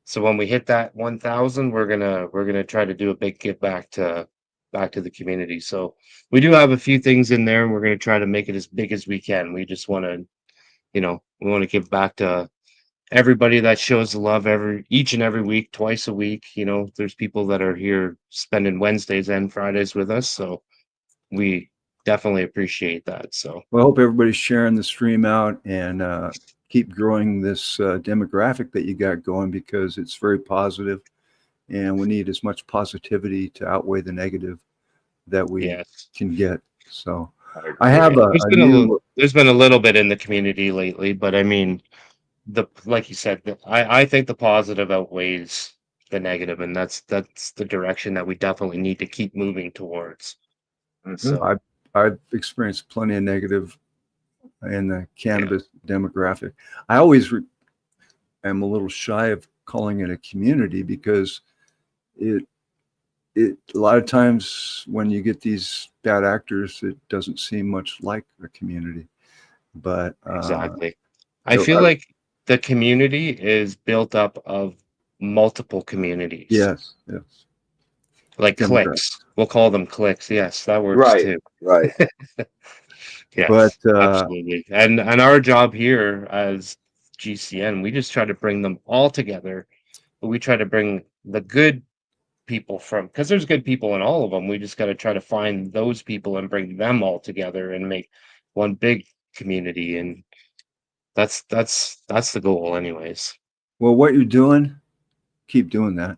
So when we hit that 1,000, we're gonna try to do a big give back to the community. So we do have a few things in there, and we're gonna try to make it as big as we can. We just want to, we want to give back to everybody that shows the love each and every week, twice a week. There's people that are here spending Wednesdays and Fridays with us, so we definitely appreciate that. So Well, I hope everybody's sharing the stream out and keep growing this demographic that you got going, because it's very positive, and we need as much positivity to outweigh the negative that we yes, can get. So I I agree. have yeah. a new, There's been a little bit in the community lately, but I mean, like you said, I think the positive outweighs the negative, and that's the direction that we definitely need to keep moving towards. Mhm. So I've experienced plenty of negative in the cannabis demographic. I always am a little shy of calling it a community, because it a lot of times when you get these bad actors, it doesn't seem much like a community. But exactly. I feel like the community is built up of multiple communities, yes, yes, like demographic. cliques. We'll call them cliques. Yes, that works Right. too. Right. But Yes, absolutely. And our job here as GCN, we just try to bring them all together, but we try to bring the good people from, because there's good people in all of them. We just got to try to find those people and bring them all together and make one big community, and that's the goal anyways. Well, what you're doing, keep doing that.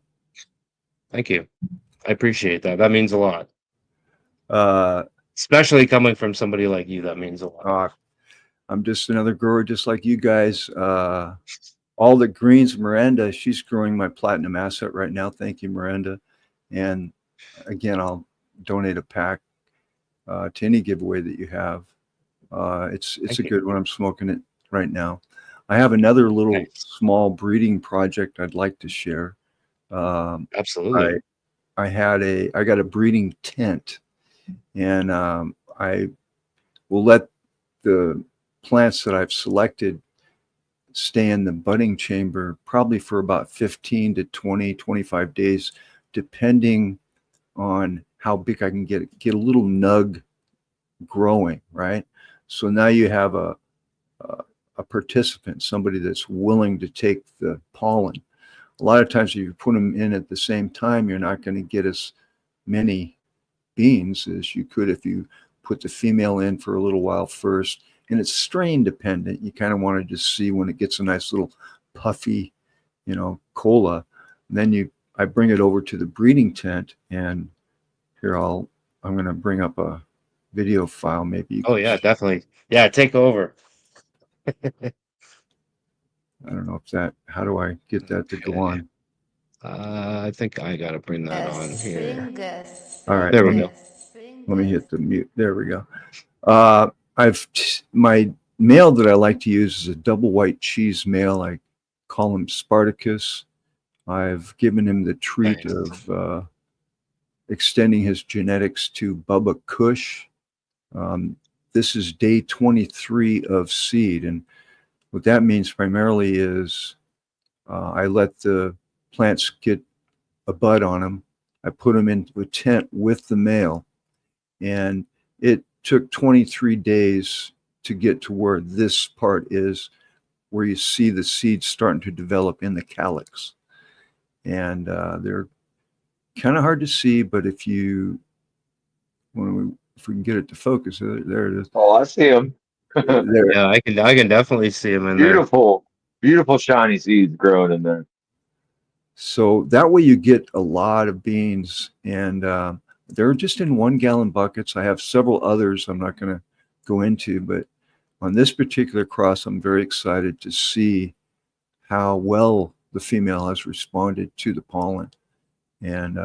Thank you. I appreciate that. That means a lot. Uh, Especially coming from somebody like you, that means a lot. I'm just another grower, just like you guys. All the greens, Miranda, she's growing my platinum asset right now. Thank you, Miranda. And again, I'll donate a pack to any giveaway that you have. It's a good one. I'm smoking it right now. I have another little small breeding project I'd like to share. Absolutely. I got a breeding tent, and I will let the plants that I've selected stay in the budding chamber probably for about 15 to 20, 25 days, depending on how big I can get a little nug growing, right? So now you have a participant, somebody that's willing to take the pollen. A lot of times if you put them in at the same time, you're not going to get as many beans as you could if you put the female in for a little while first. And it's strain dependent. You kind of want to just see when it gets a nice little puffy, cola. And then I bring it over to the breeding tent, and here I'm going to bring up a video file. Maybe. Oh yeah, definitely. Yeah, take over. I don't know how do I get that to go on? I think I got to bring that on here. All right. There we go. Let me hit the mute. There we go. My male that I like to use is a double white cheese male. I call him Spartacus. I've given him the treat of extending his genetics to Bubba Kush. This is day 23 of seed. And what that means primarily is I let the plants get a bud on them. I put them into a tent with the male. And it took 23 days to get to where this part is, where you see the seeds starting to develop in the calyx. And they're kind of hard to see, but if we can get it to focus, there it is. Oh, I see them. Yeah, I can definitely see them in there. Beautiful shiny seeds growing in there. So that way you get a lot of beans, and they're just in 1 gallon buckets. I have several others I'm not going to go into, but on this particular cross, I'm very excited to see how well the female has responded to the pollen. And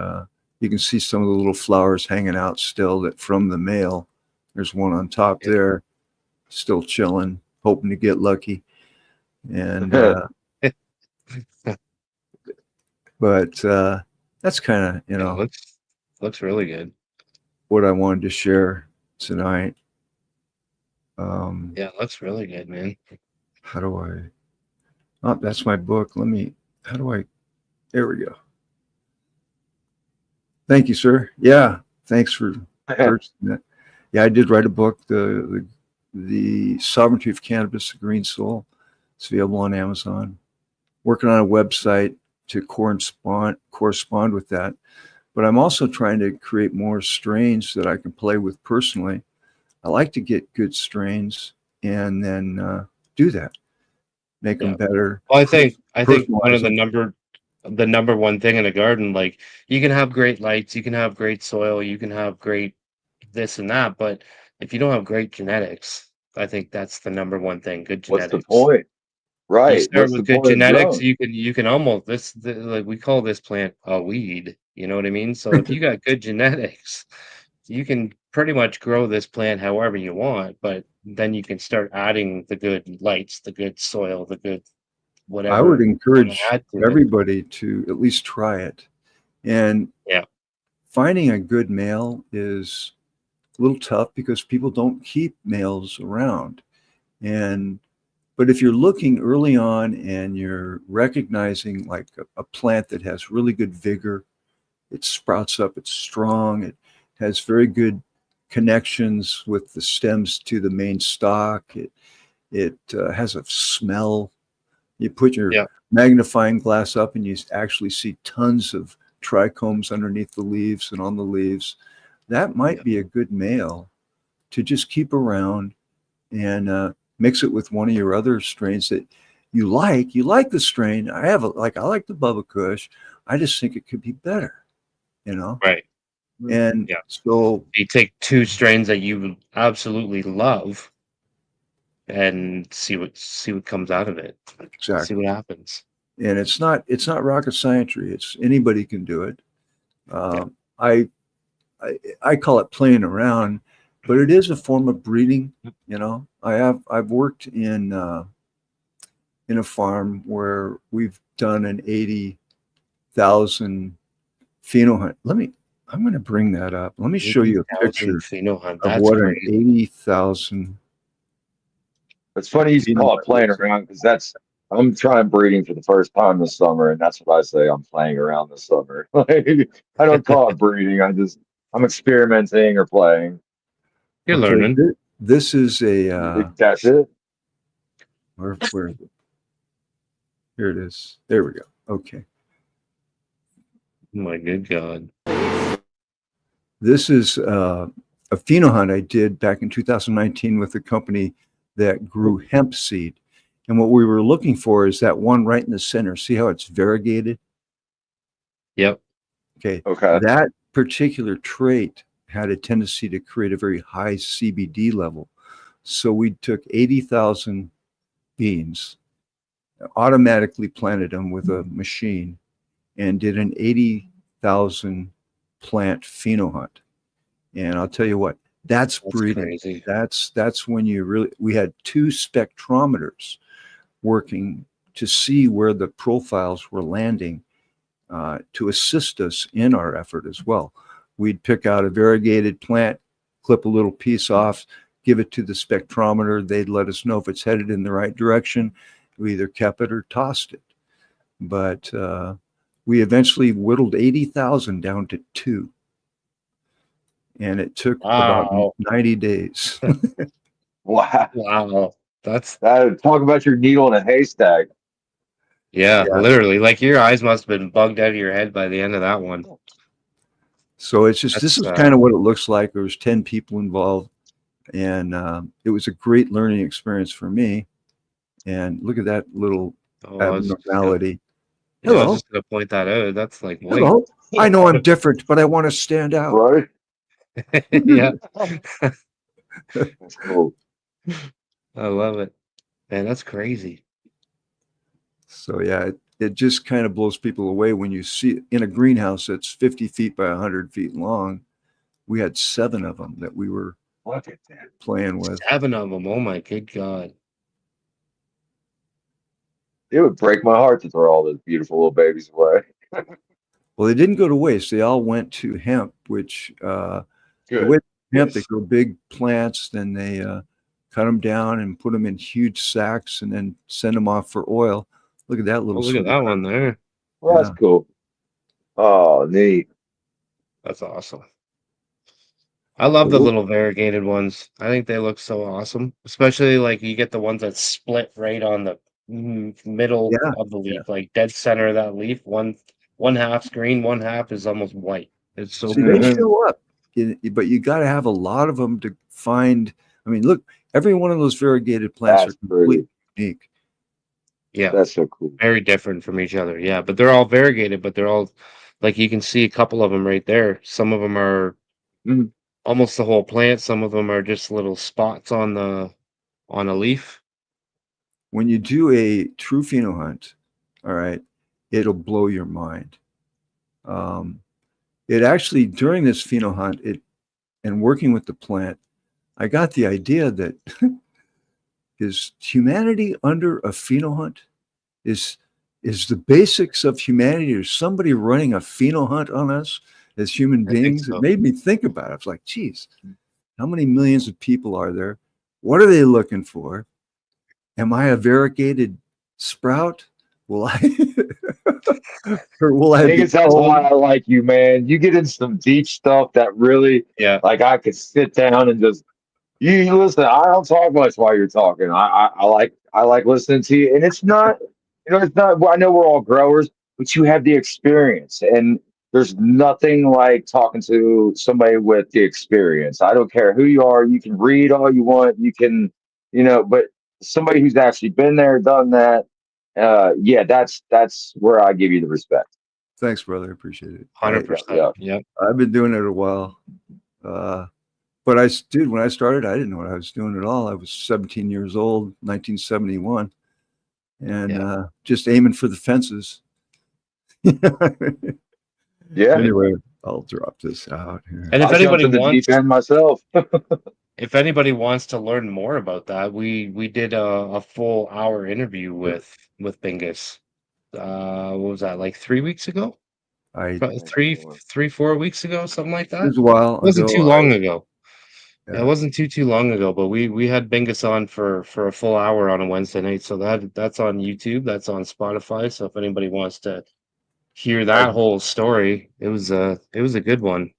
you can see some of the little flowers hanging out still that from the male. There's one on top there, still chilling, hoping to get lucky. And but that's kind of, looks really good. What I wanted to share tonight. Yeah, it looks really good, man. How do I? Oh, that's my book. There we go. Thank you, sir. Yeah, thanks for purchasing that. Yeah, I did write a book, the Sovereignty of Cannabis, the Green Soul. It's available on Amazon. Working on a website to correspond with that. But I'm also trying to create more strains that I can play with personally. I like to get good strains and then do that, make them better. Well, I think one of the number one thing in a garden, like you can have great lights, you can have great soil, you can have great this and that, but if you don't have great genetics, I think that's the number one thing. Good genetics. What's the point? Right. You start with good genetics, you can almost like we call this plant a weed. You know what I mean? So if you got good genetics, you can pretty much grow this plant however you want, but then you can start adding the good lights, the good soil, the good whatever. I would encourage everybody to at least try it. And finding a good male is a little tough because people don't keep males around. But if you're looking early on and you're recognizing like a plant that has really good vigor, it sprouts up, it's strong, it has very good connections with the stems to the main stalk, it has a smell. You put your magnifying glass up and you actually see tons of trichomes underneath the leaves and on the leaves. That might be a good male to just keep around and mix it with one of your other strains that you like. You like the strain. I like the Bubba Kush. I just think it could be better, you know? Right. And Yeah. so You take two strains that you absolutely love and see what comes out of it. See exactly. what happens. And it's not rocket science. It's anybody can do it. Yeah. I, I call it playing around, but it is a form of breeding. You know, I've worked in a farm where we've done an 80,000 pheno hunt. I'm going to bring that up. Let me show you a 80,000 picture pheno hunt. of That's what an crazy. 80,000 It's funny you pheno call it hunt playing is. around because I'm trying breeding for the first time this summer, and that's what I say. I'm playing around this summer. Like, I don't call it breeding. I'm experimenting or playing. You're Okay, learning. this is a That's it. where is it? Here it is. There we go. Okay. Oh my good God. This is a pheno hunt I did back in 2019 with a company that grew hemp seed. And what we were looking for is that one right in the center. See how it's variegated? Yep. Okay. Okay. That particular trait had a tendency to create a very high CBD level. So we took 80,000 beans, automatically planted them with a machine, and did an 80,000 plant pheno hunt. And I'll tell you what, that's That's breeding. crazy. That's when we had two spectrometers working to see where the profiles were landing to assist us in our effort as well. We'd pick out a variegated plant, clip a little piece off, give it to the spectrometer. They'd let us know if it's headed in the right direction. We either kept it or tossed it. But we eventually whittled 80,000 down to 2. And it took about Wow. 90 days. Wow. Wow. That's Talk about your needle in a haystack. yeah, Yeah. literally. Like your eyes must have been bugged out of your head by the end of that one. So it's just, this That's is kind of what it looks like. There was 10 people involved, and it was a great learning experience for me. And look at that little oh, abnormality. yeah, I was Hello, just gonna point that out. That's like white. hello. I know I'm different, but I want to stand out. Right? Yeah. That's cool. I love it. Man, that's crazy. So yeah, it just kind of blows people away when you see in a greenhouse that's 50 feet by 100 feet long. We had 7 of them that we were Look at that. playing with. 7 of them. Oh my good God. It would break my heart to throw all those beautiful little babies away. Well, they didn't go to waste. They all went to hemp, which the way Good. hemp, they Yes. grow big plants, then they cut them down and put them in huge sacks and then send them off for oil. Look at that Oh, little look at that sweetheart. one there. Well, that's Yeah. cool. Oh, neat. That's awesome. I love the Well, little variegated ones. I think they look so awesome, especially like you get the ones that split right on the middle yeah, of the yeah. leaf, like dead center of that leaf. One half's green, one half is almost white. It's so See, they cool. show up, but you got to have a lot of them to find. I mean, look, every one of those variegated plants are That's pretty. completely unique. Yeah, That's so cool. very different from each other. Yeah, but they're all variegated, but they're all like you can see a couple of them right there. Some of them are Mm. almost the whole plant. Some of them are just little spots on a leaf. When you do a true pheno hunt, all right, it'll blow your mind. Um, it actually during this pheno hunt, and working with the plant, I got the idea that is humanity under a pheno hunt? Is the basics of humanity? Is somebody running a pheno hunt on us as human I think beings? It so. made me think about it. I was like, geez, how many millions of people are there? What are they looking for? Am I a variegated sprout? Will I or will I I think be it's that's why cloned? I like you, man. You get into some deep stuff that really, Yeah. like, I could sit down and just you listen. I don't talk much while you're talking. I like listening to you, and it's not, it's not. Well, I know we're all growers, but you have the experience, and there's nothing like talking to somebody with the experience. I don't care who you are. You can read all you want. You can but somebody who's actually been there, done that, yeah, that's where I give you the respect. Thanks, brother. I appreciate it. 100%. Yep. I've been doing it a while. But dude, when I started, I didn't know what I was doing at all. I was 17 years old, 1971, and just aiming for the fences. Yeah. Anyway, I'll drop this out here. And if I jumped anybody in the wants, deep end myself. if anybody wants to learn more about that, we did a full hour interview with Bingus. What was that, like 3 weeks ago? Probably three, 4 weeks ago, something like It that. was a while It wasn't too ago. long ago. Yeah, it Yeah. wasn't too long ago, but we had Bingus on for a full hour on a Wednesday night. So that's on YouTube, that's on Spotify. So if anybody wants to hear that whole story, it was a good one.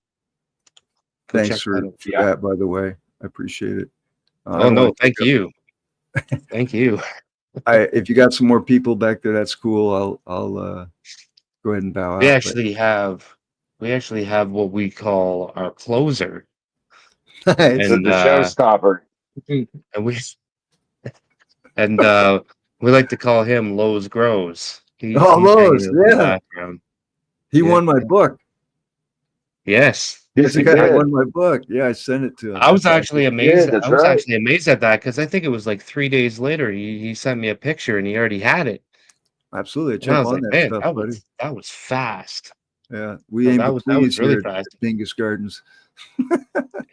Go Thanks check for that out. that, by the way. I appreciate it. I Oh don't no, want to thank you. Thank you. if you got some more people back there, that's cool. I'll go ahead and bow We out. actually have what we call our closer. Nice. And The showstopper. and we and we like to call him Lowe's Grows. He's hanging Lowe's, out in the yeah. background. He Yeah. won my book. Yes. Yes, The he guy did. won my book. Yeah, I sent it to him. I was That's actually awesome. amazed. That's I was right. actually amazed at that because I think it was like 3 days later. He sent me a picture and he already had it. Absolutely. I And I jump was on like, that man, stuff, buddy. that was fast. Yeah, we No, aim to that was please really here fast. at Bingus Gardens.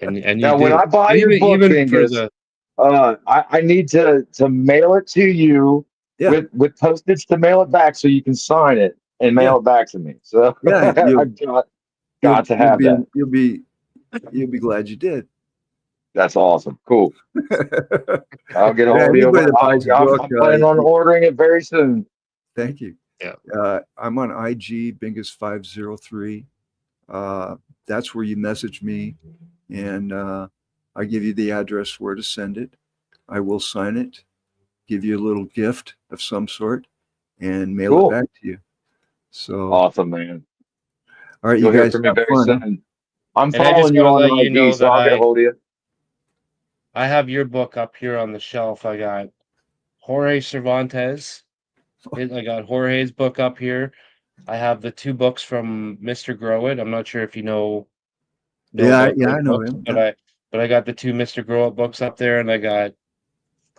And you Now, when do. I buy And your book, even for Bingus, the I need to mail it to you Yeah, with postage to mail it back so you can sign it and yeah, mail it back to me. So yeah. I've got to have that. You'll be glad you did. That's awesome. Cool. I'll get a Yeah, hold of you. anybody that buys a book, I'm planning on ordering it very soon. thank you. yeah. I'm on IG Bingus503. That's where you message me, and I give you the address where to send it. I will sign it, give you a little gift of some sort, and mail Cool. it back to you. So, Awesome, man. all right, You'll you hear guys from me have very fun. Huh? soon. I'm And I just following you want to on let you IG, know so that I'll get a hold of you. I have your book up here on the shelf. I got Jorge Cervantes. I got Jorge's book up here. I have the two books from Mr. Grow It. I'm not sure if you know Yeah, about those I know books, him. but I got the two Mr. Grow It books up there, and I got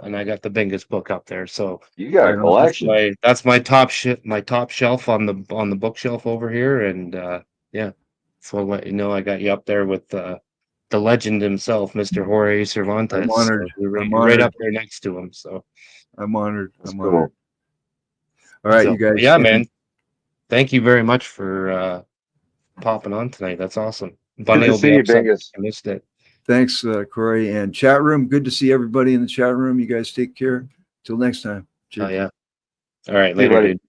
the Bingus book up there. So You got a Right on. collection. that's my top shelf on the bookshelf over here, and yeah. So I'll let you know I got you up there with the legend himself, Mr. Jorge I'm Cervantes. honored. So you're I'm right honored. up there next to him. So I'm honored. That's I'm cool. honored. All right, you guys. yeah, man. Thank you very much for popping on tonight. That's awesome. Good Bunny to will be see you, upset Bingus. I missed it. Thanks, Corey. And chat room, good to see everybody in the chat room. You guys take care. Till next time. Oh Cheers. yeah. All right, See you, later, buddy. dude.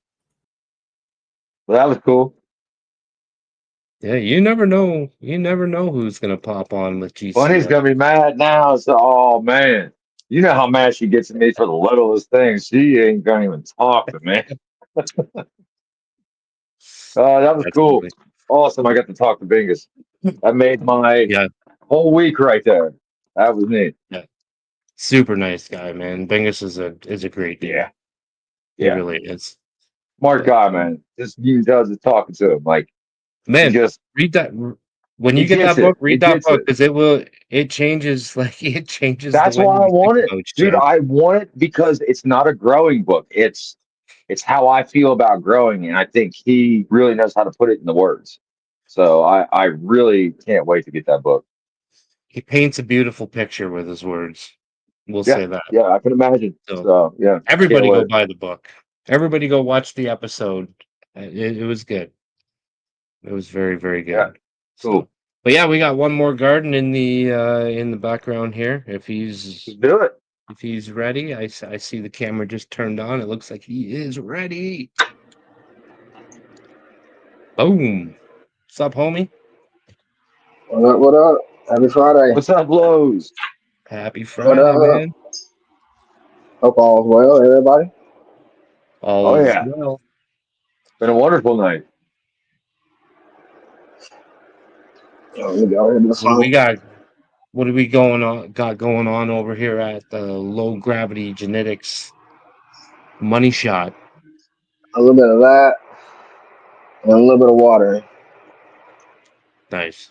Well, that was cool. Yeah, you never know. You never know who's gonna pop on with Bunny's GCS. gonna be mad now. So, oh man, you know how mad she gets at me for the littlest things. She ain't gonna even talk to me. That was That's cool. funny. Awesome. I got to talk to Bingus. That made my Yeah, whole week right there. That was neat. yeah. Super nice guy, man. Bingus is a great dude. Yeah. He Yeah. really is. Smart Yeah. guy, man. Just you can tell just talking to him. Like he Man, just read that when he you get gets that it. book, read He that gets book it. because it changes it changes the That's way why I you think want it. about Dude, shit. I want it because it's not a growing book. It's how I feel about growing, and I think he really knows how to put it in the words. So I really can't wait to get that book. He paints a beautiful picture with his words. We'll Yeah, say that. yeah, I can imagine. So So yeah, I can't everybody go wait. buy the book. Everybody go watch the episode. It was good. It was very, very Yeah, good. So, cool. but yeah, we got one more garden in the background here. Let's do it. If he's ready, I see the camera just turned on. It looks like he is ready. Boom. What's up, homie? What up? What up? Happy Friday. What's up, Lowe's? Happy What Friday, up? man. Hope all's well, everybody. All Oh is yeah, well. been a wonderful night. Let me go ahead and So phone. what do we got going on over here at the low gravity genetics money shot? A little bit of that and a little bit of water. Nice.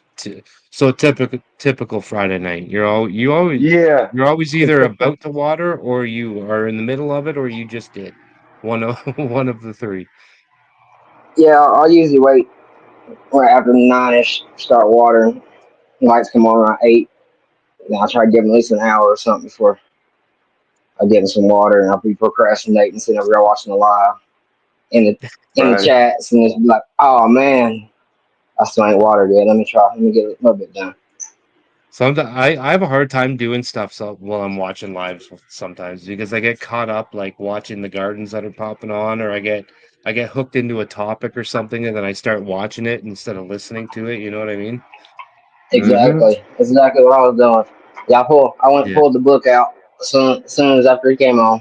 So typical Friday night. Yeah. You're always either about to water or you are in the middle of it or you just did. One of one of the three. Yeah, I'll usually wait right after 9ish, start watering. Lights come on around 8. And I'll try to give them at least an hour or something before I get them some water, and I'll be procrastinating, sitting over there watching the live in the Right. chats, and it's like, oh man, I still ain't watered yet. Let me try. Let me get a little bit done. Sometimes I have a hard time doing stuff while I'm watching lives sometimes because I get caught up like watching the gardens that are popping on, or I get hooked into a topic or something and then I start watching it instead of listening to it. You know what I mean? Mm-hmm. Exactly. That's exactly what I was doing. Yeah, I went and Yeah. pulled the book out as soon as after he came on.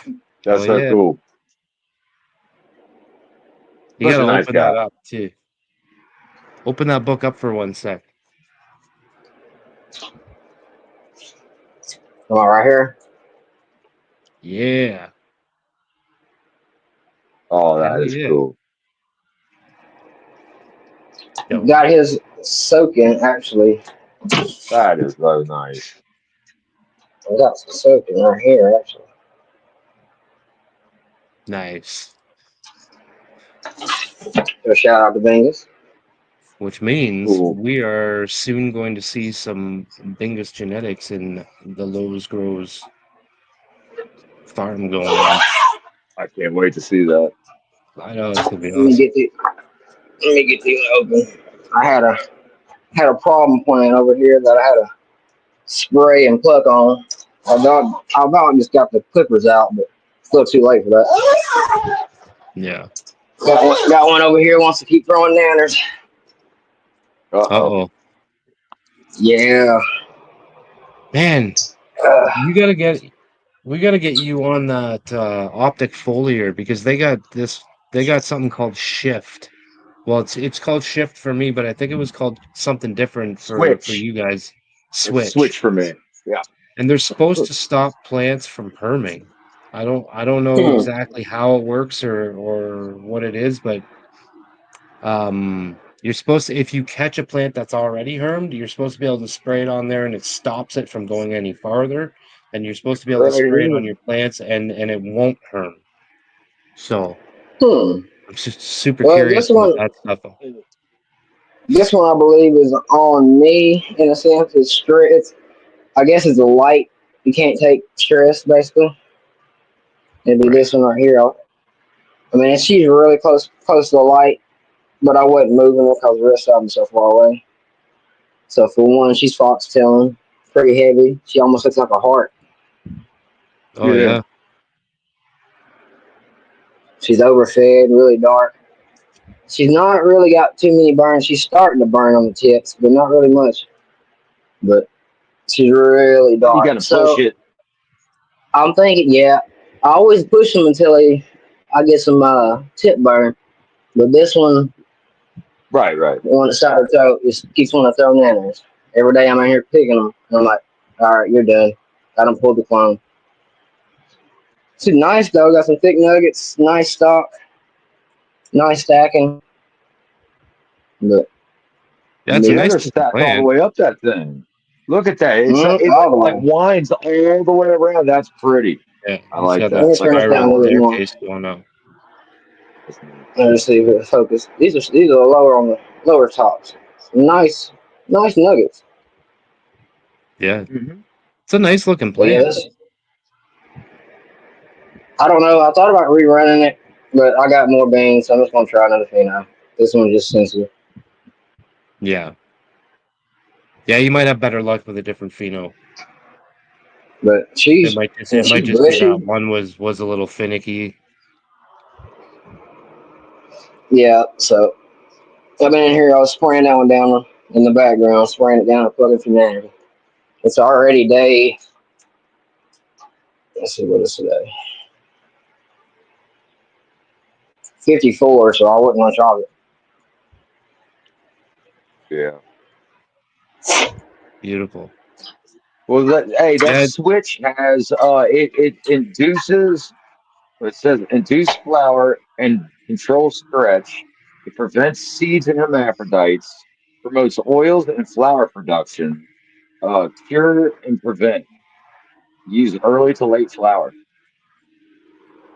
Oh That's so yeah. cool. You Such gotta a nice open that guy. up too. Open that book up for 1 sec. Come on, right here. Yeah. Oh, Hell that is yeah. cool. Yo, Got his soaking actually. That is so nice. I got some soaking right here actually. nice. So shout out to Venus. Which means Cool. we are soon going to see some Bingus genetics in the Lowe's Grows farm going on. I can't wait to see that. I know it's gonna be Let me awesome. get the let me get these open. I had a problem plant over here that I had to spray and pluck on. I about just got the clippers out, but still too late for that. Yeah. Got one over here wants to keep throwing nanners. Uh-oh. Uh-oh. Yeah. Man, Uh, you gotta get we gotta get you on that optic foliar because they got something called shift. Well, it's called shift for me, but I think it was called something different for Switch. you guys. It's Switch. switch for me. Yeah. And they're supposed to stop plants from herming. I don't know hmm. exactly how it works or what it is, but you're supposed to if you catch a plant that's already hermed, you're supposed to be able to spray it on there and it stops it from going any farther. And you're supposed to be able to spray it on your plants and it won't herm. So Hmm. I'm just super Well, curious about that stuff. this one I believe is on me in a sense. It's straight. I guess it's a light. You can't take stress basically. It'd be Right. this one right here. I mean, she's really close to the light, but I wasn't moving her because the rest of them so far away. So for one, she's foxtailing, pretty heavy. She almost looks like a heart. Oh Yeah. yeah. She's overfed, really dark. She's not really got too many burns. She's starting to burn on the tips, but not really much. But she's really You dark. got to push So it. I'm thinking, yeah, I always push them until I get some tip burn. But this one, Right, right. the one that started to throw, just keeps wanting to throw nanners. Every day I'm out here picking them. And I'm like, all right, you're done. I done pulled the clone. She's nice though. Got some thick nuggets, nice stock, nice stacking. But That's a me, nice Nanner looking stacked all the plant. way up that thing. Look at that. It all the like way. winds all the way around. That's pretty. Yeah, I it's like got Let that. that me It's like turn a this down a spiral little bit more. staircase going up. Let me see if it's focus. These are lower on the lower tops. Nice, nice nuggets. Yeah, Mm-hmm. it's a nice looking But yeah, plant. I don't know. I thought about rerunning it, but I got more beans, so I'm just gonna try another Pheno. This one's just sensitive. Yeah. Yeah, you might have better luck with a different pheno. But It might she's just be that bushy. one was a little finicky. Yeah, so I've been in here. I was spraying that one down in the background, spraying it down and plugging humanity. It's already day. Let's see what is today. 54. So I wouldn't want to chop it. Yeah. Beautiful. Well, hey, that Yeah, switch has it induces. It says induce flower and control stretch. It prevents seeds and hermaphrodites. Promotes oils and flower production. Cure and prevent. Use early to late flower.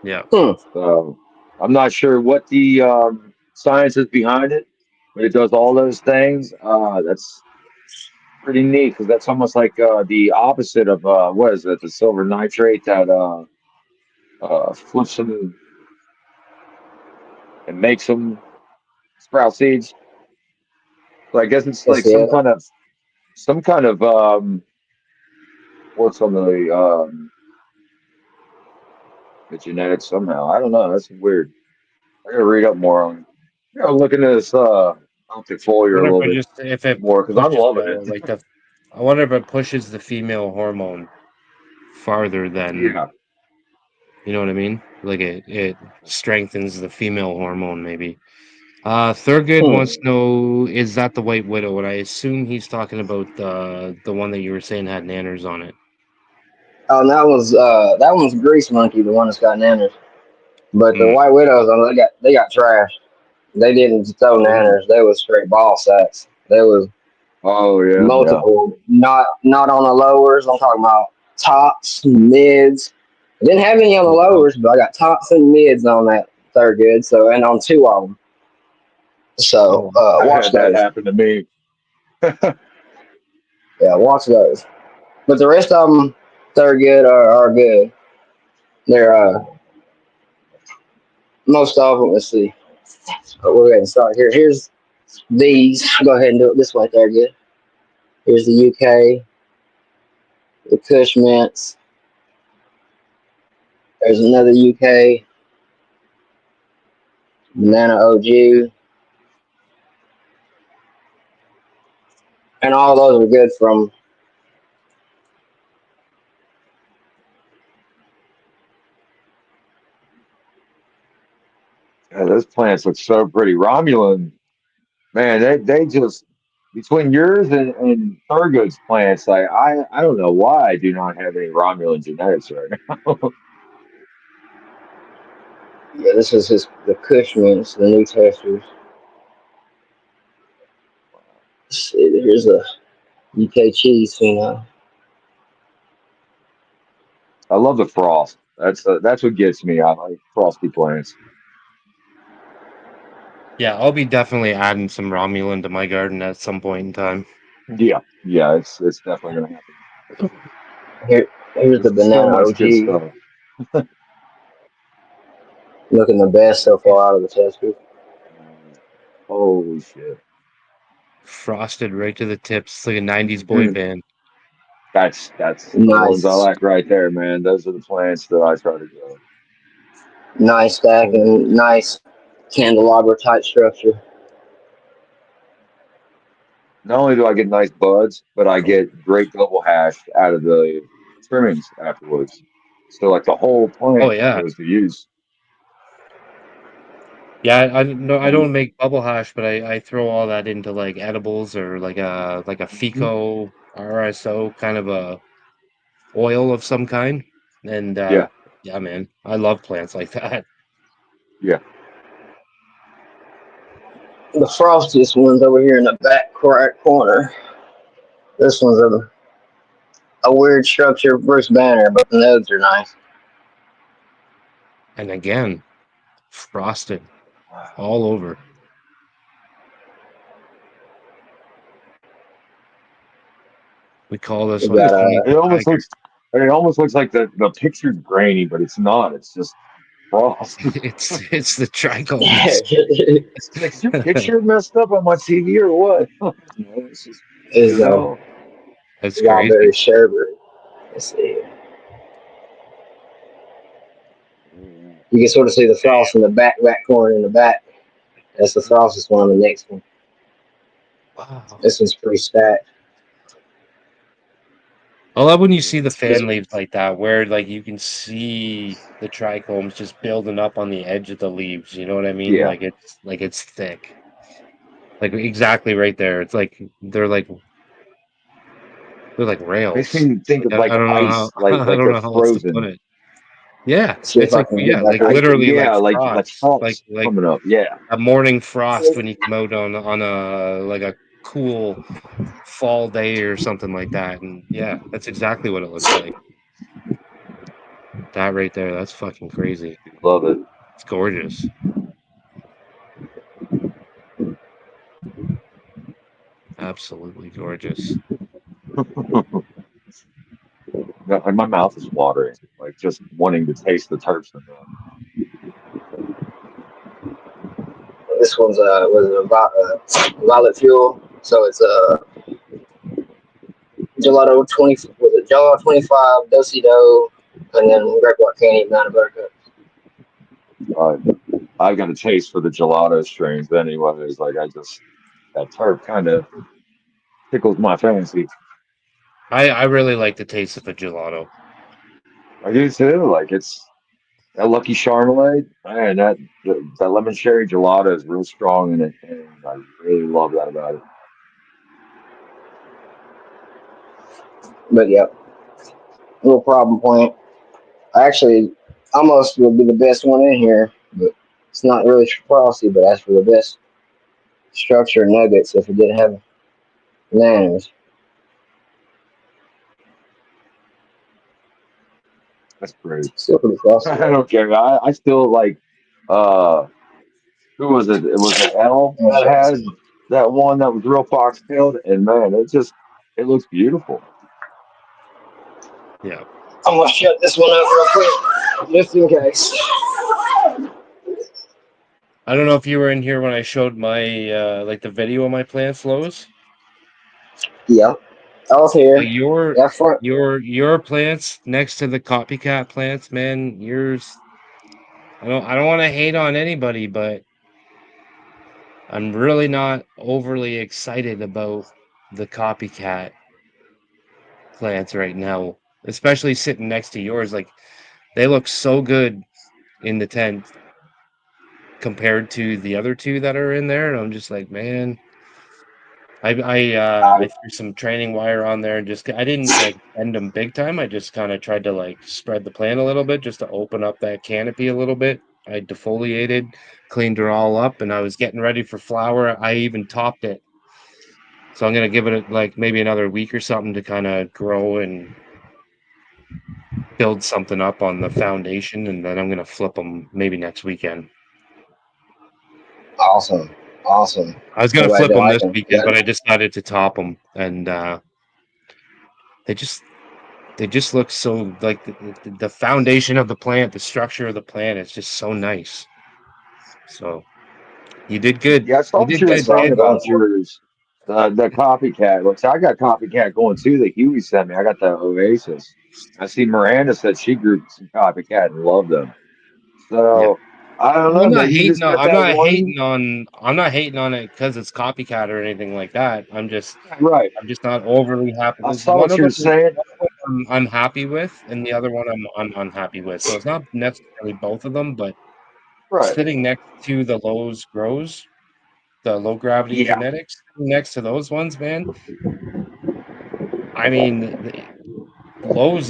yeah. Hmm. So I'm not sure what the science is behind it, but it does all those things. That's pretty neat because that's almost like the opposite of what is it? The silver nitrate that flips them and makes them sprout seeds. So I guess it's Yes, like yeah. some kind of works on the genetics somehow. I don't know. That's weird. I gotta read up more on. I gotta look into this optic foliar a Wonder little bit if it more because I'm pushes loving the it. like the. I wonder if it pushes the female hormone farther than, Yeah. you know what I mean? Like it strengthens the female hormone maybe. Thurgood Hmm. wants to know, is that the White Widow? And I assume he's talking about the one that you were saying had nanners on it. Oh, and that one's Grease Monkey, the one that's got nanners. But the Mm. White Widows, they got trashed. They didn't throw Oh. nanners. They was straight ball sacks. They was Oh yeah. Yeah. multiple, not on the lowers. I'm talking about tops, mids. I didn't have any on the Oh, wow. lowers, but I got tops and mids on that third good. So and on two of them. So Oh, I watch had that those. happen to me. Yeah, watch those. But the rest of them, third good are good. They're most of them. Let's see. But we're going to start here. Here's these. Go ahead and do it this way. Third good. Here's the UK, the Kush mints. There's another UK, Banana OG, and all those are good from. Yeah, those plants look so pretty. Romulan, man, they just between yours and Thurgood's plants, like I don't know why I do not have any Romulan genetics right now. Yeah, this is the Kush mints, the new testers. Let's see, here's a UK cheese Pheno. I love the frost. That's what gets me. I like frosty plants. yeah, I'll be definitely adding some Romulan to my garden at some point in time. Yeah, yeah, it's definitely gonna happen. Here's the There's so Banana much good OG, stuff. looking the best so far out of the testers. Holy shit. Frosted right to the tips, like a 90s boy Mhm. band. That's the ones I Nice, like right there, man. Those are the plants that I try to grow. nice stacking, nice candelabra type structure. Not only do I get nice buds, but I get great double hash out of the trimmings afterwards. So like the whole Oh plant yeah. goes to use. Yeah, I no, I Um, don't make bubble hash, but I throw all that into like edibles or like a mhm. FICO RSO kind of a oil of some kind. And Yeah, yeah, man, I love plants like that. yeah. The frostiest one's over here in the back right corner. This one's a weird structure, Bruce Banner, but the nodes are nice. And again, frosted all over. We call this We one got Tony's It almost Tiger. looks it almost looks like the picture's grainy, but it's not. It's just frost. It's the trichomes. It's like, is your picture messed up on my TV or what? No, it's just is good as hell. That's crazy. strawberry sherbet. Let's see. You can sort of see the frost in the back corner in the back. That's the frostest one. The next one. Wow. This one's pretty stacked. I love when you see the This, fan leaves like that, where like you can see the trichomes just building up on the edge of the leaves. You know what I mean? Yeah. Like it's thick, like exactly right there. It's like they're like They're like Makes rails. me think Like of like I don't know how ice, like I don't they're know how else to put frozen. it. Yeah, See if it's I like can get back like up. literally like Yeah, like frost, frost like coming up. Yeah, a morning frost when you come out on a like a cool fall day or something like that. And yeah, that's exactly what it looks like. That right there, that's fucking crazy. love it. It's gorgeous. Absolutely gorgeous. My mouth is watering, like just wanting to taste the terps in that. This one's was violet fuel, so it's gelato 20 with a gelato 25 dosi do, and then red white candy nine buttercup. Uh, I've got a taste for the gelato strains, anyways. Like I just that terp kind of tickles my fancy. I really like the taste of a gelato. I do too. Like it's that Lucky Charmelade, man. That lemon cherry gelato is real strong in it, and I really love that about it. But yeah, no problem plant. Actually, almost would be the best one in here, but it's not really frosty. But that's for the best structure nuggets if it didn't have bananas. That's great. Still pretty frosty I though. don't care. I still like uh who was it? It was it L Yeah, that so had that one that was real fox tailed, and man, it looks beautiful. Yeah. I'm gonna shut this one up real quick, just in case. I don't know if you were in here when I showed my like the video of my plant flows. Yeah, I was Like here. That front. your plants next to the copycat plants, man, yours I don't want to hate on anybody, but I'm really not overly excited about the copycat plants right now, especially sitting next to yours. Like they look so good in the tent compared to the other two that are in there, and I'm just like, man, I threw some training wire on there and just I didn't like bend them big time. I just kind of tried to like spread the plant a little bit just to open up that canopy a little bit. I defoliated, cleaned her all up, and I was getting ready for flower. I even topped it. So I'm gonna give it like maybe another week or something to kind of grow and build something up on the foundation, and then I'm gonna flip them maybe next weekend. Awesome, awesome. I was I'm gonna glad flip you them like this them. weekend, Yeah, but I decided to top them, and they just they just look so like the foundation of the plant, the structure of the plant is just so nice. So you did good. Yeah, I saw You what did you were that's good, what I'm saying man. going about for. yours, the copycat. Which I got copycat going too. That Huey sent me. I got the Oasis. I see Miranda said she grew some copycat and loved them. Yeah. So I don't Well, know. Maybe you just got I'm that not one. hating on it because it's copycat or anything like that. Right. I'm just not overly happy. I saw what you were saying. One of them I'm happy with, and the other one I'm unhappy with. So it's not necessarily both of them, but Right. sitting next to the Lowe's grows, the low gravity Yeah. genetics, next to those ones, man. I mean, the Lowe's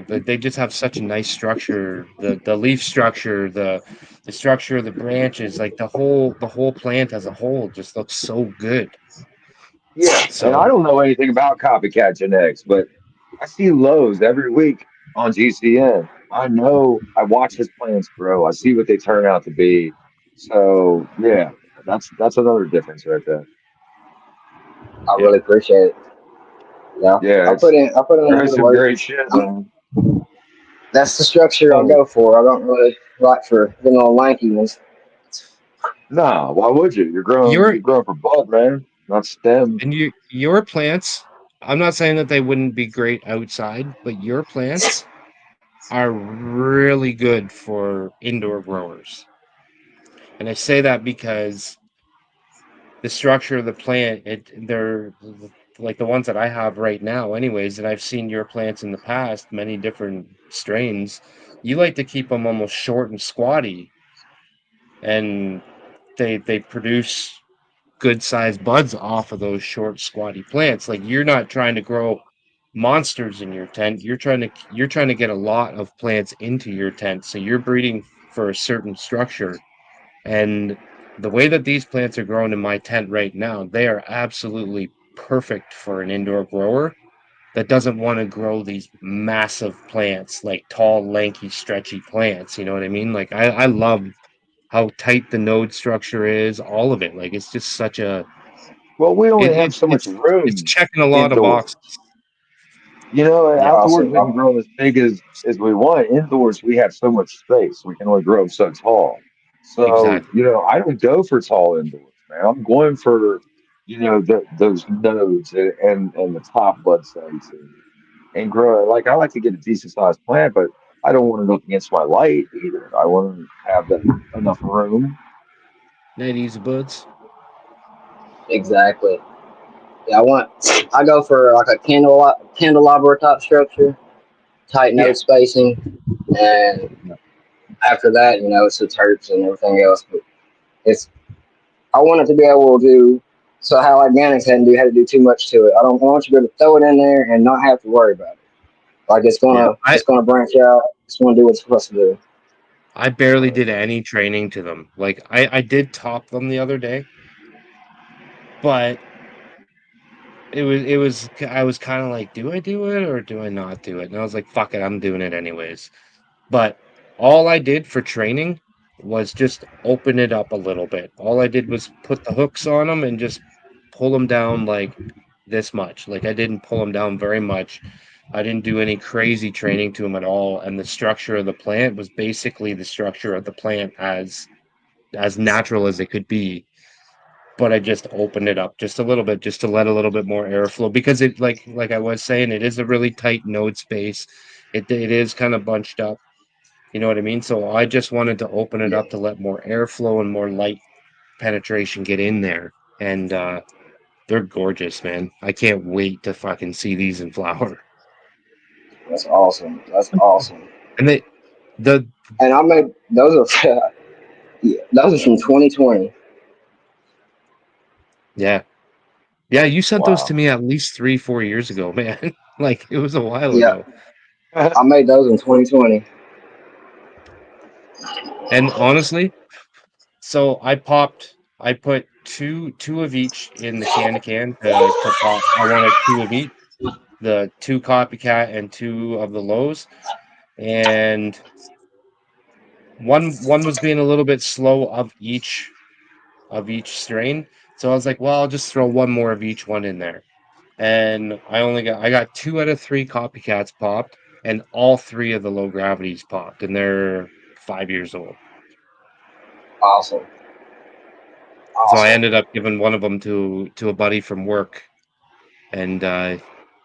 they just have such a nice structure. The leaf structure, the structure of the branches, like the whole plant as a whole just looks so good. Yeah. And I So don't know anything about copycat genetics, but I see Lowe's every week on GCN. I know I watch his plants grow. I see what they turn out to be. So yeah, that's another difference right there. I yeah. really appreciate it. Yeah, Yeah, I put in a there is little some work. great shit, man. That's the structure I'll Totally. go for. I don't really like for the little lanky ones. Nah, why would you? Your You're growing for bud, man, not stem. your plants, I'm not saying that they wouldn't be great outside, but your plants are really good for indoor growers. And I say that because the structure of the plant, they're like the ones that I have right now, anyways, and I've seen your plants in the past, many different strains. You like to keep them almost short and squatty, and they produce good sized buds off of those short squatty plants. Like you're not trying to grow. monsters in your tent. You're trying to get a lot of plants into your tent, so you're breeding for a certain structure. And the way that these plants are grown in my tent right now, they are absolutely perfect for an indoor grower that doesn't want to grow these massive plants, like tall, lanky, stretchy plants. You know what I mean? Like I love how tight the node structure is, all of it. Like it's just such a Well, we it, only have it so much it's room checking a lot of indoors. boxes. You know, Yeah. outdoors Awesome. we can grow as big as we want. Indoors we have so much space. We can only grow so tall. So, Exactly. you know, I don't go for tall indoors, man. I'm going for, you know, those nodes and the top bud sites and grow it. Like I like to get a decent sized plant, but I don't want it up against my light either. I want to have that enough room. Night easy buds. Exactly. Yeah, I go for like a candelabra top structure, tight Yeah. node spacing, and after that, you know, it's the terps and everything else. But it's I want it to be able to do so how organics had to do too much to it. I want you to be able to throw it in there and not have to worry about it. Like Yeah. I it's gonna branch out. It's gonna do what it's supposed to do. I barely did any training to them. Like I did top them the other day, but I was kind of like, do I do it or do I not do it? And I was like, fuck it, I'm doing it anyways. But all I did for training was just open it up a little bit. All I did was put the hooks on them and just pull them down like this much. Like I didn't pull them down very much. I didn't do any crazy training to them at all. And the structure of the plant was basically the structure of the plant as natural as it could be. But I just opened it up just a little bit, just to let a little bit more airflow because it like I was saying, it is a really tight node space. It is kind of bunched up. You know what I mean? So I just wanted to open it Yeah, up to let more airflow and more light penetration get in there. And they're gorgeous, man. I can't wait to fucking see these in flower. that's awesome. That's awesome. And the And I made those are yeah, those are from 2020. yeah. Yeah, you sent those to Wow. me at least 3, 4 years ago, man. Like it was a while Yeah, ago. I made those in 2020. And honestly, so I put two of each in the can to pop. I wanted two of each, the two copycat and two of the lows. And one was being a little bit slow of each strain. So I was like, well, I'll just throw one more of each one in there. And I got 2 out of 3 copycats popped, and all 3 of the low gravities popped, and they're 5 years old. Awesome. So I Awesome. ended up giving one of them to a buddy from work, and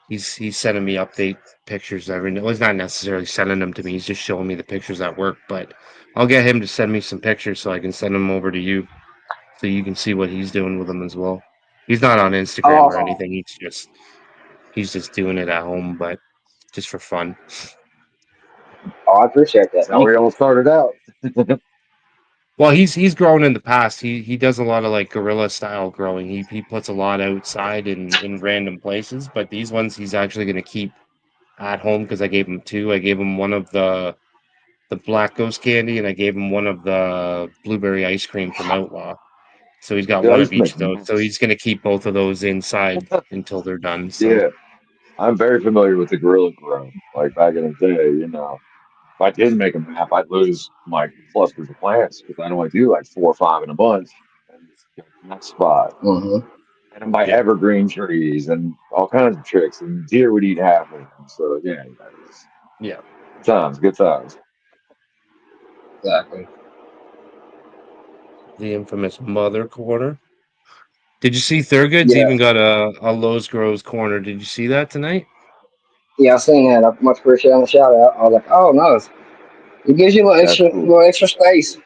he's sending me update pictures every. Well, he's not necessarily sending them to me. He's just showing me the pictures at work. But I'll get him to send me some pictures so I can send them over to you, so you can see what he's doing with them as well. He's not on Instagram or Awesome. anything. He's just doing it at home, but just for fun. Oh, I appreciate that. That's how Thank we you. all started out. Well, he's grown in the past. He does a lot of like guerrilla style growing. He puts a lot outside in random places, but these ones he's actually going to keep at home because I gave him two. I gave him one of the black ghost candy, and I gave him one of the blueberry ice cream from Outlaw. So he's got Yeah, I one of used to each make of those. So maps. he's going to keep both of those inside until they're done. So Yeah, I'm very familiar with the Gorilla Grow. Like back in the day, you know, if I didn't make a map, I'd lose my clusters of plants because I'd only do like 4 or 5 in a bunch and get that spot. Mm-hmm. And then my yeah, evergreen trees and all kinds of tricks, and deer would eat half of them. So yeah, that was yeah. good times, good times. Exactly. The infamous mother corner. Did you see Thurgood's Yeah. even got a Lowe's Grows corner? Did you see that tonight? Yeah, I seen that. I much appreciate the shout out. I was like, oh no, it gives you That's cool. little extra space.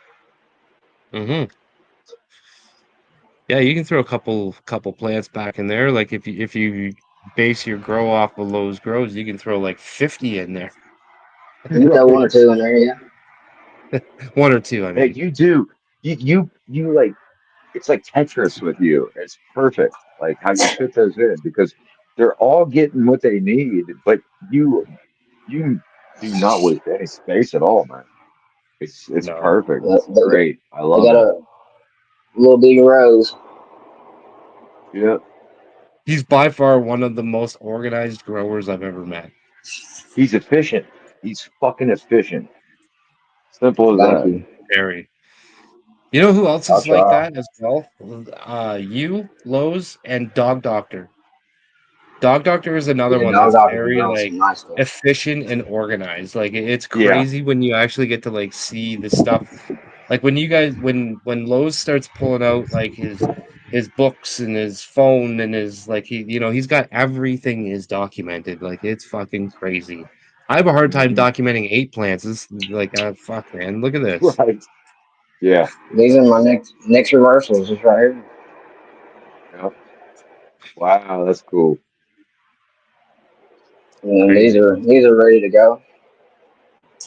Mm-hmm. Yeah, you can throw a couple plants back in there. Like if you base your grow off of Lowe's Grows, you can throw like 50 in there. You can throw one or Right. two in there. Yeah. One or two, I Hey, mean. you do. You like it's like Tetris with you. It's perfect. Like how you fit those in because they're all getting what they need, but you do not waste any space at all, man. It's No, perfect. They, It's great. I they love got it. a little big rows. Yeah. he's by far one of the most organized growers I've ever met. He's efficient. He's fucking efficient. Simple as Thank that. you. Very. You know who else I'll is like try. that as well? You, Lowe's, and Dog Doctor. Dog Doctor is another Yeah, one Dog that's Doctor's been very growing like some nice stuff. efficient and organized. Like it's Yeah. crazy when you actually get to like see the stuff. Like when you guys when Lowe's starts pulling out like his books and his phone and his like he's got everything is documented. Like it's fucking crazy. I have a hard time Hmm. documenting 8 plants. This like fuck man, look at this. Right. Yeah. These are my next reversals, just right here. Yeah. Wow, that's cool. And these Crazy. are these are ready to go.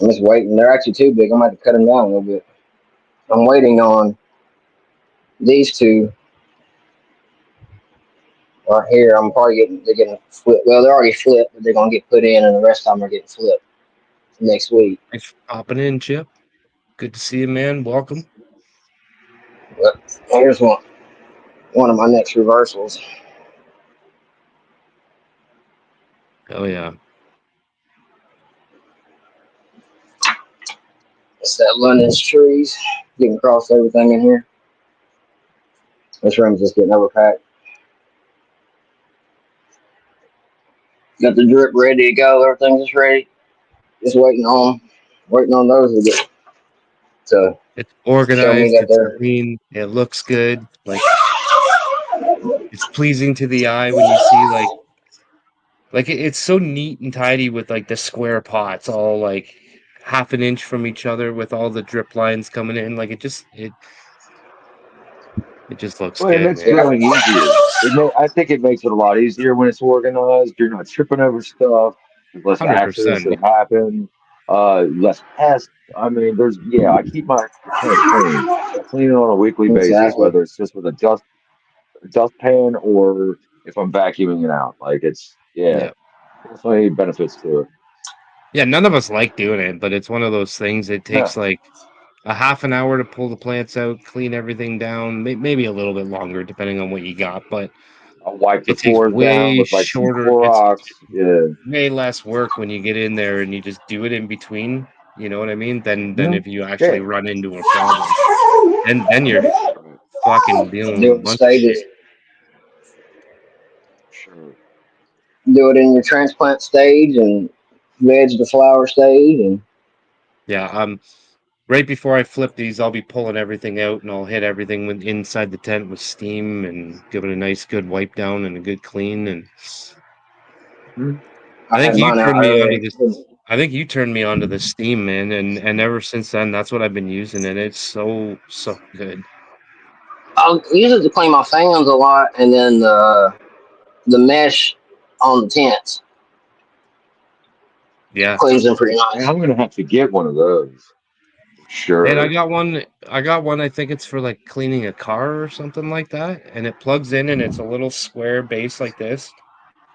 I'm just waiting. They're actually too big. I might have to cut them down a little bit. I'm waiting on these two right here. I'm probably they're getting flipped. Well, they're already flipped, but they're gonna get put in, and the rest of them are getting flipped next week. Thanks for popping in, Chip. Good to see you, man. Welcome. But here's one of my next reversals. Oh yeah. It's that London's trees. Getting across everything in here. This room's just getting overpacked. Got the drip ready to go. Everything's just ready. Just waiting on those to get to It's show me organized, that it's they're. clean, it looks good. Like it's pleasing to the eye when you see it's so neat and tidy with like the square pots all like half an inch from each other with all the drip lines coming in. Like it just looks Well, it good, makes man. Yeah, growing easier. I think it makes it a lot easier when it's organized. You're not tripping over stuff. There's less accidents 100%. that happen. Less pests. I mean, I keep my plants clean. I clean it on a weekly basis, exactly. whether it's just with a dustpan or if I'm vacuuming it out. Like Yeah. definitely benefits to it. Yeah, none of us like doing it, but it's one of those things. It takes No, like a half an hour to pull the plants out, clean everything down, maybe a little bit longer depending on what you got, but I'll wipe the it takes floors down way with like some shorter. It's Clorox. Yeah. way less work when you get in there and you just do it in between. You know what I mean? Than Mhm. if you actually Yeah. run into a problem. Then you're Right. fucking dealing with Do a it in bunch of stages. shit. Sure. Do it in your transplant stage and veg to flower stage, and Yeah. Right before I flip these, I'll be pulling everything out and I'll hit everything inside the tent with steam and give it a nice good wipe down and a good clean. And Mhm. I I think had you mine out turned me onto early. this. I think you turned me onto the steam, man, and ever since then, that's what I've been using, and it's so good. I'll use it to clean my fans a lot, and then the mesh on the tents Yeah. cleans them pretty Man, nice. I'm gonna have to get one of those for And I sure. got one. I got one. I think it's for like cleaning a car or something like that. And it plugs in, and it's a little square base like this.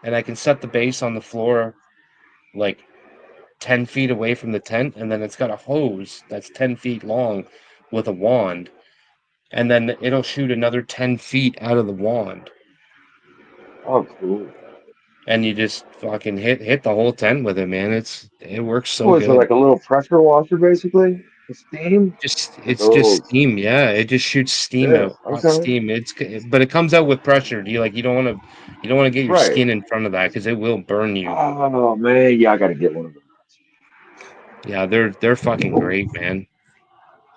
And I can set the base on the floor like 10 feet away from the tent, and then it's got a hose that's 10 feet long with a wand, and then it'll shoot another 10 feet out of the wand, Oh, cool. and you just fucking hit the whole tent with it, man. It works so Was it good. like a little pressure washer, basically? The steam? Just Like a it's just little. steam, yeah. It just shoots steam Yeah. out, hot Okay. steam. But it comes out with pressure. You don't want to get your Right. skin in front of that because it will burn you. Oh man, yeah, I gotta get one of those. Yeah, they're fucking great, man.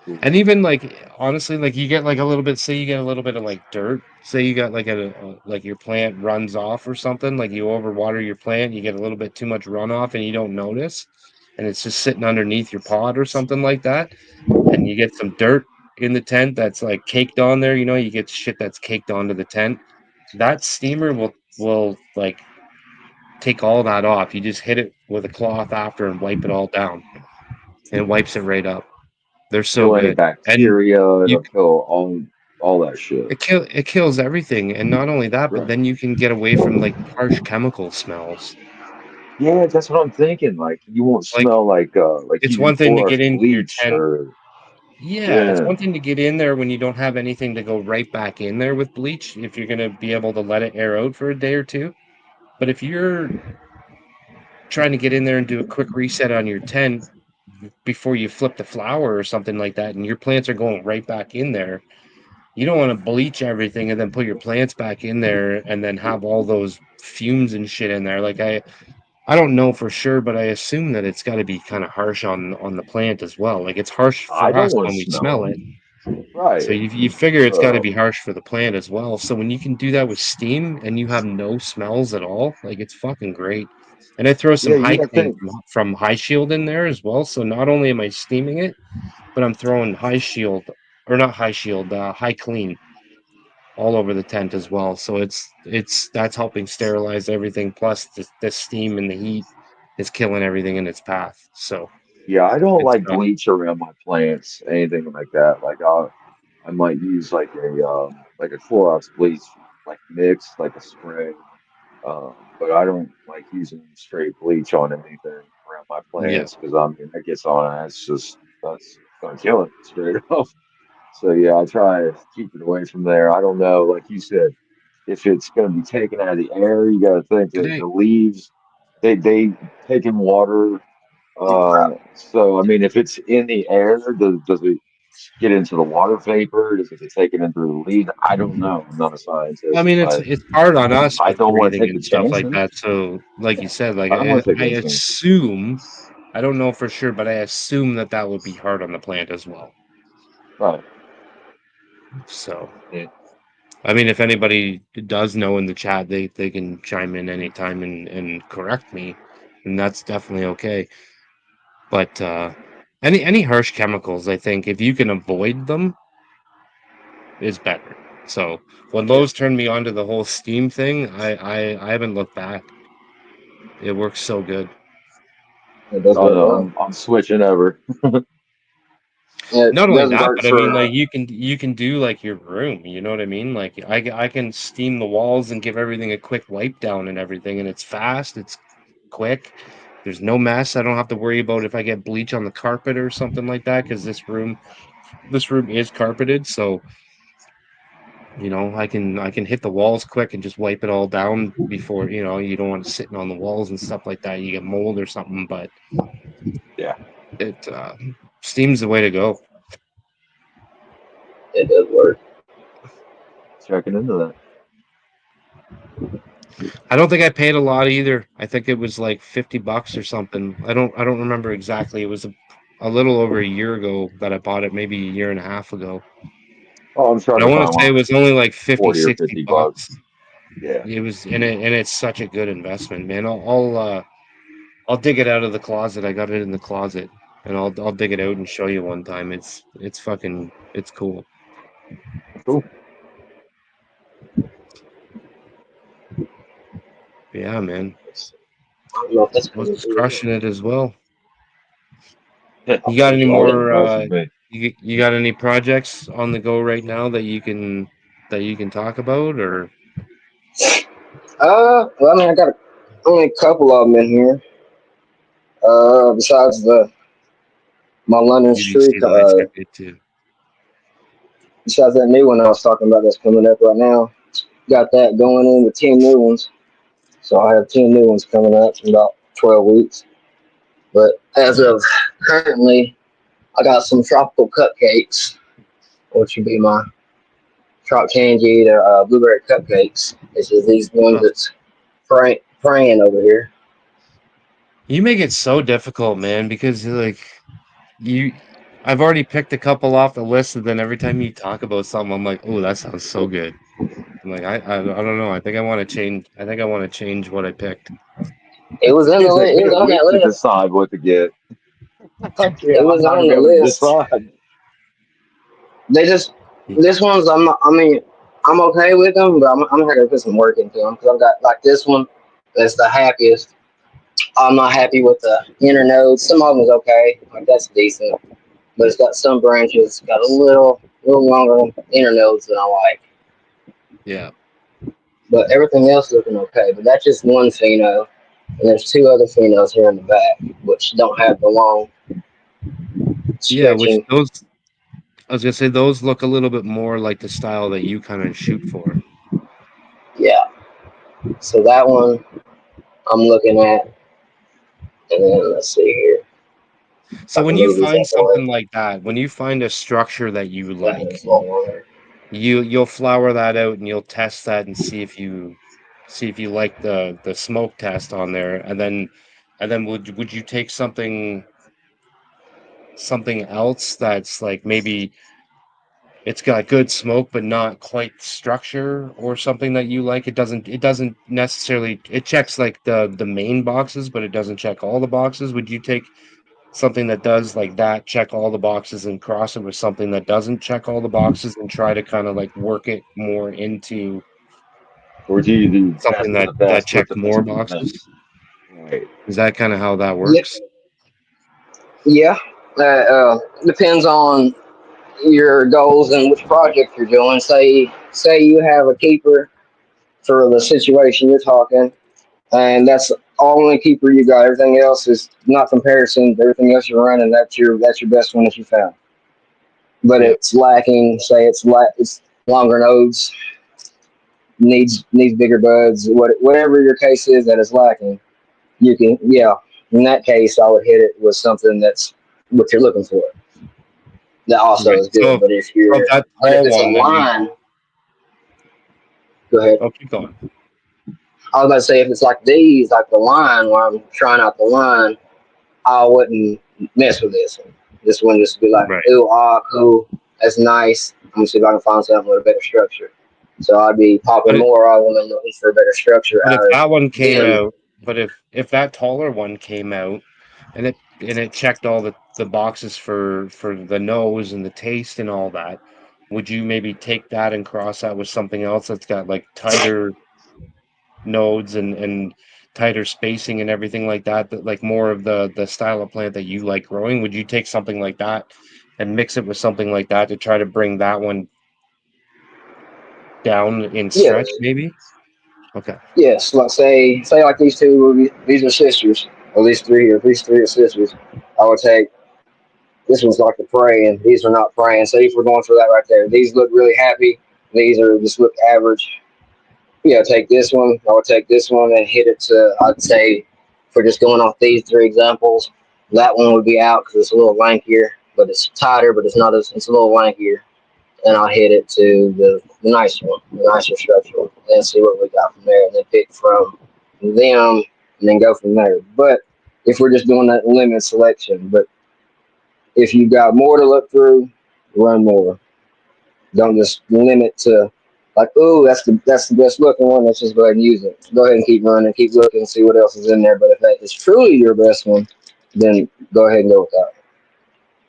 Cool. And even like honestly, like you get like a little bit. Say you get a little bit of like dirt. Say you got like like your plant runs off or something. Like you overwater your plant, you get a little bit too much runoff, and you don't notice, and it's just sitting underneath your pot or something like that. And you get some dirt in the tent that's like caked on there. You get shit that's caked onto the tent. That steamer will like take all that off. You just hit it with a cloth after and wipe it all down, and it wipes it right up. They're so Kill any good. And bacteria. you It'll kill all. all that shit. It kills everything, and not only that, but Right. then you can get away from like harsh chemical smells. Yeah, that's what I'm thinking. Like you won't Like smell like it's using one thing to get fluorous into your bleach tent. or Yeah, it's yeah. one thing to get in there when you don't have anything to go right back in there with bleach, if you're gonna be able to let it air out for a day or two. But if you're trying to get in there and do a quick reset on your tent before you flip the flower or something like that, and your plants are going right back in there, you don't want to bleach everything and then put your plants back in there and then have all those fumes and shit in there. Like I don't know for sure, but I assume that it's got to be kind of harsh on the plant as well. Like it's harsh I for don't us want to when we smell smell them. it. So Right. you figure it's got to So be harsh for the plant as well. So when you can do that with steam and you have no smells at all, like it's fucking great. And I throw some yeah, you high gotta clean think. from High Shield in there as well. So not only am I steaming it, but I'm throwing High Shield or not High Shield, High Clean all over the tent as well. So it's that's helping sterilize everything. Plus the steam and the heat is killing everything in its path. So Yeah, I don't it's like bleach around my plants, anything like that. I might use like a Clorox bleach like mix, like a spray. But I don't like using straight bleach on anything around my yeah, plants because I mean that gets on and that's gonna kill it straight up. So yeah, I try to keep it away from there. I don't know, like you said, if it's gonna be taken out of the air, you gotta think good that day. the leaves they take in water. So I mean if it's in the air, does it get into the water vapor? Does it get taken into the leaves? I don't know. I'm not a I scientist, mean, but it's hard on us I with don't want to breathing take and the stuff like chances. that. So, like you said, like I don't want to take I any chances. assume, I don't know for sure, but I assume that that would be hard on the plant as well. Right. So, Yeah. I mean, if anybody does know in the chat, they can chime in anytime and correct me, and that's definitely okay. But any harsh chemicals, I think, if you can avoid them, is better. So when Yeah. those turned me on to the whole steam thing, I haven't looked back. It works so good. It does Oh work no, well. I'm switching over. It Not only does that, work but I mean, for like you can do like your room. You know what I mean? Like I can steam the walls and give everything a quick wipe down and everything, and it's fast. It's quick. There's no mess. I don't have to worry about if I get bleach on the carpet or something like that because this room is carpeted, so you know I can hit the walls quick and just wipe it all down before you know you don't want it sitting on the walls and stuff like that. You get mold or something, but Yeah, it steam's the way to go. it does work. checking into that. I don't think I paid a lot either. I think it was like $50 or something. I don't remember exactly. It was a little over a year ago that I bought it, maybe a year and a half ago. Oh, I'm But trying I to want find to say one it for was only like 50, 40 or 60 50 bucks. bucks. Yeah, It was and it's such a good investment, man. I'll dig it out of the closet. I got it in the closet, and I'll dig it out and show you one time. It's fucking it's cool. cool. Yeah, man. I don't know if that's coming What's through. crushing it as well. Yeah, You got any it's always more impresses me. you got any projects on the go right now that you can talk about or Well, I mean, I got only a couple of them in here. Besides the my London UVC streak. lights are good too. Besides that new one I was talking about that's coming up right now. Got that going in with 10 new ones. So I have 10 new ones coming up in about 12 weeks. But as of currently, I got some tropical cupcakes, which would be my trop candy or blueberry cupcakes. This is these ones Oh, that's praying over here. you make it so difficult, man, because like you I've already picked a couple off the list and then every time you talk about something I'm like, "Oh, that sounds so good." I'm like, I don't know. I think I want to change. I think I want to change what I picked. It was in the It takes it me was a on that week to list. decide what to get. It I'm was not gonna on be the able to list. decide. They just this one's I mean I'm okay with them, but I'm gonna have to put some work into them because I've got like this one that's the happiest. I'm not happy with the inner node. Some of them is okay, like that's decent. but it's got some branches, got a little longer inner nodes than I like. Yeah. But everything else looking okay. But that's just one pheno, and there's two other phenos here in the back, which don't have the long Yeah, which stretching. those I was gonna say those look a little bit more like the style that you kind of shoot for. Yeah. So that one I'm looking at, and then let's see here. So I when can you move these find out the way. something like that, when you find a structure that you That one's like, a little longer. you'll flower that out and you'll test that and see if you like the smoke test on there, and then would you take something else that's like maybe it's got good smoke but not quite structure or something that you like? It doesn't necessarily, it checks like the main boxes, but it doesn't check all the boxes. Would you take something that does like that, check all the boxes, and cross it with something that doesn't check all the boxes and try to kind of like work it more into Or do you do best something of that the best with checks the more best of the best? boxes? Right. Is that kind of how that Yeah. works? Yeah. Depends on your goals and which project you're doing. Say you have a keeper for the situation you're talking, and that's the only keeper you got. Everything else is not comparison. Everything else you're running, that's your best one that you found. But Yeah. it's lacking. Say it's longer nodes, needs bigger buds. Whatever your case is that is lacking, you can In that case, I would hit it with something that's what you're looking for. That also Right. is good. So if that But if tall it's a one, then you line, go ahead. oh keep going. I was about to say if it's like these, like the line where I'm trying out the line, I wouldn't mess with this one. This one just be like, Right. ooh, ah, cool, that's nice. I'm gonna see if I can find something with a better structure. So I'd be But popping it, more of them and looking for a better structure but if out of that one came them. out, but if that taller one came out and it checked all the boxes for the nose and the taste and all that, would you maybe take that and cross that with something else that's got like tighter nodes and tighter spacing and everything like that, that like more of the style of plant that you like growing? Would you take something like that and mix it with something like that to try to bring that one down in stretch Yes, maybe? Okay. yes. Like say like these two, these are sisters, or these three, or these three are sisters. I would take this one's like the praying. These are not praying. So if we're going for that right there, these look really happy. These are just look average. Yeah, take this one. I would take this one and hit it to, I'd say, for just going off these three examples, that one would be out because it's a little lankier, but it's tighter, but it's not as, it's a little lankier. And I'll hit it to the nice one, the nicer structure one, and see what we got from there. And then pick from them and then go from there. But if we're just doing that limit selection, but if you got more to look through, run more. Don't just limit to like, oh, that's the best looking one. Let's just go ahead and use it. Go ahead and keep running, keep looking, see what else is in there. But if that is truly your best one, then go ahead and go with that.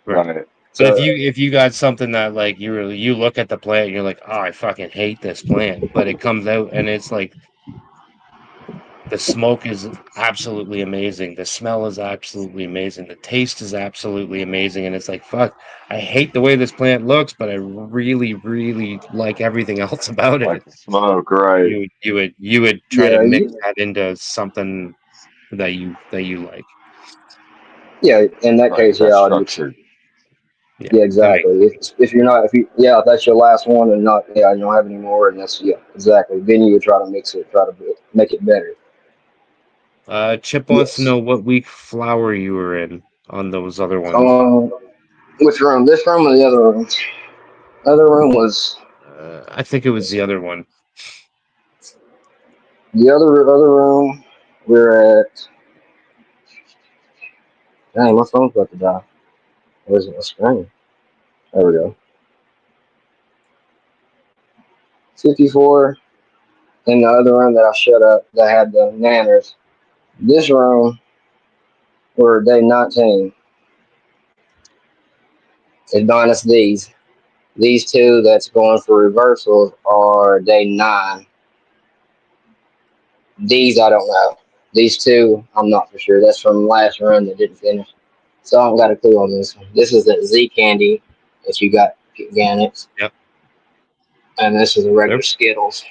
Right. Right. But So if you got something that like you look at the plant and you're like, oh, I fucking hate this plant, but it comes out and it's like the smoke is absolutely amazing, the smell is absolutely amazing, the taste is absolutely amazing, and it's like, fuck, I hate the way this plant looks, but I really, really like everything else about Like it. the smoke, right? You would try to yeah, mix that into something that you like. yeah. In that Right. case, That yeah, I'd get, structure. Yeah, yeah, that makes exactly. sense. If you're not, if you, yeah, if that's your last one and not, yeah, you don't have any more, and that's, yeah, exactly. Then you would try to mix it, try to make it better. Chip wants to Yes. know what week flower you were in on those other ones. Um, which room? This room or the other room? Other room was I think it was the other one. the other room. We're at. Dang, my phone's about to die. Where's my screen? There we go. 54 in the other room that I shut up that had the nanners. This room, we're day 19. It's minus these. These two that's going for reversals are day 9. These I don't know. These two, I'm not for sure. That's from last run that didn't finish. So I don't got a clue on this one. This is the Z candy that you got organics. Yep. And this is a regular Yep. Skittles.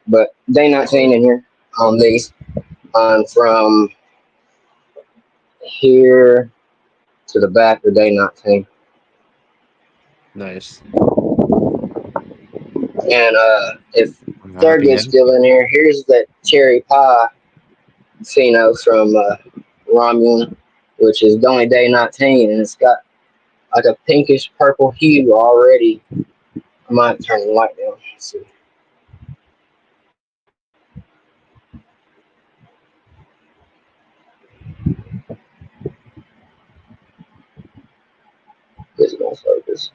But day 19 in here on these. From here to the back of day 19. Nice. And if I'm Thurgood's happy. still in here, here's the cherry pie Pheno from Romulan, which is only day 19, and it's got like a pinkish purple hue already. I might turn the light down. Let's see. This is gonna focus.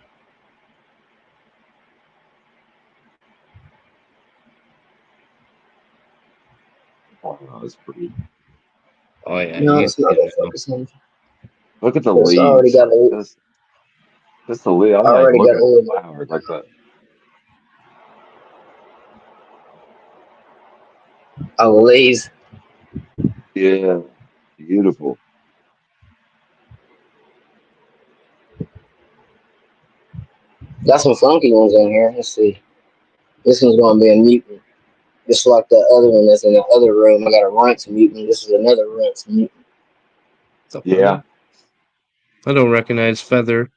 Oh, that's pretty. Oh yeah, No, he's it's not good gonna now. focus on. Look at the It's already leaves. got a Just the leaves. I'm not even already got looking a at the little. flowers like that. Oh, leaves. Yeah, beautiful. Got some funky ones in here. Let's see. This one's gonna be a mutant, just like the other one that's in the other room. I got a Runts mutant. This is another Runts mutant. What's up, Yeah. Feather? I don't recognize Feather.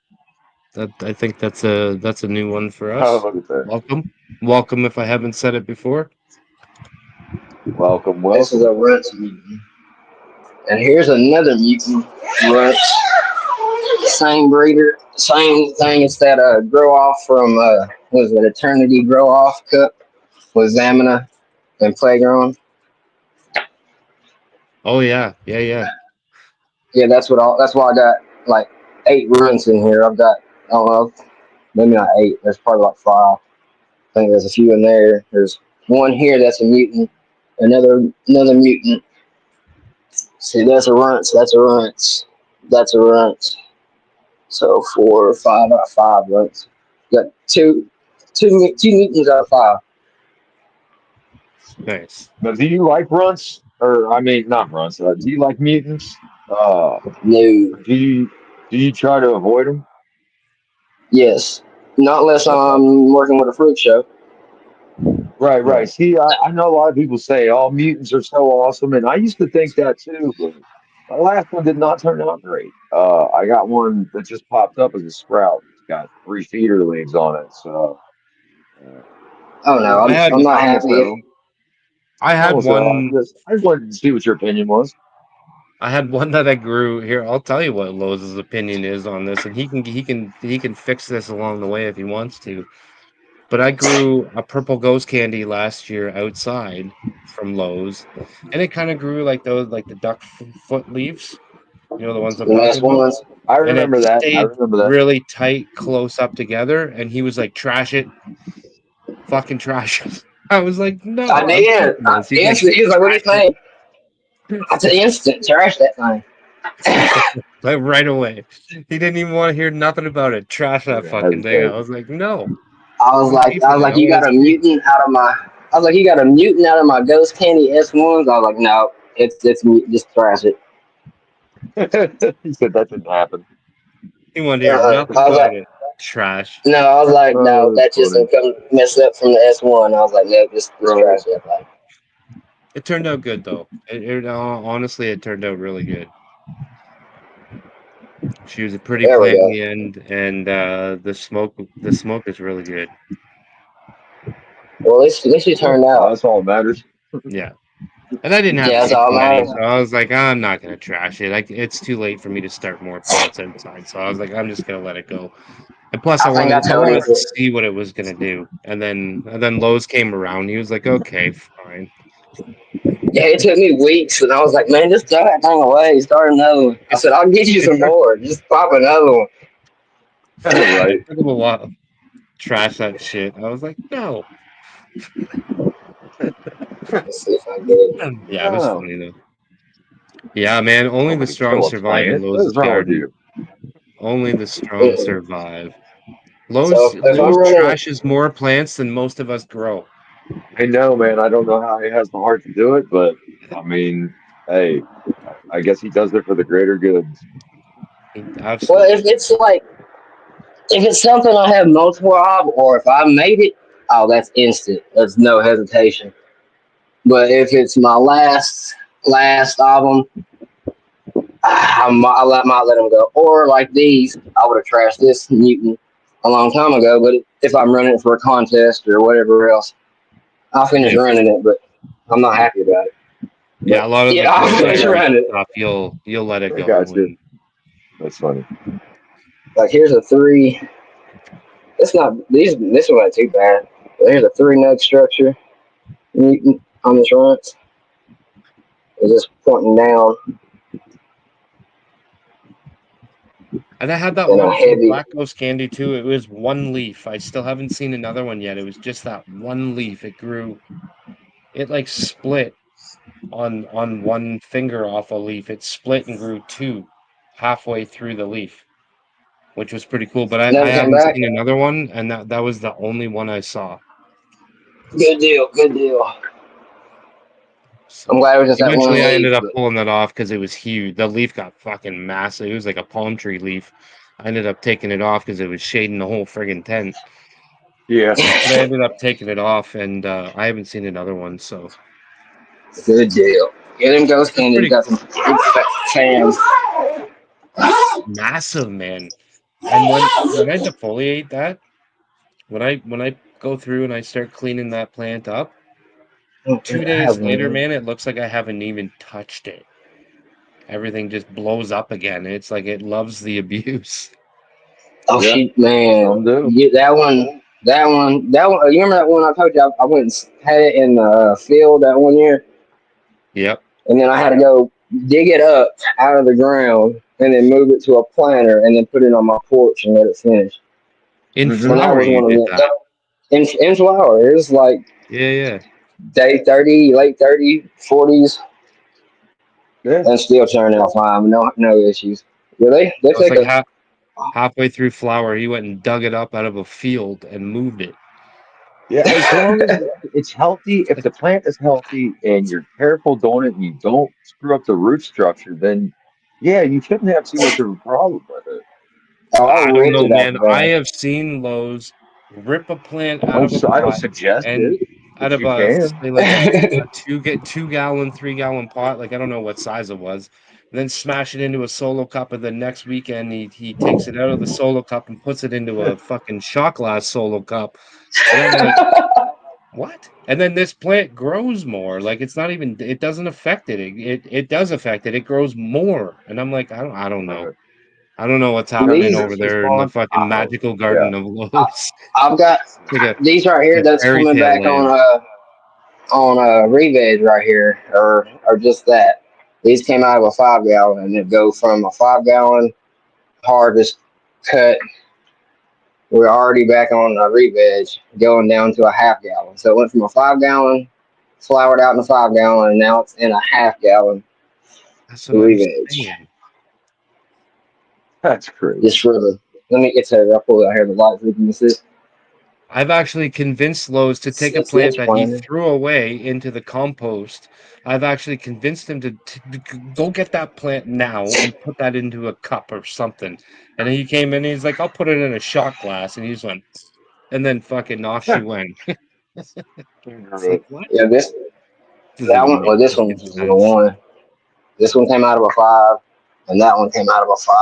I think that's a new one for Oh, us. look at that. Welcome. If I haven't said it before. Welcome, This is welcome. a Runts mutant. And here's another mutant Runts. Same breeder, same thing. It's that grow off from what is it, Eternity grow off cup with Zamina and Playground. Oh yeah. Yeah, that's what all. That's why I got like 8 runs in here. I've got I don't know, maybe not 8. There's probably like 5. I think there's a few in there. There's one here that's a mutant. Another mutant. See, that's a runt. That's a runt. That's a runt. So 4 or 5 out of 5 runts. Got two mutants out of 5. Nice. But do you like runts? Or I mean, not runts. Do you like mutants? No. Do you try to avoid them? Yes. Not unless Okay. I'm working with a fruit show. Right, right. Right. See, I know a lot of people say all mutants are so awesome, and I used to think that too, but my last one did not turn out great. I got one that just popped up as a sprout. It's got 3 feeder leaves on it, so uh, Oh no, I had I'm not I happy. so. I had Oh, so I one just I just wanted to see what your opinion was. I had one that I grew here. I'll tell you what Lowe's opinion is on this, and he can fix this along the way if he wants to. But I grew a purple ghost candy last year outside from Lowe's, and it kind of grew like those, like the foot leaves. You know the ones I'm The last talking about. ones. I And it remember that. I stayed remember that. really tight, close up together. And he was like, "Trash it, fucking trash it." I was like, I "No, I'm did. keeping this." He's like, Instant. He was like, "What do you "Trash it." think?" I said, "Instant trash that thing." Like right away. He didn't even want to hear nothing about it. Trash I that didn't fucking thing. I hesitate. was like, no, I was I'm like, keeping it. I you want got to a see. mutant out of my. I was like, you got a mutant out of my ghost candy S1s. I was like, no, it's just trash it. He said that didn't happen. He wanted to hear nothing I was about like, it. Trash. no, I was like, no, Oh, that's that just funny. didn't come mess up from the S1. I was like, no, just Right. trash that thing. It turned out good though. Honestly, it turned out really good. She was a pretty There we plant in go. the end, and the smoke is really good. Well, at least you Well, turned out. that's all that matters. Yeah. And I didn't have Yeah, that's too all that many, matters. so I was like, I'm not gonna trash it. Like it's too late for me to start more plants outside. So I was like, I'm just gonna let it go. And plus, I I think I wanted I told him wanted to to. see what it was gonna do. And then Lowe's came around. He was like, okay, fine. Yeah, it took me weeks, and I was like, man, just throw that thing away. Start another one. I It said, I'll get you it some took more. Just pop another one. Right. it took him a while. Trash that shit. I was like, no. Let's see if I get it. Yeah, it was Oh, funny though. Yeah, man. Only the nobody strong kill a survive in plant. What Lowe's is wrong with garden. you? Only the strong Mm-mm. survive. So Lowe's if I'm Lowe's running, trashes more plants than most of us grow. I know, man. I don't know how he has the heart to do it, but I mean, hey, I guess he does it for the greater good. Well, Absolutely. if it's like if it's something I have multiple of, or if I made it, oh, that's instant. There's no hesitation. But if it's my last album, might let them go. Or like these, I would have trashed this mutant a long time ago. But if I'm running it for a contest or whatever else, I'll finish Yeah. running it. But I'm not happy about it. Yeah, But a lot of the yeah, I'll finish competitive running it. stuff you'll let it I go got you. and That's funny. Like here's a three. It's not these. This one ain't too bad. But here's a three node structure mutant on this runt. It's just pointing down and I had that in a one for the heavy. Black Ghost Candy too. It was one leaf. I still haven't seen another one yet. It was just that one leaf. It grew. It like split on one finger off a leaf. It split and grew two halfway through the leaf, which was pretty cool. But I Never came haven't back. seen another one, and that was the only one I saw. Good deal. Good deal. I'm So glad it was just that one eventually I ended leaf. up But pulling that off because it was huge. The leaf got fucking massive. It was like a palm tree leaf. I ended up taking it off because it was shading the whole friggin' tent. Yeah. But I ended up taking it off, and I haven't seen another one. So good deal. Yeah, them ghost that's candies pretty got some cool. good fans. Massive, man. And when I defoliate that, when I go through and I start cleaning that plant up, I 2 days have later, one. man, it looks like I haven't even touched it. Everything just blows up again. It's like it loves the abuse. Oh, Yeah. she man, Some do. yeah, that one. That one, that one. You remember that one I told you? I went and had it in the field that one year, Yep. and then I had to go dig it up out of the ground and then move it to a planter and then put it on my porch and let it finish. In Mm-hmm. And that flower, was you one of did them. that. In flower, it was like Yeah, yeah. day 30, late 30, 40s, Yeah. and still turning out fine. No issues. Yeah, they I was take like a. halfway through flower, he went and dug it up out of a field and moved it. Yeah. As long as it's healthy, if the plant is healthy and you're careful doing it and you don't screw up the root structure, then yeah, you shouldn't have too much of a problem with it. Oh, I I don't ripped know, it out man. the I van. have seen Lowe's rip a plant out of a I don't pot suggest and it, out but of you a can. say like a 2 gallon, 3 gallon pot. Like I don't know what size it was. Then smash it into a solo cup, and the next weekend he takes it out of the solo cup and puts it into a fucking shot glass solo cup. And I'm like, what? And then this plant grows more. Like it's not even. It doesn't affect it. It does affect it. It grows more. And I'm like, I don't know. Uh, I don't know what's happening These, over nursery there in the spawn. fucking I don't magical know. Yeah. garden of I, Lowe's. I've got Like these right a here. That's fairy coming tale back land. on reveg right here, or just that. These came out of a 5 gallon, and it go from a 5 gallon harvest cut. We're already back on a reveg, going down to a half gallon. So it went from a 5 gallon, flowered out in a 5 gallon, and now it's in a half gallon That's what I'm reveg. saying. That's crazy. Just for the let me get to it. I'll pull it out here the light so you can see. I've actually convinced Lowe's to take a plant It's that he planted. threw away into the compost. I've actually convinced him to go get that plant now and put that into a cup or something. And he came in and he's like, I'll put it in a shot glass. And he just went, and then fucking off she went. It's like, what? Yeah, This that doesn't one. make Well, this one fucking was a sense. one. This one came out of a 5, and that one came out of a 5.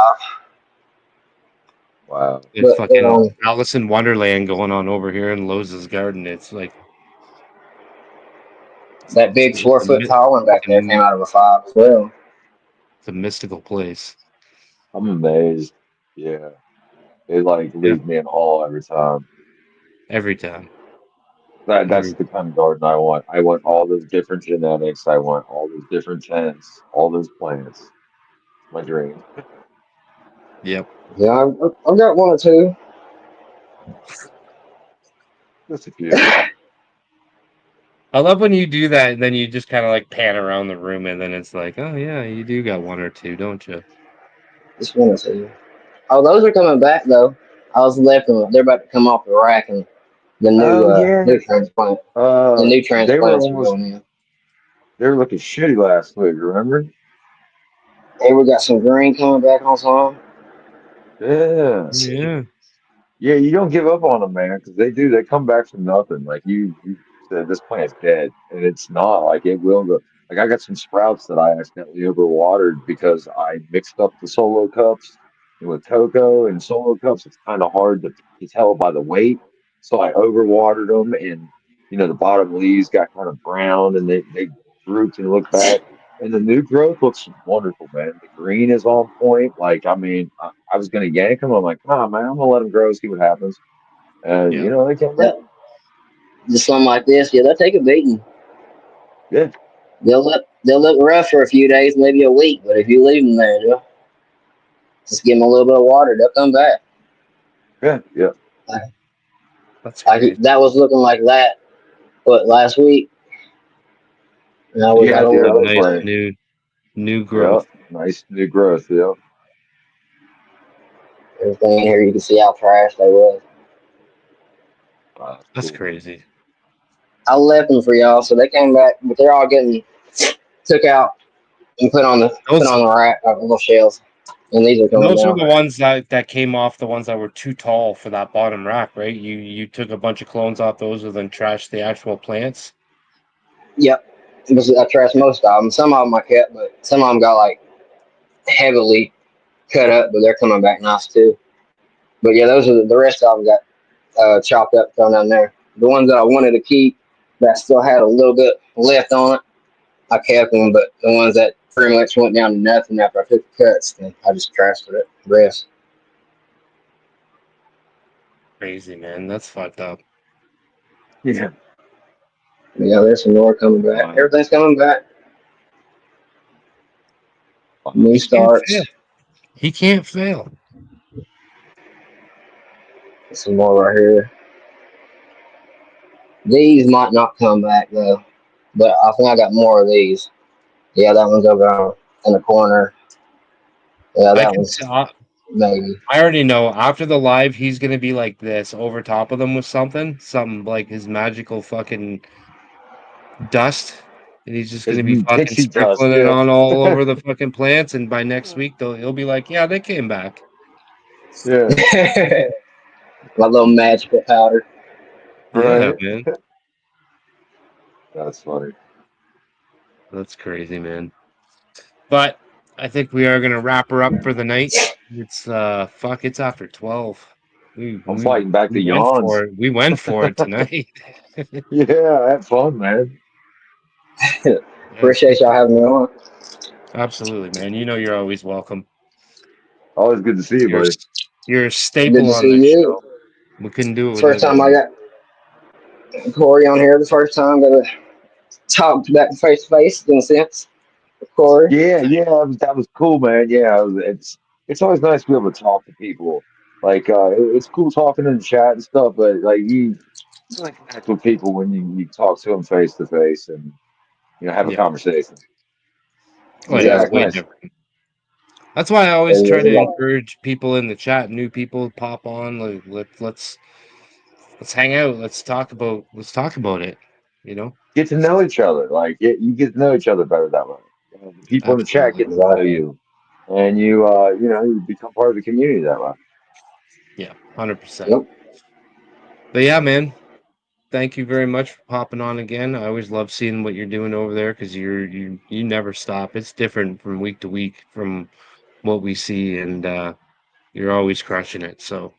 Wow. It's But fucking Alice in Wonderland going on over here in Lowe's garden. It's like that big it's 4 foot tall one back there came fucking out of a 5 as well. it's a mystical place. I'm amazed. Yeah. It like Yeah, leaves me in awe every time. every time. That's Every the kind of garden I want. I want all those different genetics. I want all those different tenants, all those plants. It's my dream. Yep. Yeah, I've got one or two. Just a few. I love when you do that and then you just kind of like pan around the room and then it's like, oh yeah, you do got one or two, don't you? Just one or two. Oh, those are coming back though. I was left them. They're about to come off the rack, and the Oh yeah. new transplant. The Uh, new they were transplants are almost going in. They were looking shitty last week. Remember? Hey, we got some green coming back on some. Yeah. Yeah. Yeah, you don't give up on them, man, because they do. They come back from nothing. Like you said, this plant's dead, and it's not. Like it will go. Like I got some sprouts that I accidentally overwatered because I mixed up the solo cups with cocoa and solo cups. It's kind of hard to tell by the weight, so I overwatered them, and the bottom leaves got kind of brown, and they drooped and looked bad. And the new growth looks wonderful, man. The green is on point. Like, I mean, I was gonna yank them. I'm like, nah, man, I'm gonna let them grow, see what happens. And Yeah. they came back. Yeah, just something like this. Yeah, they'll take a beating. Yeah, They'll look rough for a few days, maybe a week. But if you leave them there, just give them a little bit of water, they'll come back. yeah, yeah, Like, That's like crazy. that was looking like that. What last week? Now we yeah, got a dude. little I bit was Nice more. like, new yeah, growth. nice new growth. Yeah, Everything in here, you can see how trash they was. wow, that's That's cool. crazy. I left them for y'all, so they came back, but they're all getting took out and put Those on the rack, little shells, and these are and coming those were down. the ones that came off the ones that were too tall for that bottom rack, right? You took a bunch of clones off those and then trashed the actual plants. Yep, because I trashed most of them. Some of them I kept, but some of them got like heavily cut up, but they're coming back nice too. But yeah, those are the rest of them got chopped up, thrown down there. The ones that I wanted to keep that still had a little bit left on it, I kept them. But the ones that pretty much went down to nothing after I took the cuts, then I just transferred it. The rest. Crazy, man. That's fucked up. Yeah, Yeah, there's some more coming back. wow. Everything's coming back. Wow. New He can't fail. starts. He can't fail. Some more right here. These might not come back though, but I think I got more of these. Yeah, that one's over in the corner. Yeah, I that can one's tell. maybe. I already know after the live, he's gonna be like this over top of them with something like his magical fucking dust, and he's just It's gonna be fucking pixie dust. sprinkling it Yeah, on all over the fucking plants. And by next week, he'll be like, "Yeah, they came back." yeah, My little magical powder. Yeah, right. man. That's funny. That's crazy, man. But I think we are gonna wrap her up for the night. It's fuck, it's after 12. We I'm we fighting back the we went for yawns. it. We went for it tonight. Yeah, have fun, man. Let's Appreciate keep y'all having me on. absolutely, man. You know you're always welcome. Always good to see you, You're buddy. you're a Good staple to on see this you. show. We couldn't do it First without you, time I man. got Corey on here. The first time that I talked back face to face in a sense with Corey. Yeah, yeah, that was cool, man. Yeah, it's always nice to be able to talk to people. Like, it's cool talking in the chat and stuff, but like you like connect with people when you talk to them face to face and have a Yeah. conversation. Oh yeah, Yeah, it's it's Exactly. way nice. different. That's why I always try to Like, encourage people in the chat, new people pop on. Like, let's hang out. Let's talk about it. You know? Get to know each other. Like, you get to know each other better that way. The people in the chat Absolutely. get to know exactly. you, and you become part of the community that way. Yeah, 100%. Yep. But yeah, man, thank you very much for popping on again. I always love seeing what you're doing over there because you never stop. It's different from week to week from what we see, and you're always crushing it. So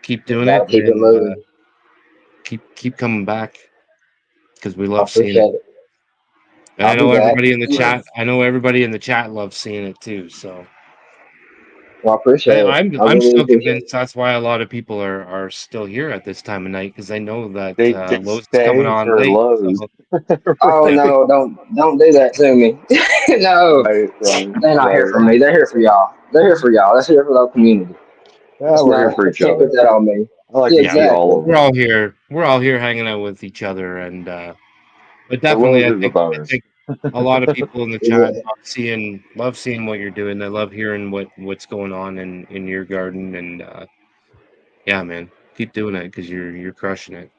keep doing Gotta it, keep it and moving. keep coming back because we I love seeing it. appreciate it. And I I'll be know back. everybody in the chat. I know everybody in the chat loves seeing it too. So Well, I appreciate I, it. I'm I I'm really still appreciate it. convinced that's why a lot of people are still here at this time of night because they know that They Lowe's is coming stay on for late. Lowe's. So Oh yeah, no, don't do that to me. No, Right, right, they're not here right. for me. They're here for y'all. They're here for y'all. That's here for the community. Yeah, It's we're here not. for each Can't other. put that on me. I like Yeah, to yeah, see all exactly. of we're them. all here. We're all here hanging out with each other, and but But definitely, Lowe's I is a think I bonus. think a lot of people in the chat Yeah, love seeing what you're doing. They love hearing what's going on in your garden, and yeah, man, keep doing it because you're crushing it.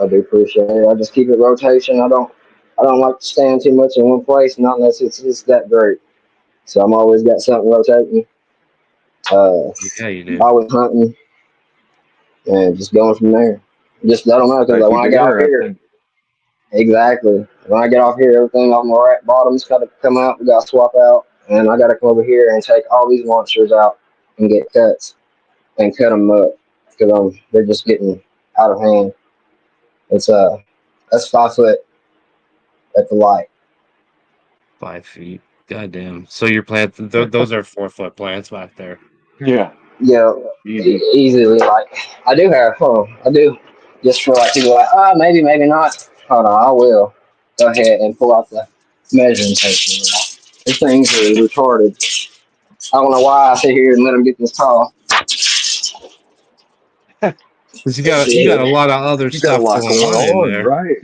I do appreciate it. I just keep it rotation. I don't. I don't like to stand too much in one place, not unless it's that great. So I'm always got something rotating. Yeah, you do. Always hunting and just going from there. Just I don't know because Gotta like, when keep I it get off here, interesting. exactly. When I get off here, everything on the rack bottoms got to come out. We got to swap out, and I got to come over here and take all these monsters out and get cuts and cut them up because they're just getting out of hand. It's that's 5 foot at the light. 5 feet. Goddamn. So your plant, those are 4 foot plants back there. Yeah, Yeah, easy. easily. Like I do. Just for like people like, maybe, maybe not. Hold on, I will go ahead and pull out the measuring tape. These things are retarded. I don't know why I sit here and let them get this tall. Because you got a lot of other You got a stuff lot going going on in on, there. right?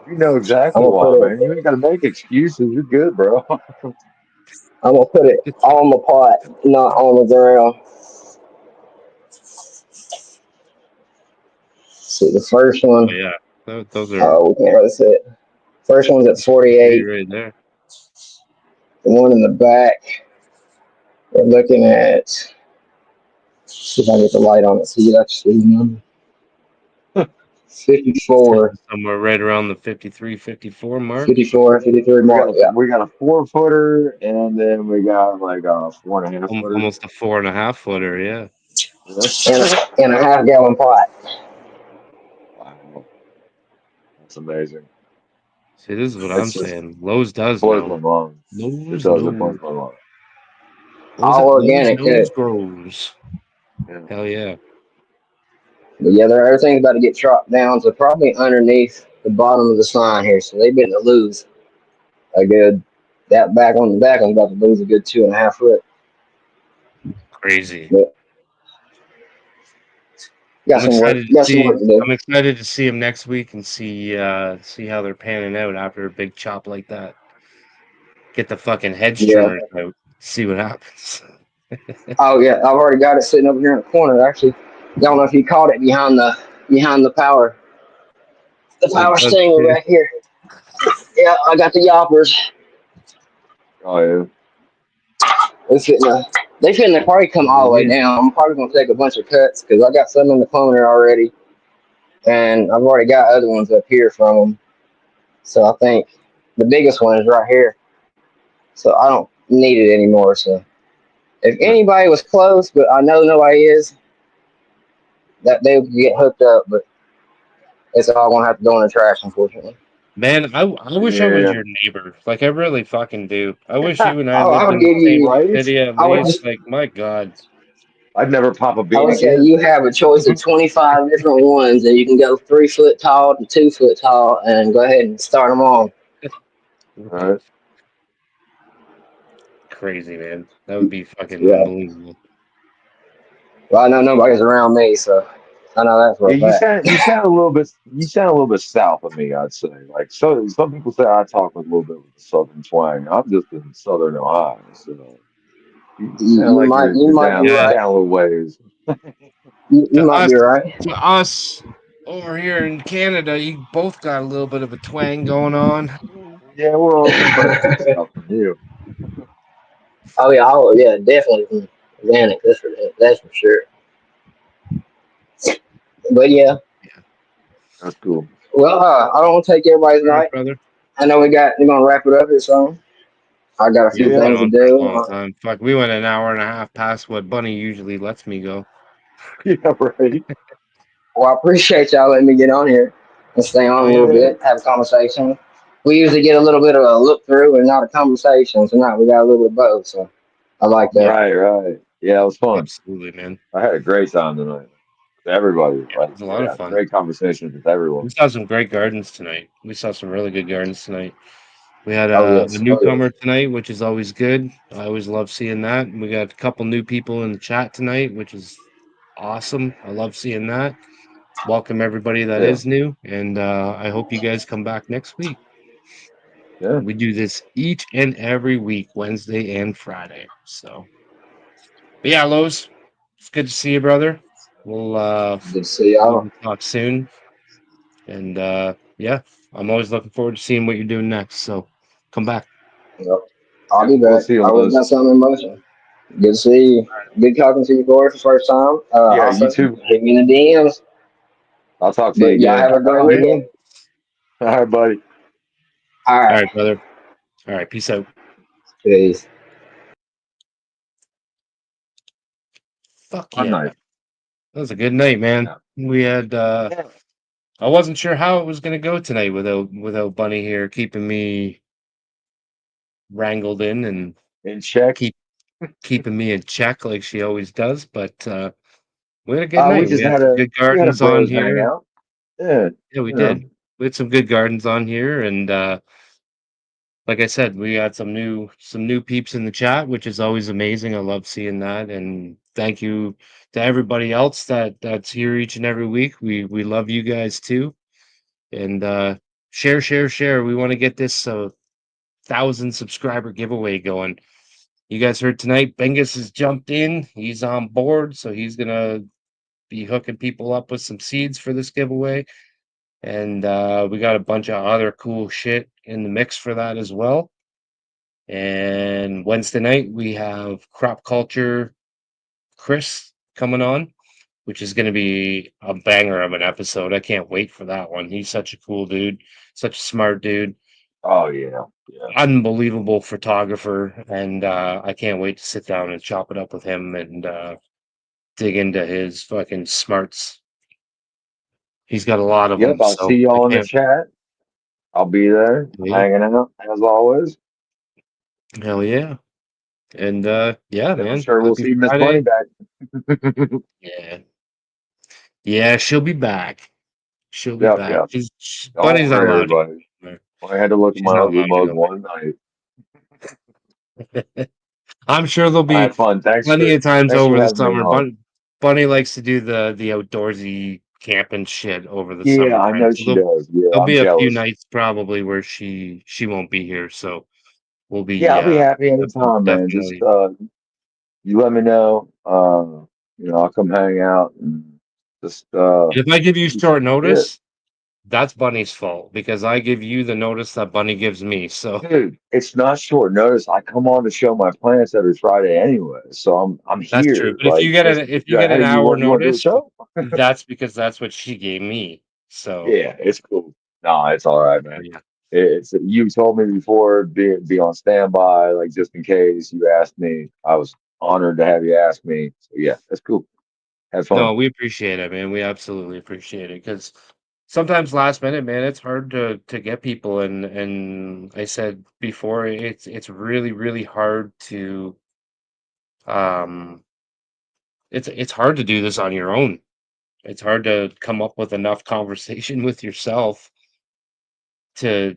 You know I'm exactly gonna why, put man. it. You ain't got to make excuses. You're good, bro. I'm gonna put it on the pot, not on the ground. See the first Oh one. yeah, those are Oh, we can't really see it. First one's at 50 feet 48. right there. The one in the back, we're looking at. See if I can get the light on it so you actually see the number. 54, Sitting somewhere right around the 53, 54 mark. 54, 53 mark. Yeah, We got a 4 footer, and then we got like a 4.5 footer. Almost a 4.5 footer. Yeah. and a half-gallon pot. Wow, that's amazing. See, this is what I'm It's just saying. Lowe's does blows my know. mind. It Lowe's does. It blows knows. my mind. All Lowe's organic too. knows grows. Yeah. Hell yeah. But yeah, everything's about to get chopped down to probably underneath the bottom of the sign here. So they've been to lose a good. That back on the back, I'm about to lose a good 2.5 foot. Crazy. But got I'm some work. excited to Got some see. work to do. I'm excited to see them next week and see how they're panning out after a big chop like that. Get the fucking hedge Yeah. trimmers out. See what happens. Oh yeah, I've already got it sitting over here in the corner. Actually, don't know if you caught it behind the power That's steamer good. back here. Yeah, I got the yoppers. Oh yeah. They finna probably come all the way Yeah. down. I'm probably gonna take a bunch of cuts because I got some in the corner already, and I've already got other ones up here from them. So I think the biggest one is right here. So I don't need it anymore. So if Yeah. anybody was close, but I know nobody is, that they would get hooked up. But it's all gonna have to go in the trash, unfortunately. Man, I wish I was Yeah. your neighbor. Like I really fucking do. I wish you and I Oh, I lived would in the give same you. Right? city at I would least. Like my God. I'd never pop a I bean would say again. you have a choice of 25 different ones, and you can go 3 foot tall to 2 foot tall, and go ahead and start them on. Right? Crazy, man. That would be fucking Yeah. unbelievable. Well, I know nobody's around me, so I know that for Yeah, a fact. you sound a little bit south of me, I'd say. Like so some people say I talk with a little bit with the southern twang. I'm just in southern Ohio, so you You, sound you like might, you you're might be Yeah. right. down a little ways. You To might us be right. to us over here in Canada, you both got a little bit of a twang going on. Yeah, we're all country south from you. Oh yeah, definitely from Atlantic. That's for sure. But yeah, That's cool. well, I don't want to take everybody's All right, night. brother. I know we're gonna wrap it up here soon. I got a Yeah, few we've Yeah. been things to on for a do. long time. Fuck, we went an hour and a half past what Bunny usually lets me go. Yeah, right. Well, I appreciate y'all letting me get on here and stay on Oh a yeah, little Yeah. bit, have a conversation. We usually get a little bit of a look through and not a conversation. Tonight we got a little bit of both, so I like that. Right, right. Yeah, it was fun. absolutely, man. I had a great time tonight. Everybody, Yeah, it like, was a lot of yeah, fun. great conversations with everyone. We saw some great gardens tonight. We saw some really good gardens tonight. We had Oh a yes, oh newcomer yes. tonight, which is always good. I always love seeing that. We got a couple new people in the chat tonight, which is awesome. I love seeing that. Welcome everybody that Yeah, is new, and I hope you guys come back next week. yeah, We do this each and every week, Wednesday and Friday. So, but yeah, Lowe's, it's good to see you, brother. We'll Good to see we y'all. will talk soon, and yeah, I'm always looking forward to seeing what you're doing next. So come back. Yep. I'll Yep, be we'll back. see I on already got those. something in motion. Good to see you. Good talking to you, Corey, for the first time. Yeah, you Also, too. hit me in the DMs. I'll talk to you But y'all again. have a great All right. weekend. All right, buddy. All All right. right, brother. All right. Peace out. Peace. Fuck Fun yeah. night. That was a good night, man. Yeah. We had Yeah. I wasn't sure how it was gonna go tonight without Bunny here keeping me wrangled in and In check. keep keeping me in check like she always does, but we had a good We night. We just had had some a good we had a gardens on bros here. hangout. Yeah. Yeah, we Yeah. did. We had some good gardens on here, and like I said, we got some new peeps in the chat, which is always amazing. I love seeing that, and thank you to everybody else that's here each and every week. We love you guys too, and share, share, share. We want to get this 1,000 subscriber giveaway going. You guys heard tonight, Bengus has jumped in. He's on board, so he's gonna be hooking people up with some seeds for this giveaway. And we got a bunch of other cool shit in the mix for that as well. And Wednesday night we have Crop Culture Chris coming on, which is going to be a banger of an episode. I can't wait for that one. He's such a cool dude, such a smart dude, Oh yeah. Yeah. unbelievable photographer, and I can't wait to sit down and chop it up with him and dig into his fucking smarts. He's got a lot of Yep. them, I'll so see I y'all in the can't. chat. I'll be there, Yeah, hanging out as always. hell yeah. And yeah, Then I'm man. sure we'll Happy see Miss Bunny Friday. back. Yeah. Yeah, she'll be back. She'll be Yep. back. Yep. Don't Bunny's not worry, allowed to everybody. go there. I had to look at She's my not ugly allowed to mug go one night. there. I'm sure there'll I be had fun. plenty of times Thanks for over the having me summer. on. Bunny likes to do the outdoorsy camping shit over the Yeah, I summertime. know So she does. Yeah, there'll I'm be a few jealous. nights probably where she won't be here. So we'll Yeah, be I'll be happy anytime, man. Just definitely. you let me know. I'll come hang out and just If I give you short yeah. notice, that's Bunny's fault because I give you the notice that Bunny gives me. So Dude, it's not short notice. I come on to show my plants every Friday anyway, so I'm that's true. here. But if you Like, get just an if you get an hey, hour you want to do a notice, show? that's because that's what she gave me. So Yeah, it's cool. No, it's all right, man. yeah. It's you told me before be on standby, like just in case you asked me. I was honored to have you ask me. So yeah, that's cool. Have No, fun. we appreciate it, man. We absolutely appreciate it because sometimes last minute, man, it's hard to get people. And I said before, it's really really hard to um it's hard to do this on your own. It's hard to come up with enough conversation with yourself to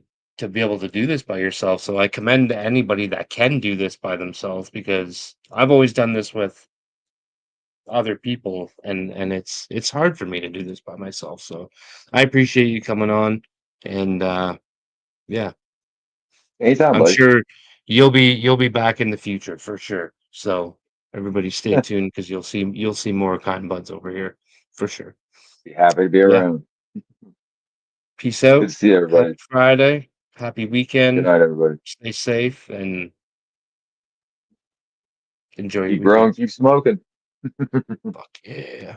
be able to do this by yourself. So I commend anybody that can do this by themselves because I've always done this with other people and it's hard for me to do this by myself. So I appreciate you coming on and yeah, Anytime, I'm buddy. sure you'll be back in the future for sure. So everybody stay tuned because you'll see more cotton buds over here for sure. Be happy to be Yeah. around. Peace Good out. to see Happy everybody. Friday. Happy Good weekend. night, everybody. Stay safe and enjoy your Keep growing, weekend. keep smoking. Fuck yeah.